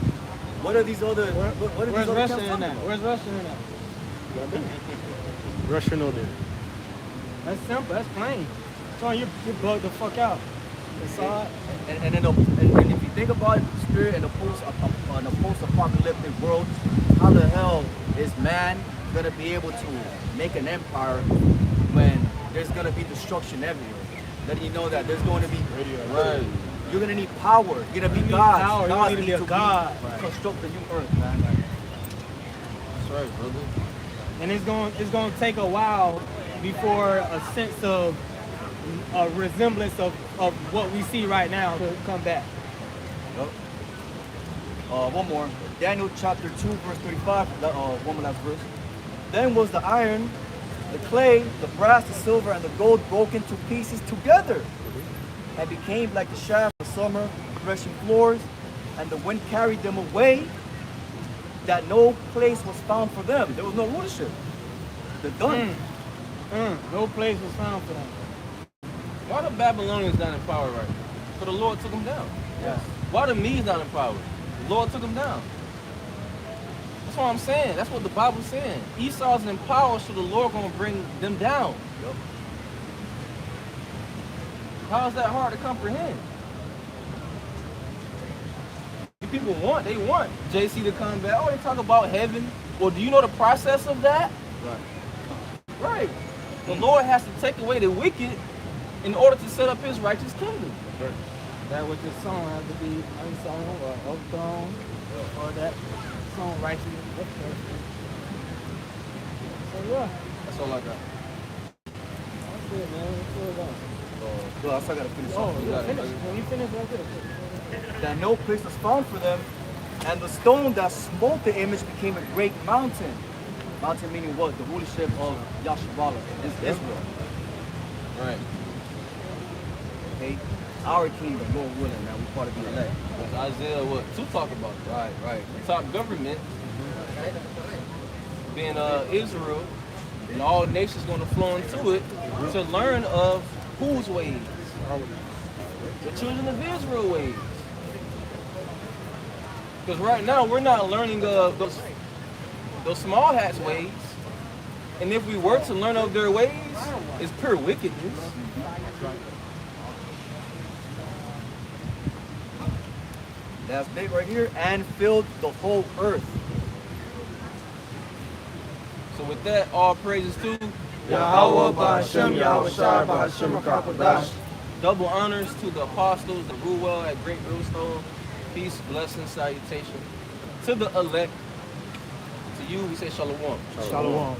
what are these other? What are Where's these other Russia camps in talking that? about? Where's Russia in that? Russian or there. That's simple. That's plain. Showing you bugged the fuck out. Assad. And if you think about it, the spirit in the post-apocalyptic world, how the hell is man gonna be able to make an empire when there's gonna be destruction everywhere? Letting you know that there's going to be you're gonna need power. You're gonna be God. Power. God You need to be a god. Construct the new earth, man. That's right, brother. And it's going to take a while before a sense of a resemblance of what we see right now to come back. Yep. One more. Daniel chapter 2, verse 35. One more last verse. Then was the iron, the clay, the brass, the silver, and the gold broken to pieces together, and became like the shaft of summer threshing floors, and the wind carried them away, that no place was found for them. There was no rulership. They're done. No place was found for them. Why the Babylonians not in power right now? For the Lord took them down. Yes. Why the Medes not in power? The Lord took them down. That's what I'm saying. That's what the Bible's saying. Esau's in power, so the Lord gonna bring them down. Yep. How is that hard to comprehend? People want JC to come back. Oh, they talk about heaven. Well, do you know the process of that? Right. Right. The Lord has to take away the wicked in order to set up his righteous kingdom. That which is sown has to be unsown or overthrown, or that sown righteously. So yeah, That's all I got. that's it, man. That's all about. Well, I still gotta finish off. Oh, yeah, finish. When you finish, right there. That no place was found for them, and the stone that smote the image became a great mountain. Mountain meaning what? The rulership of Yasharallah, Israel. Right. Okay? Our kingdom, Lord willing, man. We part of the elect. That's Isaiah what? To talk about that. Right. The top government being Israel, and all nations going to flow into it to learn of whose ways? The children of Israel ways. Because right now we're not learning of those small hats ways. And if we were to learn of their ways, it's pure wickedness. That's big right here, and filled the whole earth. So with that, all praises to Yahweh Ba'Shem, Yahweh Shai Ba'Shem HaKadosh. double honors to the apostles, the Ruel at Great Millstone. Peace, blessing, salutation. To the elect, to you, we say shalom. Shalom.